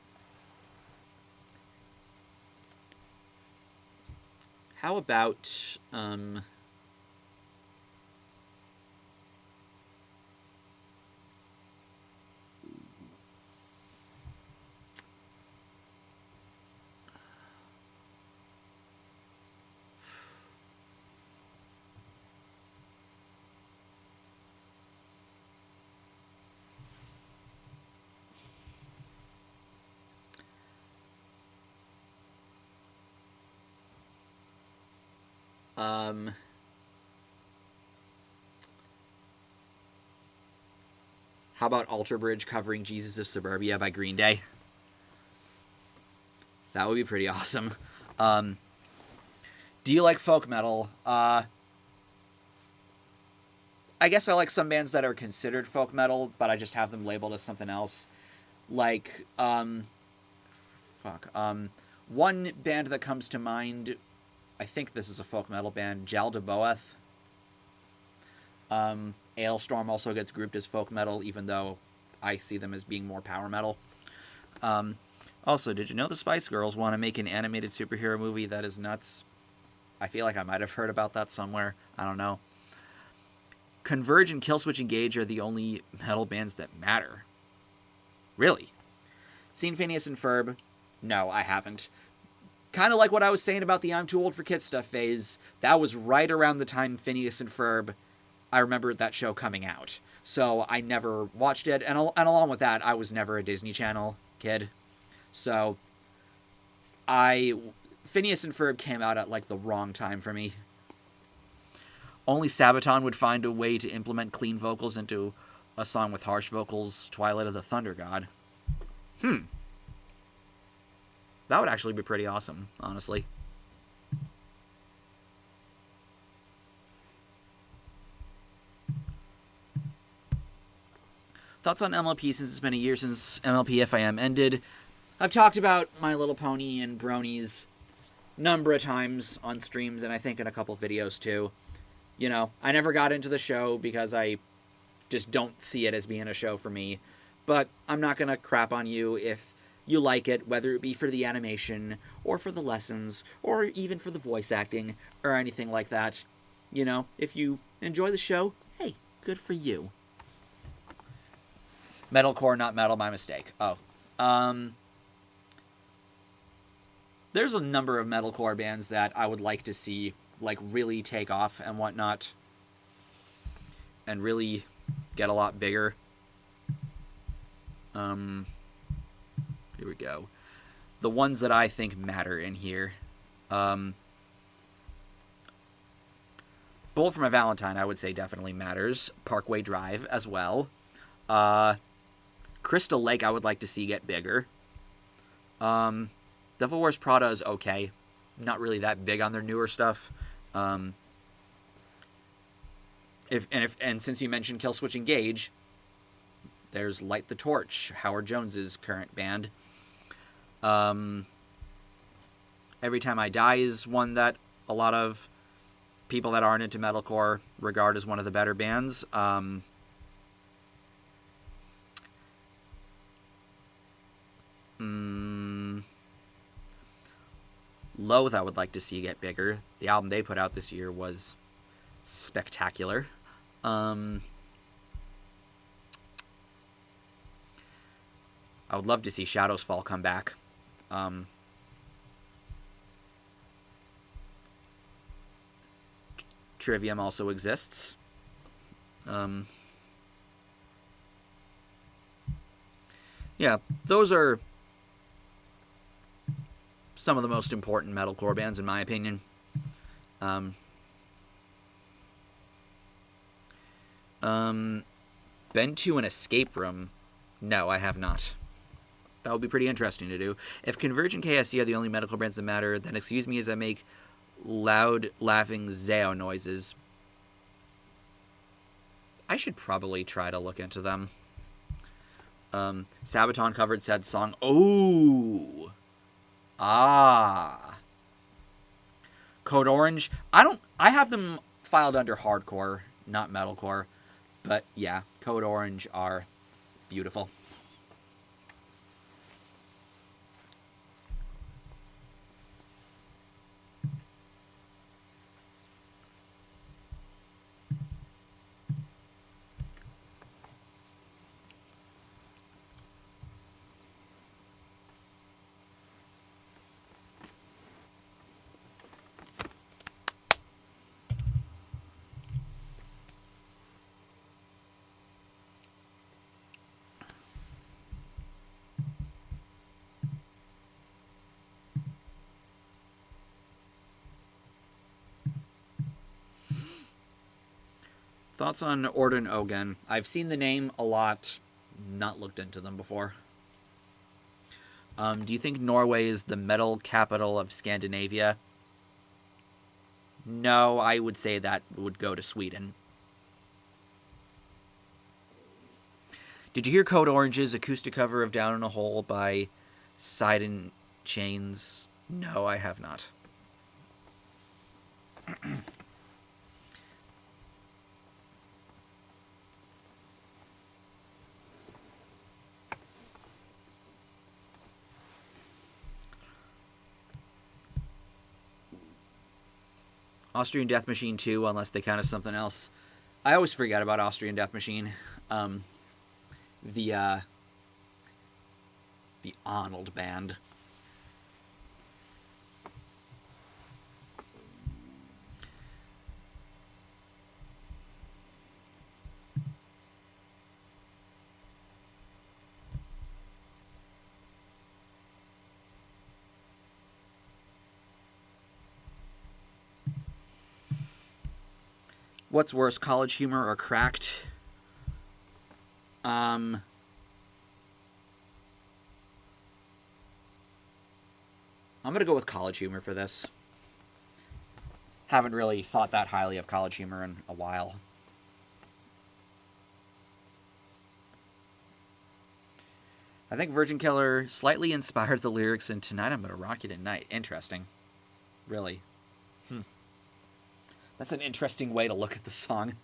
Speaker 1: How about, how about Alter Bridge covering Jesus of Suburbia by Green Day? That would be pretty awesome. Do you like folk metal? I guess I like some bands that are considered folk metal, but I just have them labeled as something else. Like, one band that comes to mind, I think this is a folk metal band, Jal de Boeth. Ailstorm also gets grouped as folk metal, even though I see them as being more power metal. Also, did you know the Spice Girls want to make an animated superhero movie? That is nuts. I feel like I might have heard about that somewhere. I don't know. Converge and Killswitch Engage are the only metal bands that matter. Really? Seen Phineas and Ferb? No, I haven't. Kind of like what I was saying about the I'm Too Old for Kids stuff phase. That was right around the time Phineas and Ferb, I remember that show coming out. So I never watched it. And along with that, I was never a Disney Channel kid. So Phineas and Ferb came out at like the wrong time for me. Only Sabaton would find a way to implement clean vocals into a song with harsh vocals, Twilight of the Thunder God. That would actually be pretty awesome, honestly. Thoughts on MLP since it's been a year since MLP FIM ended. I've talked about My Little Pony and Bronies number of times on streams, and I think in a couple videos too. You know, I never got into the show because I just don't see it as being a show for me. But I'm not going to crap on you if you like it, whether it be for the animation, or for the lessons, or even for the voice acting, or anything like that. You know, if you enjoy the show, hey, good for you. Metalcore, not metal, my mistake. Oh. There's a number of metalcore bands that I would like to see, like, really take off and whatnot. And really get a lot bigger. Here we go. The ones that I think matter in here. Bullet for My Valentine, I would say definitely matters. Parkway Drive as well. Crystal Lake, I would like to see get bigger. Devil Wears Prada is okay. Not really that big on their newer stuff. And since you mentioned Killswitch Engage, there's Light the Torch, Howard Jones's current band. Every Time I Die is one that a lot of people that aren't into metalcore regard as one of the better bands. Loathe, I would like to see get bigger. The album they put out this year was spectacular. I would love to see Shadows Fall come back. Trivium also exists. Yeah, those are some of the most important metalcore bands, in my opinion. Been to an escape room? No, I have not. That would be pretty interesting to do. If Converge and KSC are the only metalcore bands that matter, then excuse me as I make loud, laughing Zao noises. I should probably try to look into them. Sabaton covered said song. Oh! Ah. Code Orange. I have them filed under hardcore, not metalcore. But yeah, Code Orange are beautiful. Thoughts on Orden Ogan? I've seen the name a lot, not looked into them before. Do you think Norway is the metal capital of Scandinavia? No, I would say that would go to Sweden. Did you hear Code Orange's acoustic cover of Down in a Hole by Side and Chains? No, I have not. Austrian Death Machine 2, unless they count as something else. I always forget about Austrian Death Machine. The Arnold Band. What's worse, College Humor or Cracked? I'm gonna go with College Humor for this. Haven't really thought that highly of College Humor in a while. I think Virgin Killer slightly inspired the lyrics in Tonight I'm Gonna Rock You Tonight. Interesting. Really. That's an interesting way to look at the song.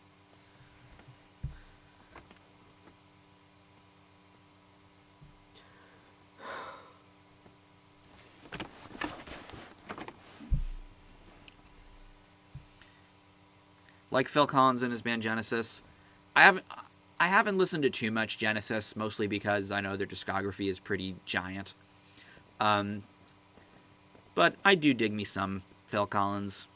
Speaker 1: Like Phil Collins and his band Genesis, I haven't listened to too much Genesis, mostly because I know their discography is pretty giant. But I do dig me some Phil Collins.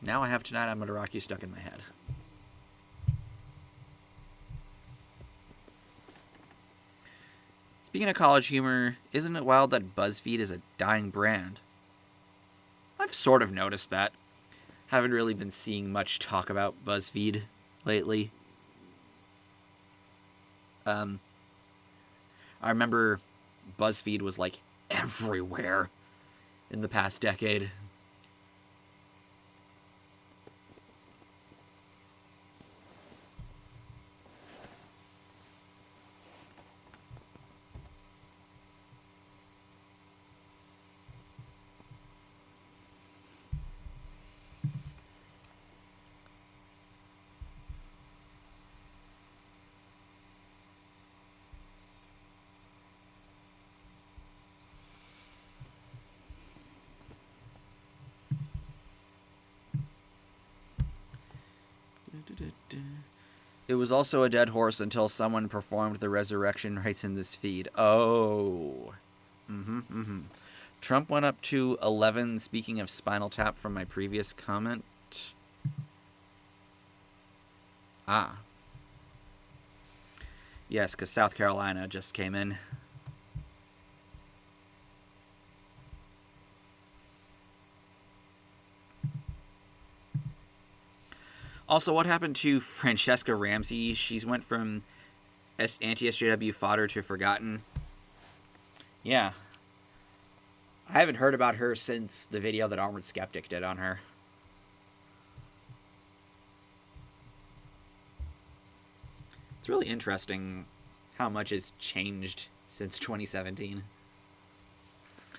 Speaker 1: Now I have Tonight I'm Gonna Rock You stuck in my head. Speaking of College Humor, isn't it wild that BuzzFeed is a dying brand? I've sort of noticed that. Haven't really been seeing much talk about BuzzFeed lately. I remember BuzzFeed was like everywhere in the past decade. It was also a dead horse until someone performed the resurrection rites in this feed. Oh. Trump went up to 11, speaking of Spinal Tap from my previous comment. Ah. Yes, because South Carolina just came in. Also, what happened to Francesca Ramsey? She's went from anti-SJW fodder to forgotten. Yeah. I haven't heard about her since the video that Armored Skeptic did on her. It's really interesting how much has changed since 2017.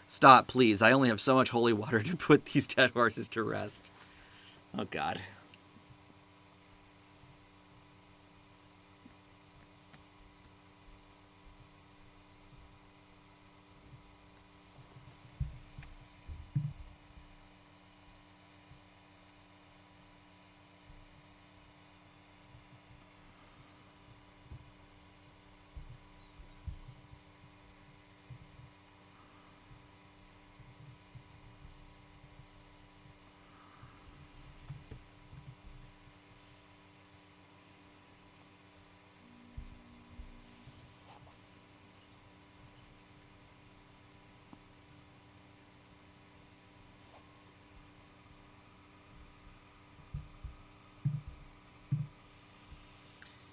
Speaker 1: Stop, please. I only have so much holy water to put these dead horses to rest. Oh, God.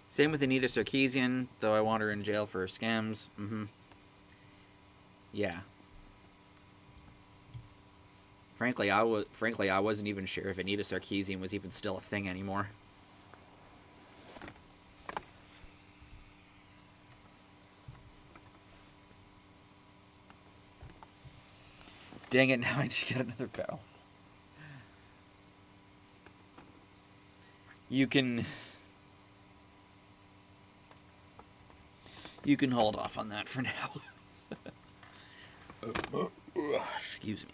Speaker 1: Same with Anita Sarkeesian, though I want her in jail for her scams. Yeah. Frankly, I wasn't even sure if Anita Sarkeesian was even still a thing anymore. Dang it, now I need to get another barrel. You can hold off on that for now. Excuse me.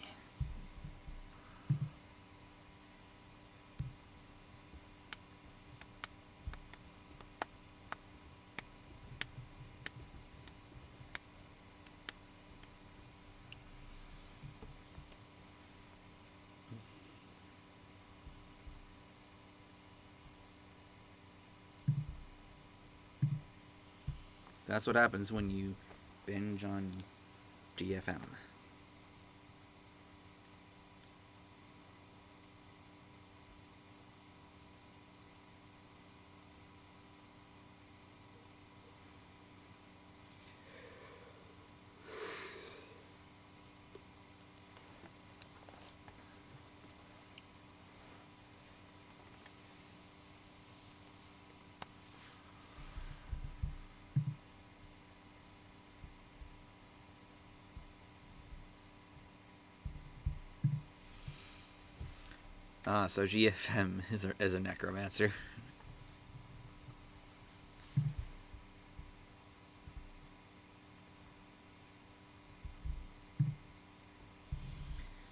Speaker 1: That's what happens when you binge on GFM. So GFM is a necromancer.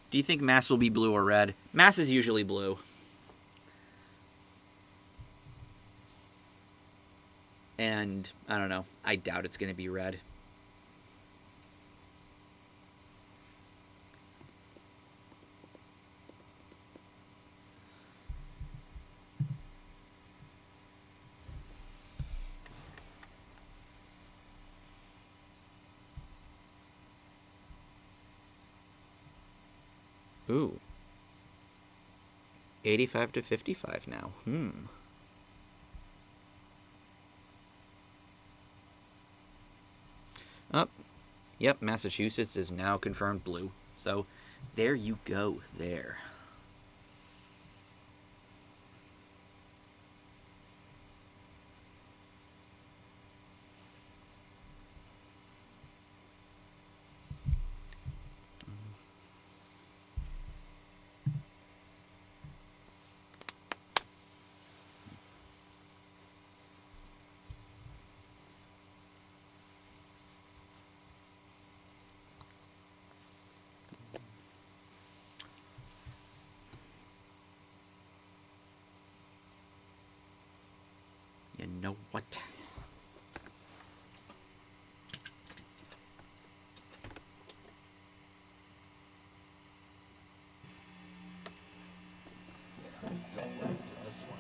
Speaker 1: Do you think Mass will be blue or red? Mass is usually blue. And, I don't know, I doubt it's going to be red. Ooh. 85 to 55 now. Oh, yep, Massachusetts is now confirmed blue. So, there you go, there. know what? I'm still looking to this one.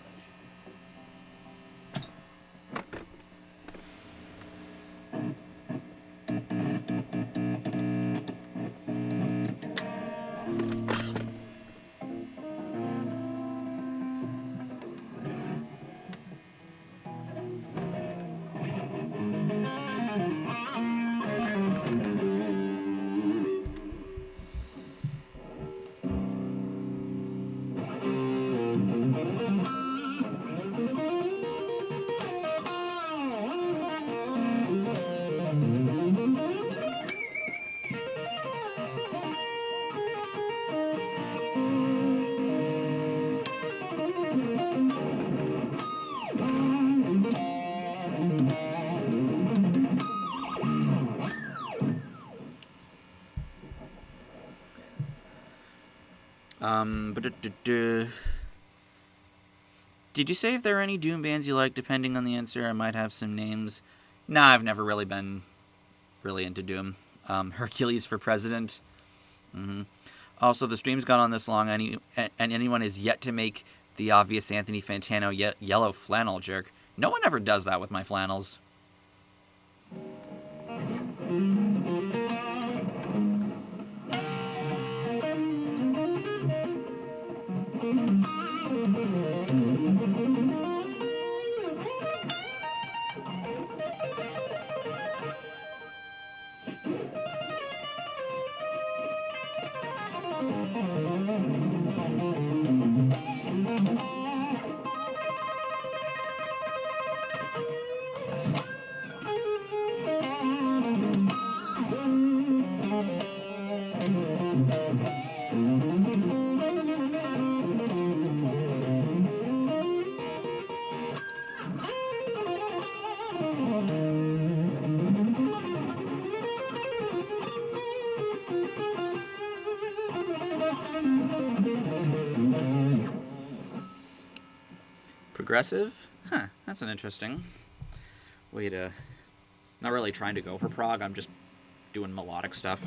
Speaker 1: Did you say if there are any Doom bands you like? Depending on the answer, I might have some names. Nah, I've never really been really into Doom. Hercules for President. Also, the stream's gone on this long, and anyone is yet to make the obvious Anthony Fantano yellow flannel jerk. No one ever does that with my flannels. Progressive? Huh, that's an interesting way to... Not really trying to go for prog, I'm just doing melodic stuff.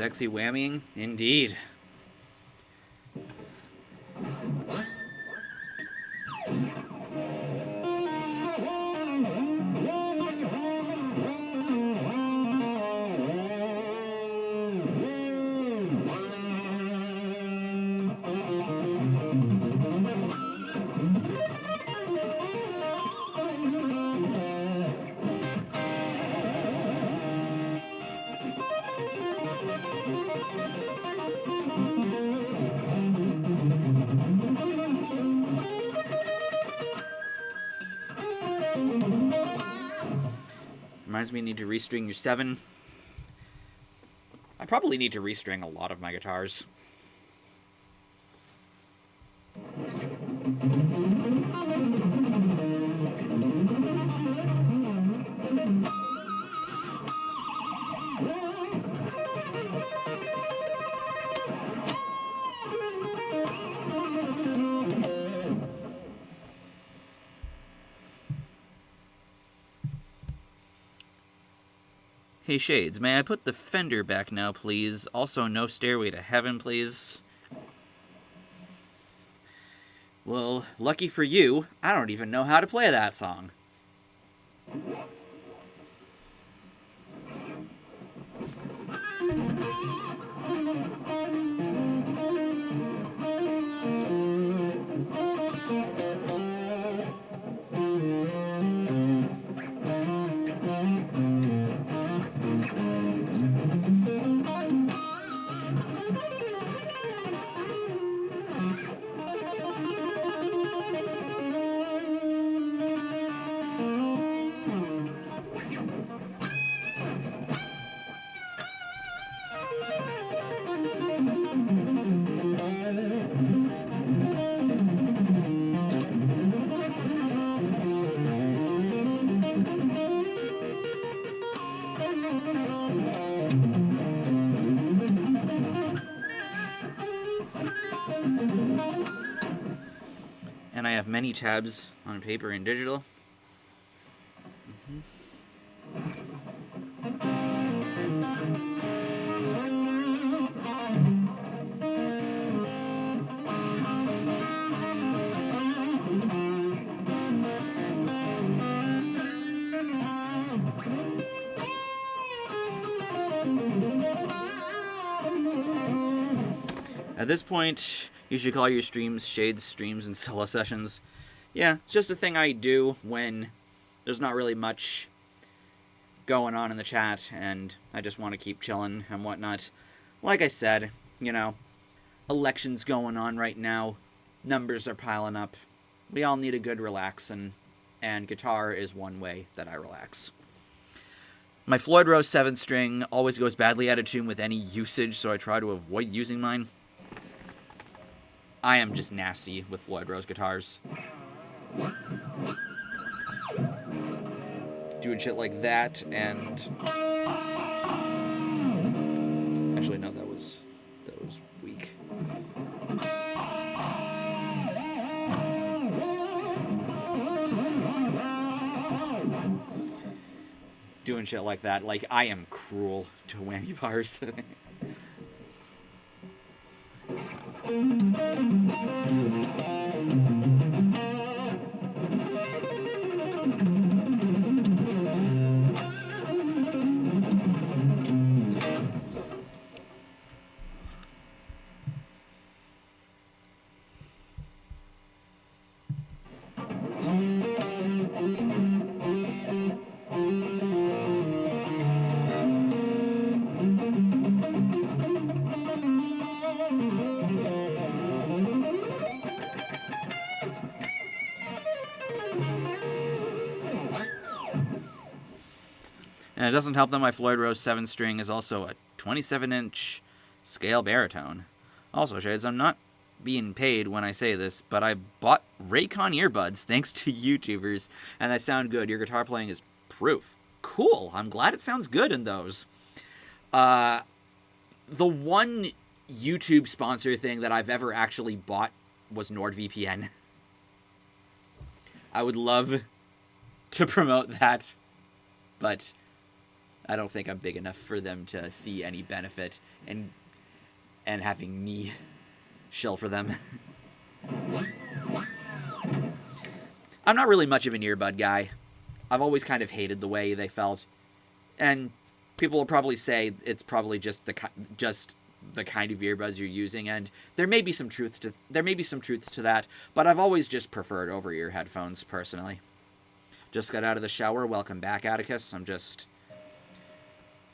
Speaker 1: Sexy whammying? Indeed. Reminds me, I need to restring your 7. I probably need to restring a lot of my guitars. Hey Shades, may I put the Fender back now, please? Also, no Stairway to Heaven, please. Well, lucky for you, I don't even know how to play that song. And I have many tabs on paper and digital. At this point, you should call your streams Shades streams and solo sessions. Yeah, it's just a thing I do when there's not really much going on in the chat and I just want to keep chilling and whatnot. Like I said, you know, elections going on right now, numbers are piling up. We all need a good relax, and guitar is one way that I relax. My Floyd Rose 7-string always goes badly out of tune with any usage, so I try to avoid using mine. I am just nasty with Floyd Rose guitars. Doing shit like that, and actually no, that was weak. Doing shit like that, like I am cruel to whammy bars. And it doesn't help that my Floyd Rose 7-string is also a 27-inch scale baritone. Also, Shades, I'm not being paid when I say this, but I bought Raycon earbuds thanks to YouTubers, and they sound good. Your guitar playing is proof. Cool. I'm glad it sounds good in those. The one YouTube sponsor thing that I've ever actually bought was NordVPN. I would love to promote that, but I don't think I'm big enough for them to see any benefit in and having me shill for them. I'm not really much of an earbud guy. I've always kind of hated the way they felt, and people will probably say it's probably just the kind of earbuds you're using, and there may be some truth to that, but I've always just preferred over-ear headphones personally. Just got out of the shower. Welcome back, Atticus. I'm just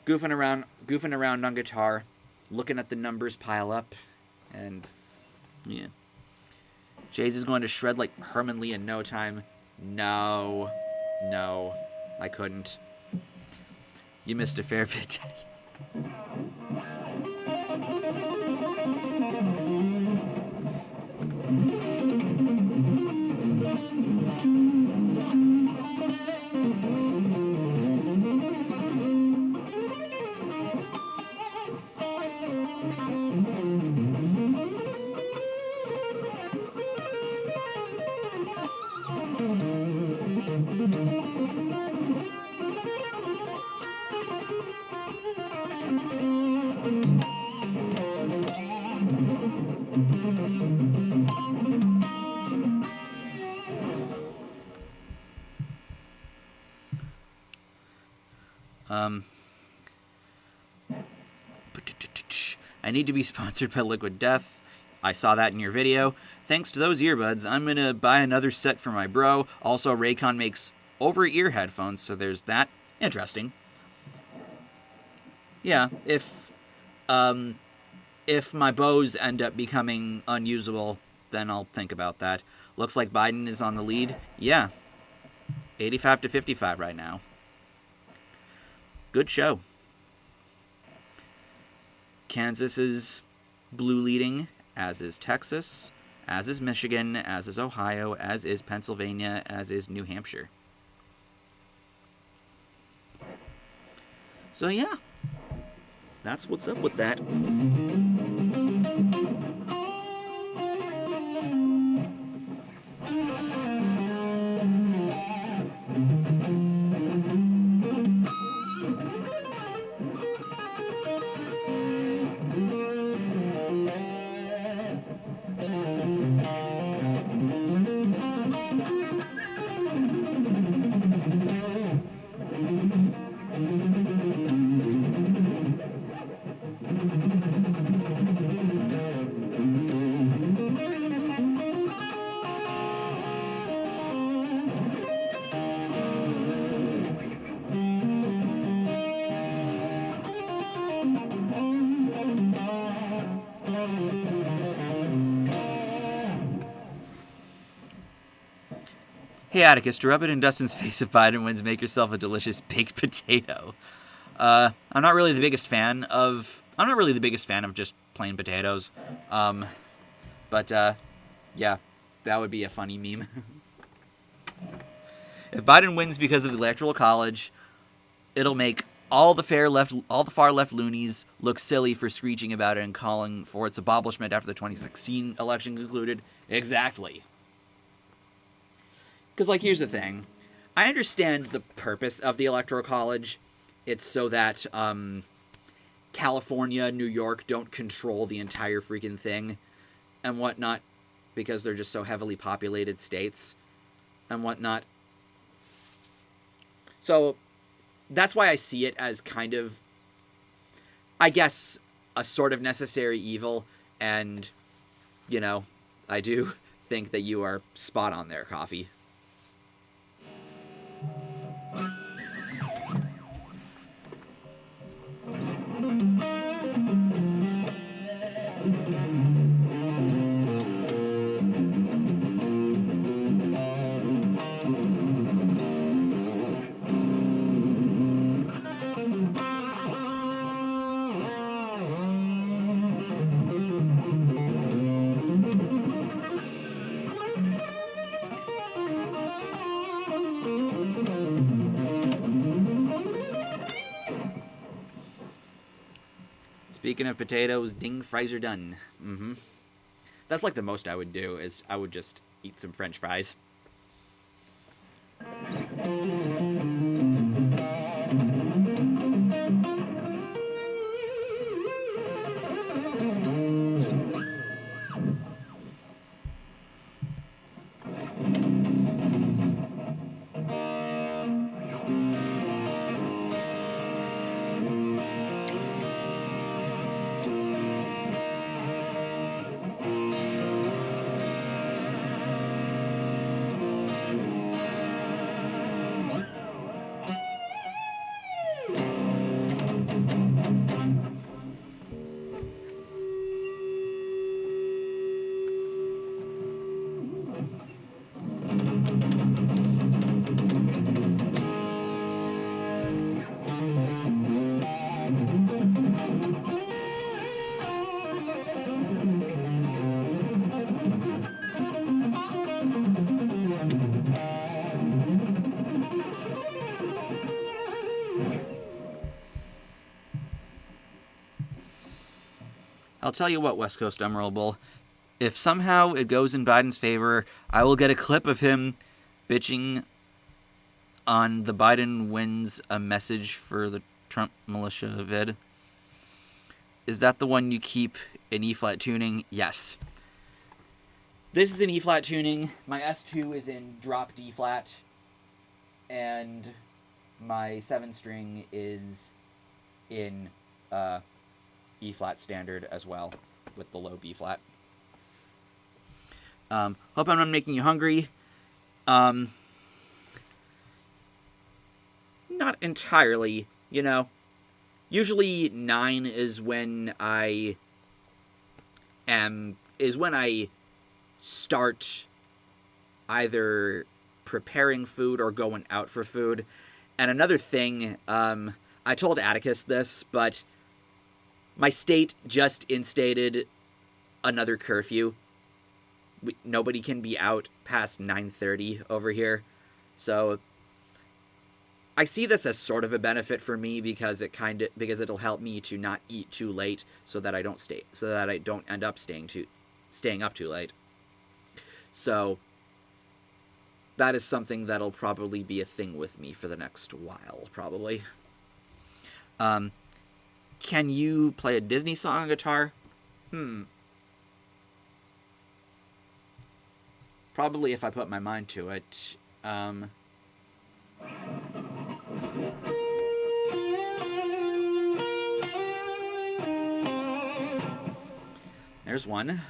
Speaker 1: goofing around on guitar, looking at the numbers pile up, and yeah. Shades is going to shred like Herman Lee in no time. No, I couldn't. You missed a fair bit. I need to be sponsored by Liquid Death. I saw that in your video. Thanks to those earbuds, I'm going to buy another set for my bro. Also, Raycon makes over-ear headphones, so there's that. Interesting. Yeah, if my bows end up becoming unusable, then I'll think about that. Looks like Biden is on the lead. Yeah. 85-55 right now. Good show. Kansas is blue leading, as is Texas, as is Michigan, as is Ohio, as is Pennsylvania, as is New Hampshire. So yeah, that's what's up with that. Hey Atticus, to rub it in Dustin's face if Biden wins, make yourself a delicious baked potato. I'm not really the biggest fan of just plain potatoes. But yeah, that would be a funny meme. If Biden wins because of the Electoral College, it'll make all the far left loonies look silly for screeching about it and calling for its abolishment after the 2016 election concluded. Exactly. Because, like, here's the thing. I understand the purpose of the Electoral College. It's so that California, New York don't control the entire freaking thing and whatnot, because they're just so heavily populated states and whatnot. So that's why I see it as kind of, I guess, a sort of necessary evil. And, you know, I do think that you are spot on there, Coffee. Speaking of potatoes, ding, fries are done. That's like the most I would do, is I would just eat some French fries. I'll tell you what, West Coast Emerald, if somehow it goes in Biden's favor, I will get a clip of him bitching on the Biden wins a message for the Trump militia vid. Is that the one you keep in E-flat tuning? Yes. This is in E-flat tuning. My S2 is in drop D-flat. And my 7-string is in E-flat standard as well, with the low B-flat. Hope I'm not making you hungry. Not entirely, you know. Usually 9 is when I start either preparing food or going out for food. And another thing, I told Atticus this, but my state just instated another curfew. Nobody can be out past 9:30 over here. So I see this as sort of a benefit for me because it'll help me to not eat too late so that I don't end up staying up too late. So that is something that'll probably be a thing with me for the next while, probably. Can you play a Disney song on guitar? Probably if I put my mind to it. There's one.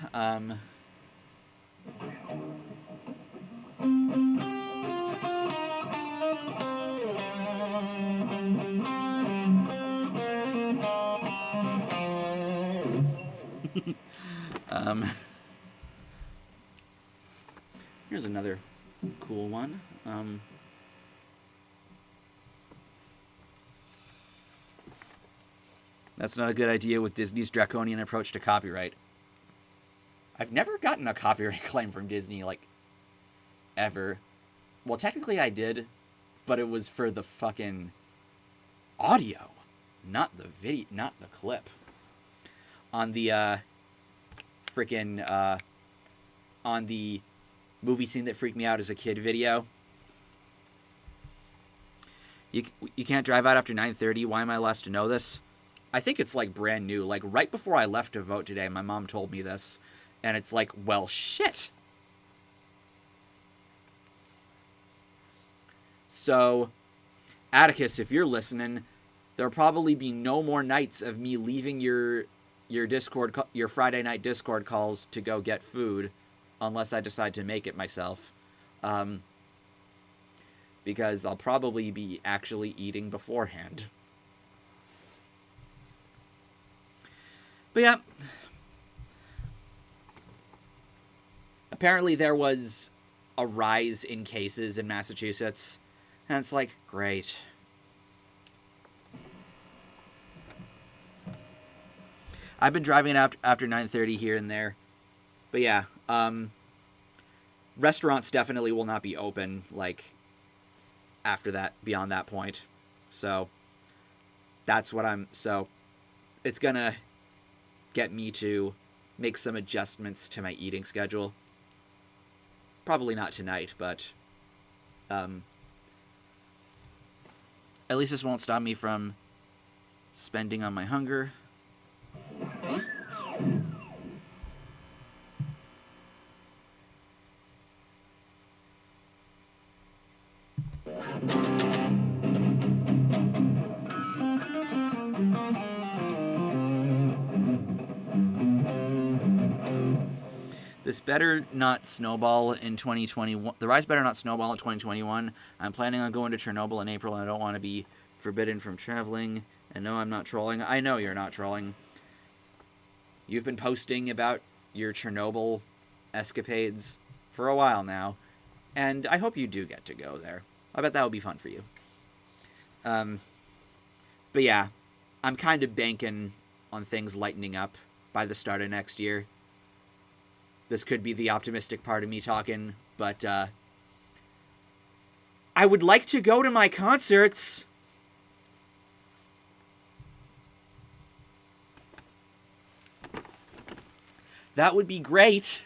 Speaker 1: Here's another cool one. That's not a good idea with Disney's draconian approach to copyright. I've never gotten a copyright claim from Disney, like, ever. Well, technically I did, but it was for the fucking audio, not the video, not the clip. On the, on the movie scene that freaked me out as a kid video. You can't drive out after 9:30. Why am I last to know this? I think it's, like, brand new. Like, right before I left to vote today, my mom told me this. And it's like, well, shit. So, Atticus, if you're listening, there'll probably be no more nights of me leaving your Discord, your Friday night Discord calls to go get food, unless I decide to make it myself. Because I'll probably be actually eating beforehand. But yeah. Apparently there was a rise in cases in Massachusetts. And it's like, great. I've been driving after 9:30 here and there. But yeah, restaurants definitely will not be open, like, after that, beyond that point. So, that's what so, it's gonna get me to make some adjustments to my eating schedule. Probably not tonight, but at least this won't stop me from spending on my hunger. This better not snowball in 2021. The rise better not snowball in 2021. I'm planning on going to Chernobyl in April, and I don't want to be forbidden from traveling. And no, I'm not trolling. I know you're not trolling. You've been posting about your Chernobyl escapades for a while now, and I hope you do get to go there. I bet that would be fun for you. But yeah, I'm kind of banking on things lightening up by the start of next year. This could be the optimistic part of me talking, but I would like to go to my concerts. That would be great.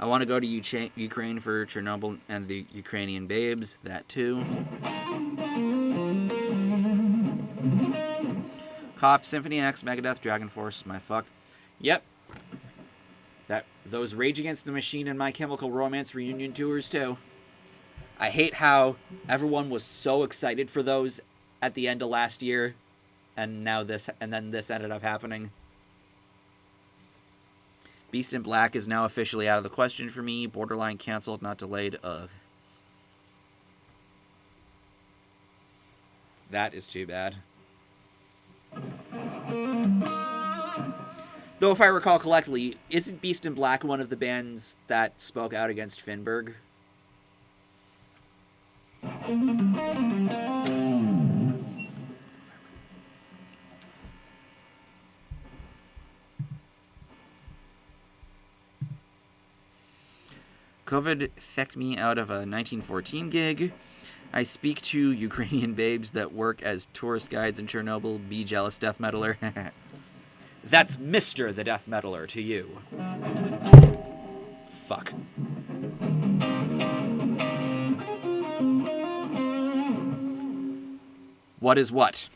Speaker 1: I want to go to Ukraine for Chernobyl and the Ukrainian babes. That too. Cough, Symphony X, Megadeth, Dragon Force, my fuck. Yep. Those Rage Against the Machine and My Chemical Romance reunion tours too. I hate how everyone was so excited for those at the end of last year, and then this ended up happening. Beast in Black is now officially out of the question for me. Borderline canceled, not delayed. Ugh. That is too bad. Though, if I recall correctly, isn't Beast in Black one of the bands that spoke out against Finberg? COVID fecked me out of a 1914 gig. I speak to Ukrainian babes that work as tourist guides in Chernobyl. Be jealous, death metaler. That's Mr. the Death Metaler to you. Fuck. What is what?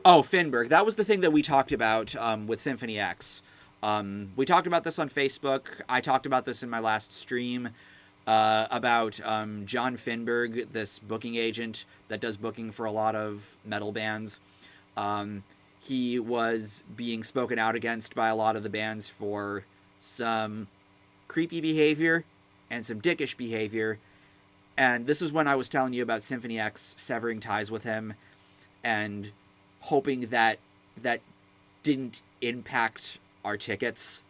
Speaker 1: Oh, Finberg. That was the thing that we talked about with Symphony X. We talked about this on Facebook. I talked about this in my last stream about John Finberg, this booking agent that does booking for a lot of metal bands. He was being spoken out against by a lot of the bands for some creepy behavior and some dickish behavior. And this is when I was telling you about Symphony X severing ties with him and hoping that that didn't impact our tickets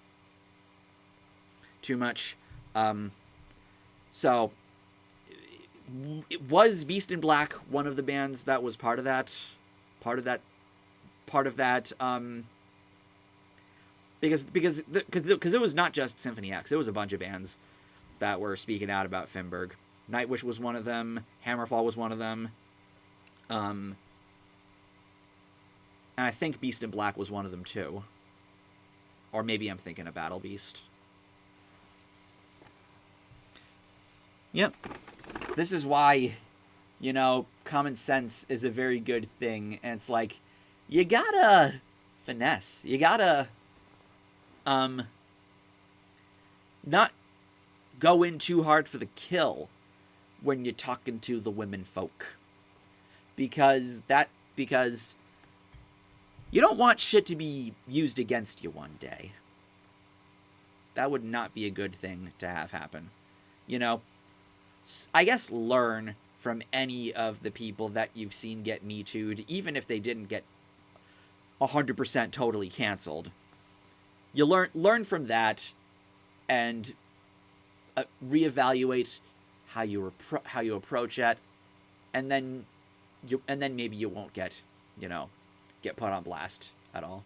Speaker 1: too much. So, was Beast in Black one of the bands that was part of that? Because it was not just Symphony X. It was a bunch of bands that were speaking out about Finberg. Nightwish was one of them. Hammerfall was one of them. And I think Beast in Black was one of them too. Or maybe I'm thinking of Battle Beast. Yep. This is why, common sense is a very good thing. And it's like, you gotta finesse. You gotta, not go in too hard for the kill when you're talking to the women folk. Because you don't want shit to be used against you one day. That would not be a good thing to have happen. I guess learn from any of the people that you've seen get Me Too'd, even if they didn't get 100% totally canceled. You learn from that and reevaluate how you approach it, and then maybe you won't get put on blast at all.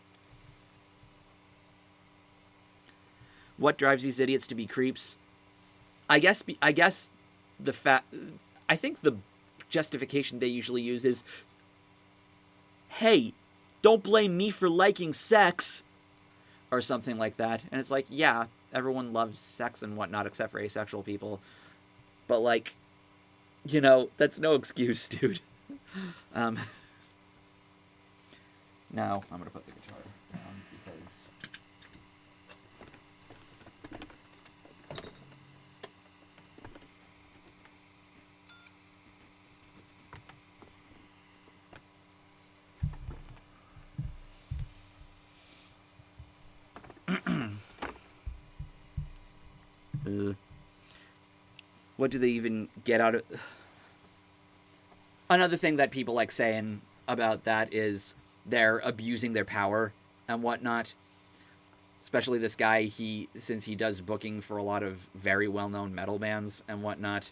Speaker 1: What drives these idiots to be creeps? I guess I think the justification they usually use is, hey, don't blame me for liking sex, or something like that. And it's like, yeah, everyone loves sex and whatnot except for asexual people, but that's no excuse, dude. Now I'm gonna put the guitar down because What do they even get out of... Another thing that people like saying about that is they're abusing their power and whatnot. Especially this guy, since he does booking for a lot of very well-known metal bands and whatnot.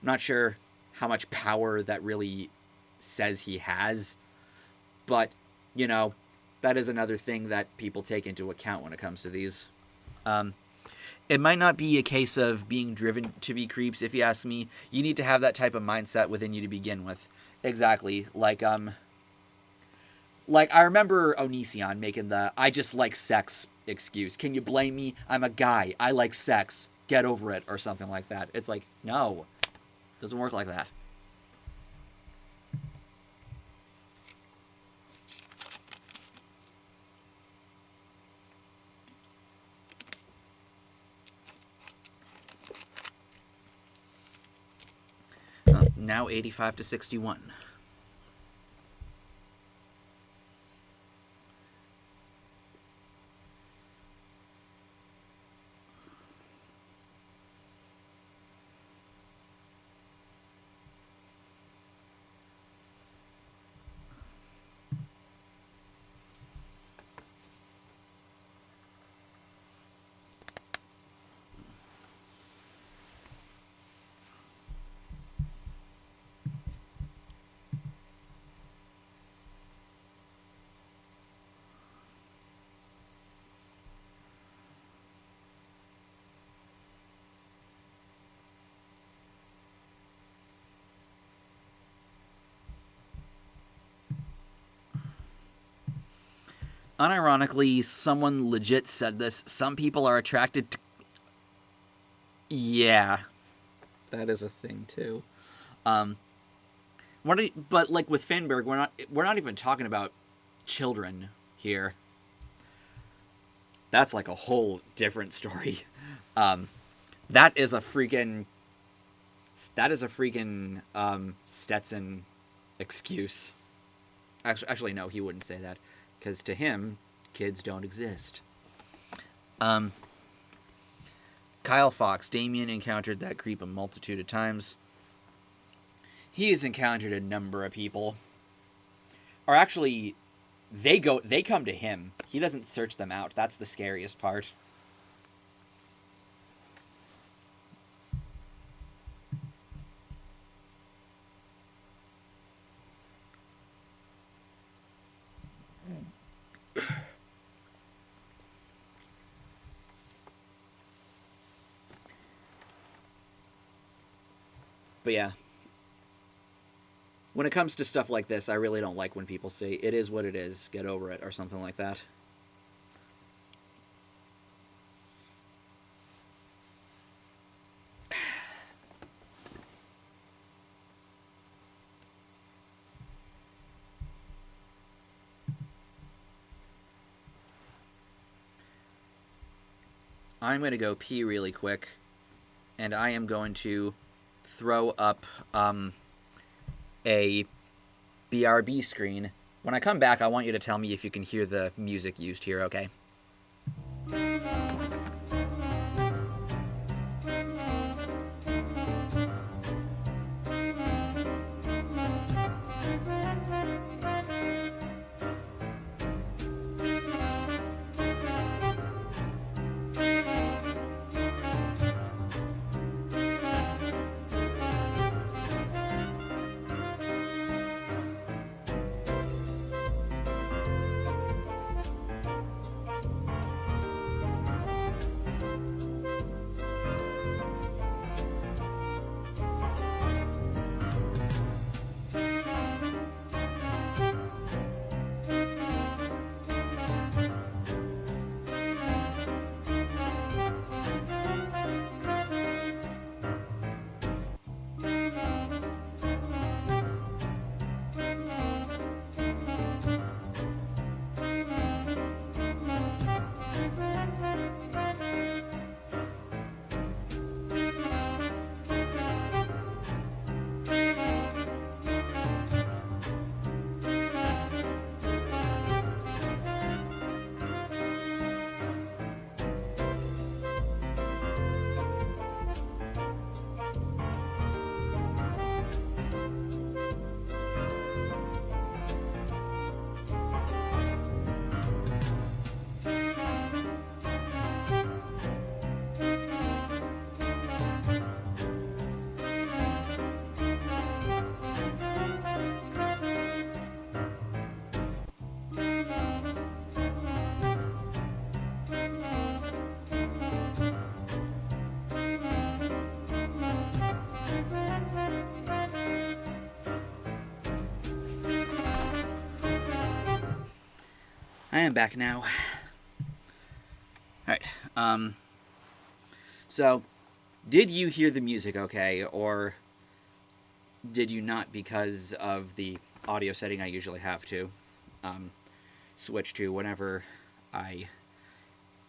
Speaker 1: I'm not sure how much power that really says he has. But, you know, that is another thing that people take into account when it comes to these. It might not be a case of being driven to be creeps, if you ask me. You need to have that type of mindset within you to begin with. Exactly. Like I remember Onision making the "I just like sex" excuse. Can you blame me? I'm a guy. I like sex. Get over it, or something like that. It's like, no. It doesn't work like that. Now 85 to 61. Unironically, someone legit said this. Some people are attracted to... Yeah. That is a thing, too. But like with Finberg, we're not even talking about children here. That's like a whole different story. That is a freaking Stetson excuse. Actually, no, he wouldn't say that. Because to him, kids don't exist. Kyle Fox. Damien encountered that creep a multitude of times. He has encountered a number of people. Or actually, they come to him. He doesn't search them out. That's the scariest part. But yeah. When it comes to stuff like this, I really don't like when people say, "It is what it is, get over it," or something like that. I'm going to go pee really quick, and I am going to throw up a BRB screen. When I come back, I want you to tell me if you can hear the music used here, okay? I am back now. Alright, so, did you hear the music okay, or did you not because of the audio setting I usually have to switch to whenever I,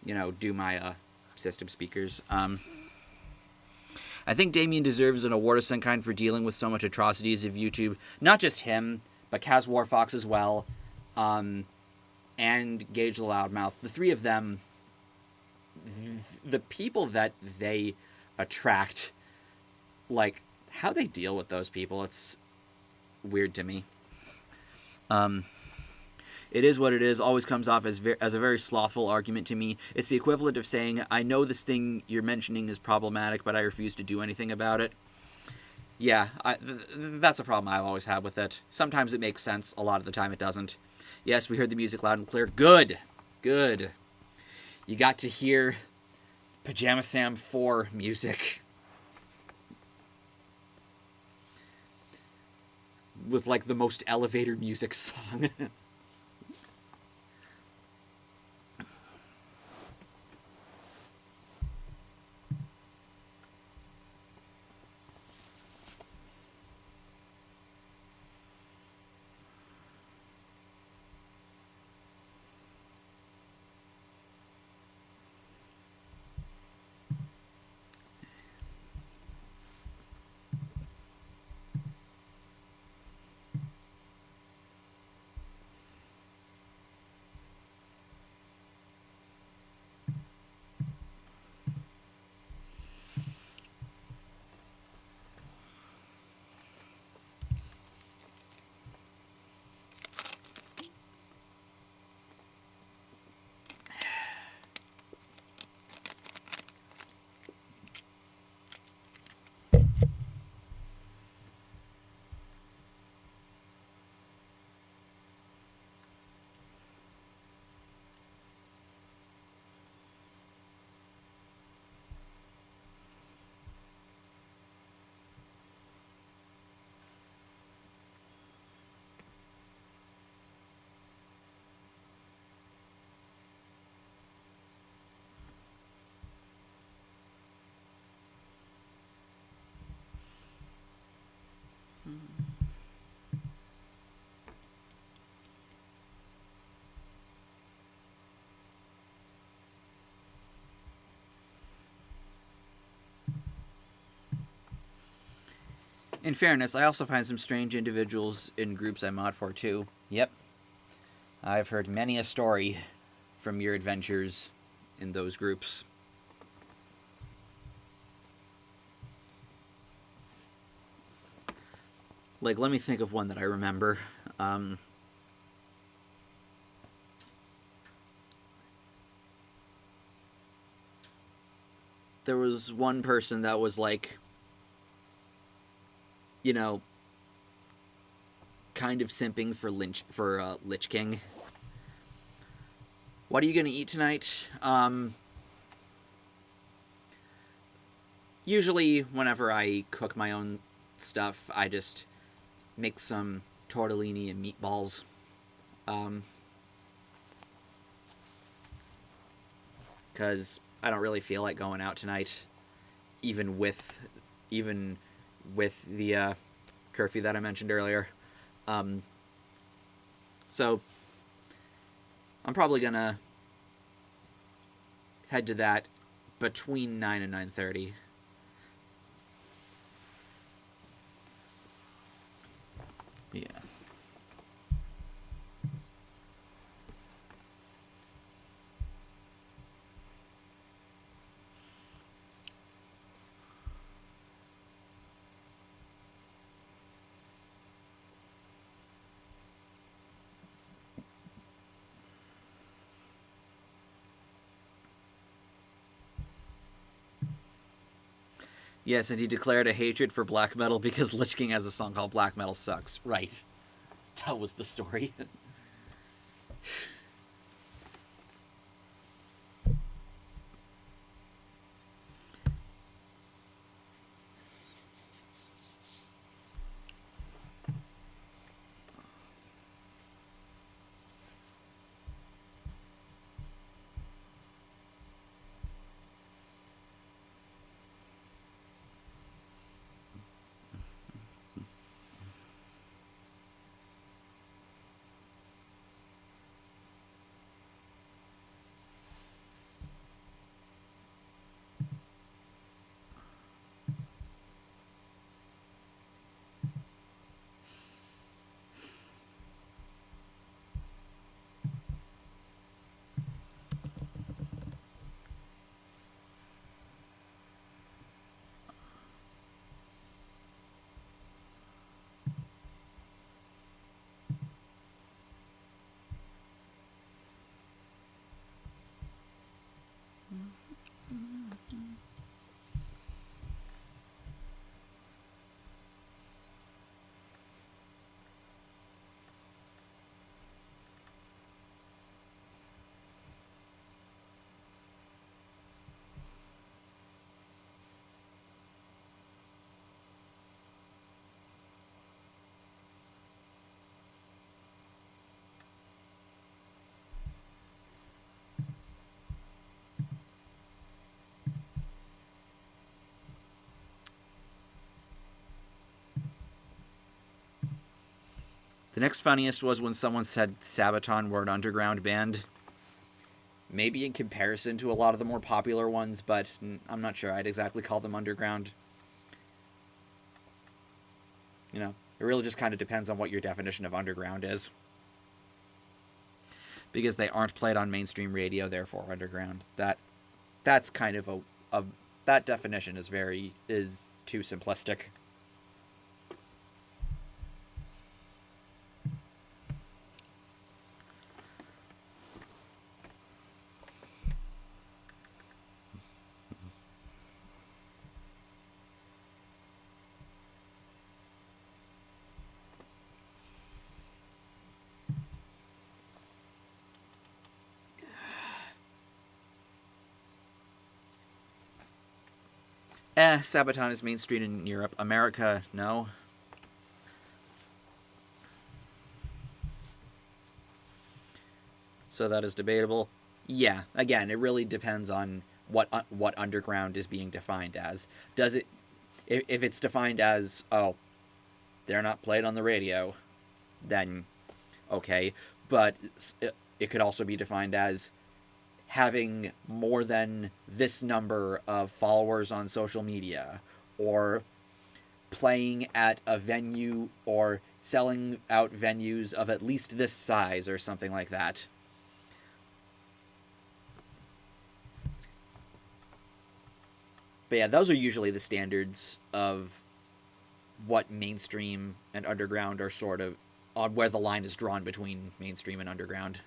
Speaker 1: do my system speakers? I think Damien deserves an award of some kind for dealing with so much atrocities of YouTube. Not just him, but Kaz Warfox as well, and Gage the Loudmouth. The three of them, the people that they attract, like, how they deal with those people, it's weird to me. It is what it is, always comes off as a very slothful argument to me. It's the equivalent of saying, I know this thing you're mentioning is problematic, but I refuse to do anything about it. Yeah, that's a problem I've always had with it. Sometimes it makes sense, a lot of the time it doesn't. Yes, we heard the music loud and clear. Good. Good. You got to hear Pajama Sam 4 music. With, like, the most elevator music song. In fairness, I also find some strange individuals in groups I mod for, too. Yep. I've heard many a story from your adventures in those groups. Like, let me think of one that I remember. There was one person that was like, kind of simping for Lich King. What are you gonna eat tonight? Usually, whenever I cook my own stuff, I just make some tortellini and meatballs. Because I don't really feel like going out tonight, even with the curfew that I mentioned earlier. So I'm probably gonna head to that between 9 and 9:30. Yeah. Yes, and he declared a hatred for black metal because Lich King has a song called Black Metal Sucks. Right. That was the story. The next funniest was when someone said Sabaton were an underground band. Maybe in comparison to a lot of the more popular ones, but I'm not sure I'd exactly call them underground. You know, it really just kind of depends on what your definition of underground is. Because they aren't played on mainstream radio, therefore underground. That's kind of a that definition is too simplistic. Sabaton is mainstream in Europe. America, no. So that is debatable. Yeah, again, it really depends on what underground is being defined as. Does it, if it's defined as, oh, they're not played on the radio, then okay. But it could also be defined as having more than this number of followers on social media, or playing at a venue, or selling out venues of at least this size, or something like that. But yeah, those are usually the standards of what mainstream and underground are, sort of on where the line is drawn between mainstream and underground.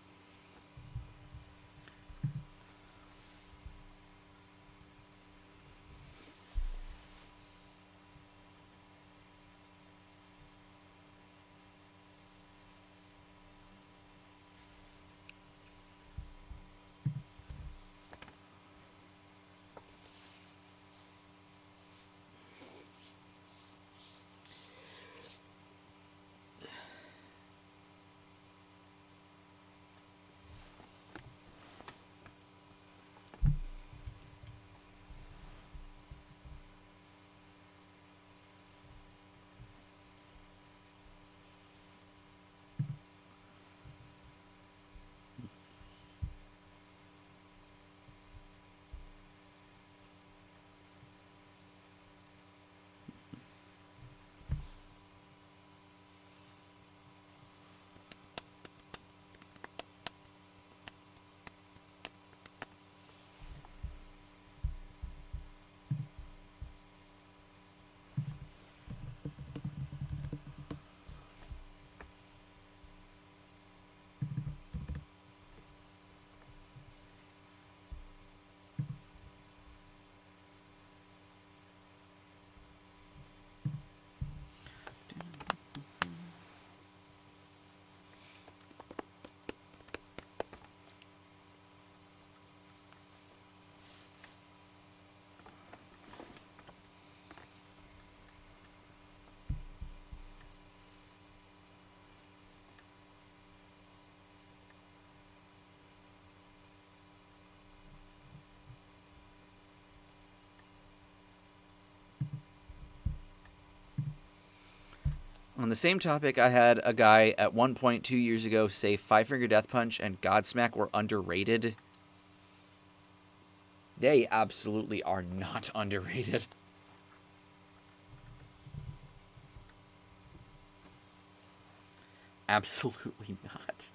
Speaker 1: On the same topic, I had a guy at one point 2 years ago say Five Finger Death Punch and Godsmack were underrated. They absolutely are not underrated. Absolutely not.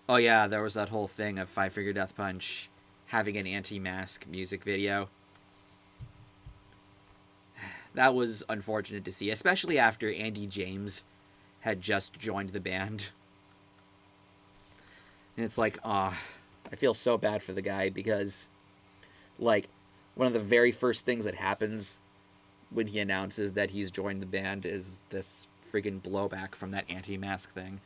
Speaker 1: Oh yeah, there was that whole thing of Five Finger Death Punch having an anti-mask music video. That was unfortunate to see, especially after Andy James had just joined the band. And it's like, I feel so bad for the guy, because, like, one of the very first things that happens when he announces that he's joined the band is this friggin' blowback from that anti-mask thing.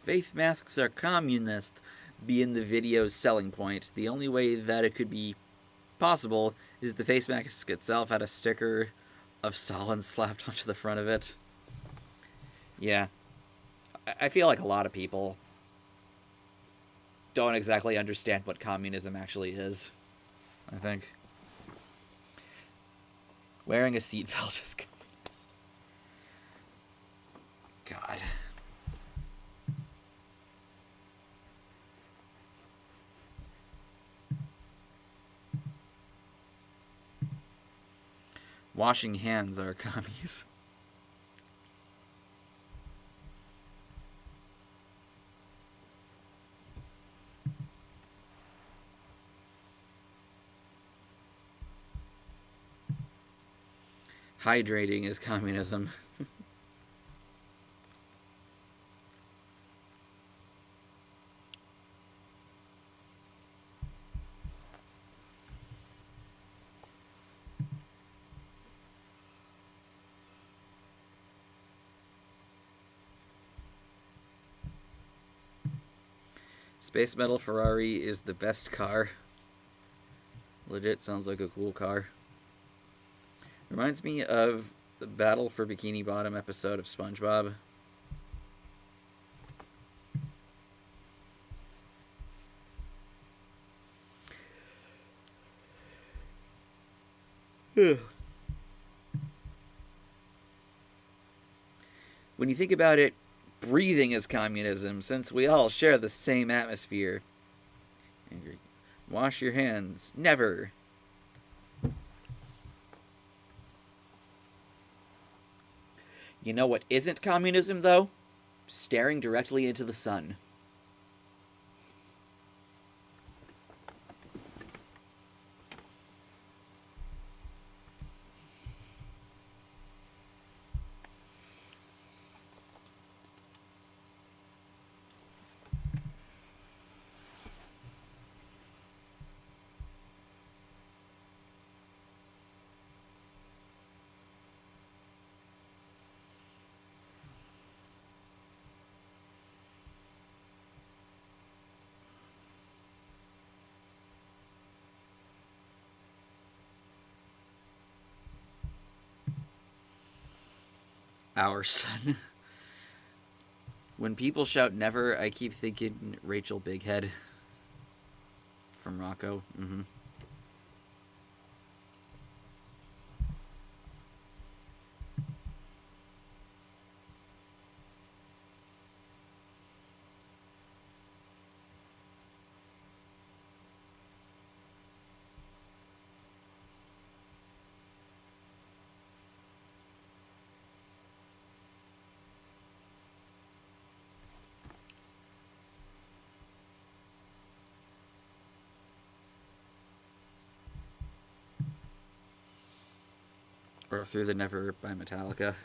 Speaker 1: faith masks are communist being the video's selling point. The only way that it could be possible is the face mask itself had a sticker of Stalin slapped onto the front of it. Yeah. I feel like a lot of people don't exactly understand what communism actually is, I think. Wearing a seatbelt is communist. God. Washing hands are commies. Hydrating is communism. Space Metal Ferrari is the best car. Legit sounds like a cool car. Reminds me of the Battle for Bikini Bottom episode of SpongeBob. When you think about it, breathing is communism, since we all share the same atmosphere. Angry. Wash your hands. Never. You know what isn't communism, though? Staring directly into the sun. Our son. When people shout never, I keep thinking Rachel Bighead from Rocco. Mm-hmm. Or Through the Never by Metallica.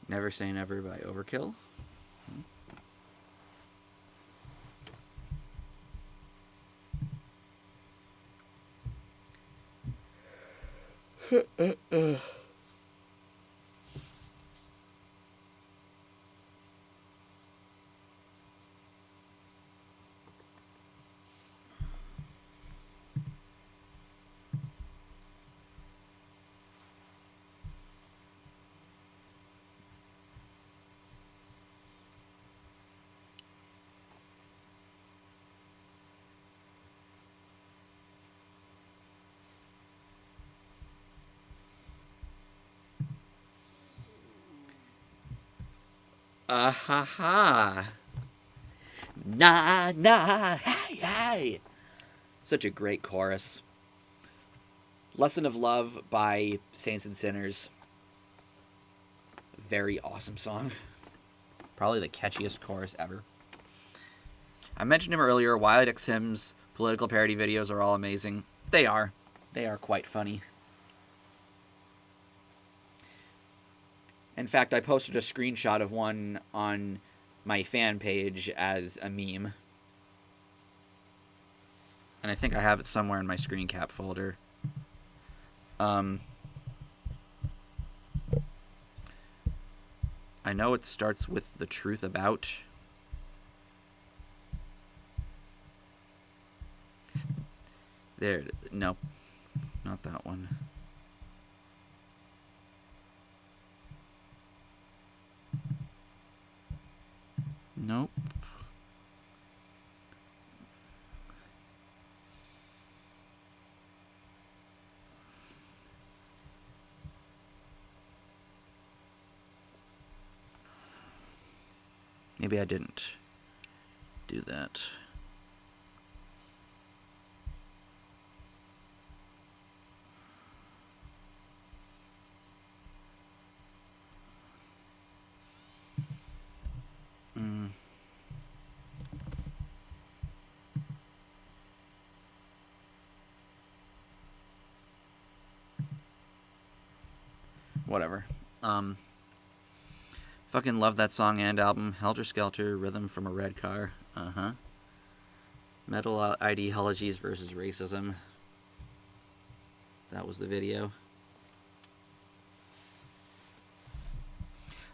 Speaker 1: Never Say Never by Overkill. Ha ha. Nah, nah, hey, hey. Such a great chorus. Lesson of Love by Saints and Sinners. Very awesome song. Probably the catchiest chorus ever. I mentioned him earlier. Wild X Hymns political parody videos are all amazing. They are. They are quite funny. In fact, I posted a screenshot of one on my fan page as a meme. And I think I have it somewhere in my screen cap folder. I know it starts with the truth about. There, no, not that one. Nope. Maybe I didn't do that. Whatever. Fucking love that song and album. Helter Skelter, Rhythm from a Red Car. Metal Ideologies versus Racism. That was the video.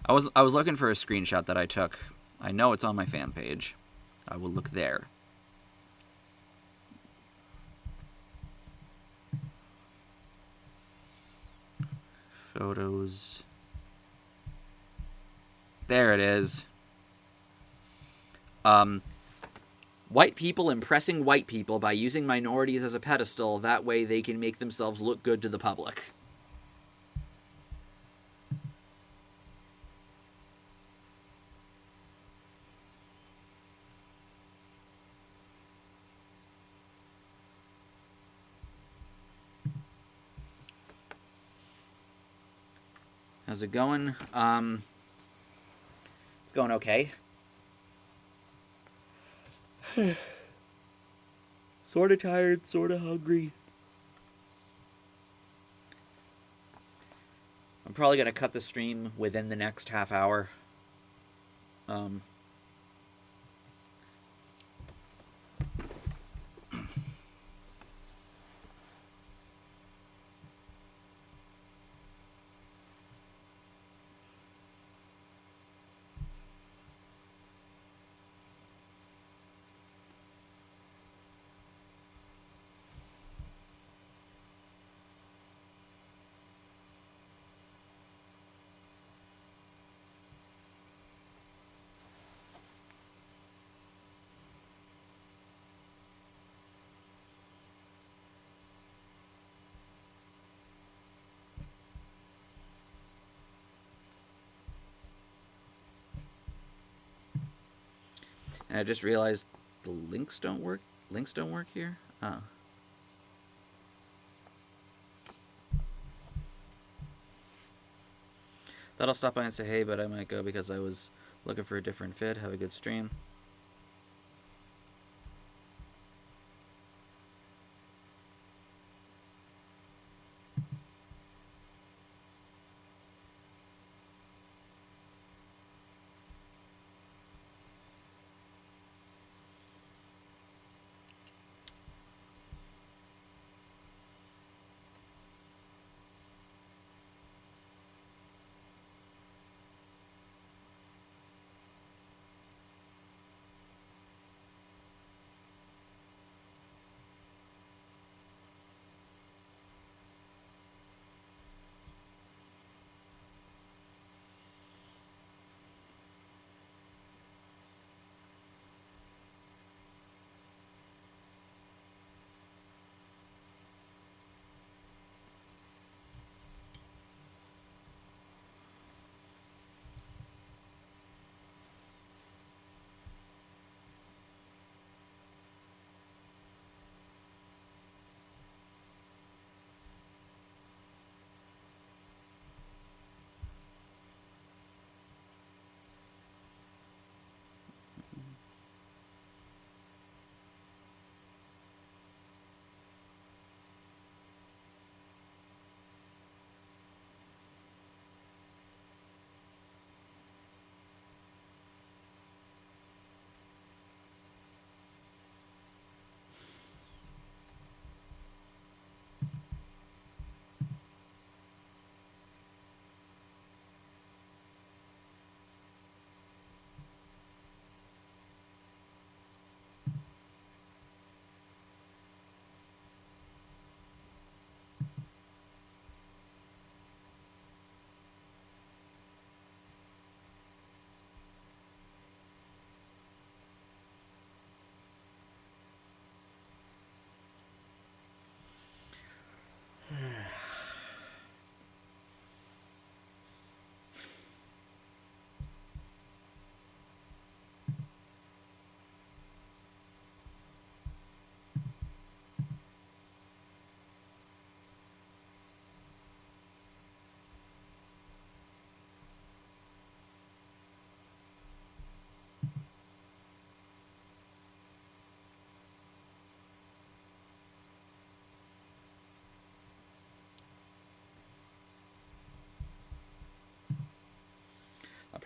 Speaker 1: I was looking for a screenshot that I took. I know it's on my fan page. I will look there. Photos. There it is. White people impressing white people by using minorities as a pedestal. That way they can make themselves look good to the public. How's it going? It's going okay. Sorta tired, sorta hungry. I'm probably gonna cut the stream within the next half hour. And I just realized the links don't work. Links don't work here? Oh. Thought I'll stop by and say hey, but I might go because I was looking for a different fit. Have a good stream.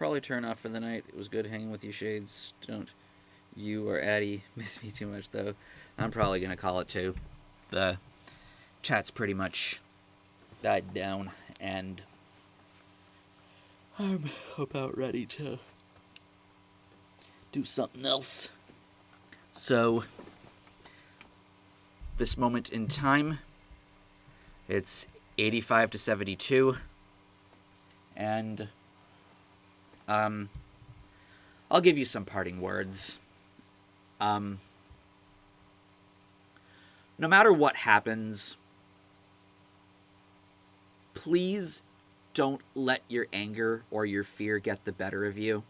Speaker 1: probably turn off for the night. It was good hanging with you, Shades. Don't you or Addie miss me too much, though. I'm probably going to call it, too. The chat's pretty much died down, and I'm about ready to do something else. So, this moment in time, it's 85 to 72, and I'll give you some parting words. No matter what happens, please don't let your anger or your fear get the better of you.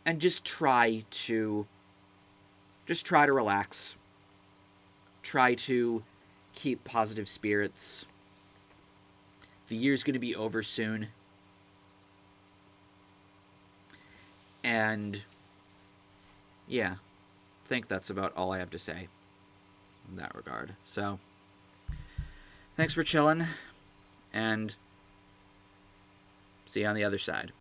Speaker 1: And just try to relax. Try to keep positive spirits. The year's going to be over soon. And yeah, I think that's about all I have to say in that regard. So, thanks for chilling, and see you on the other side.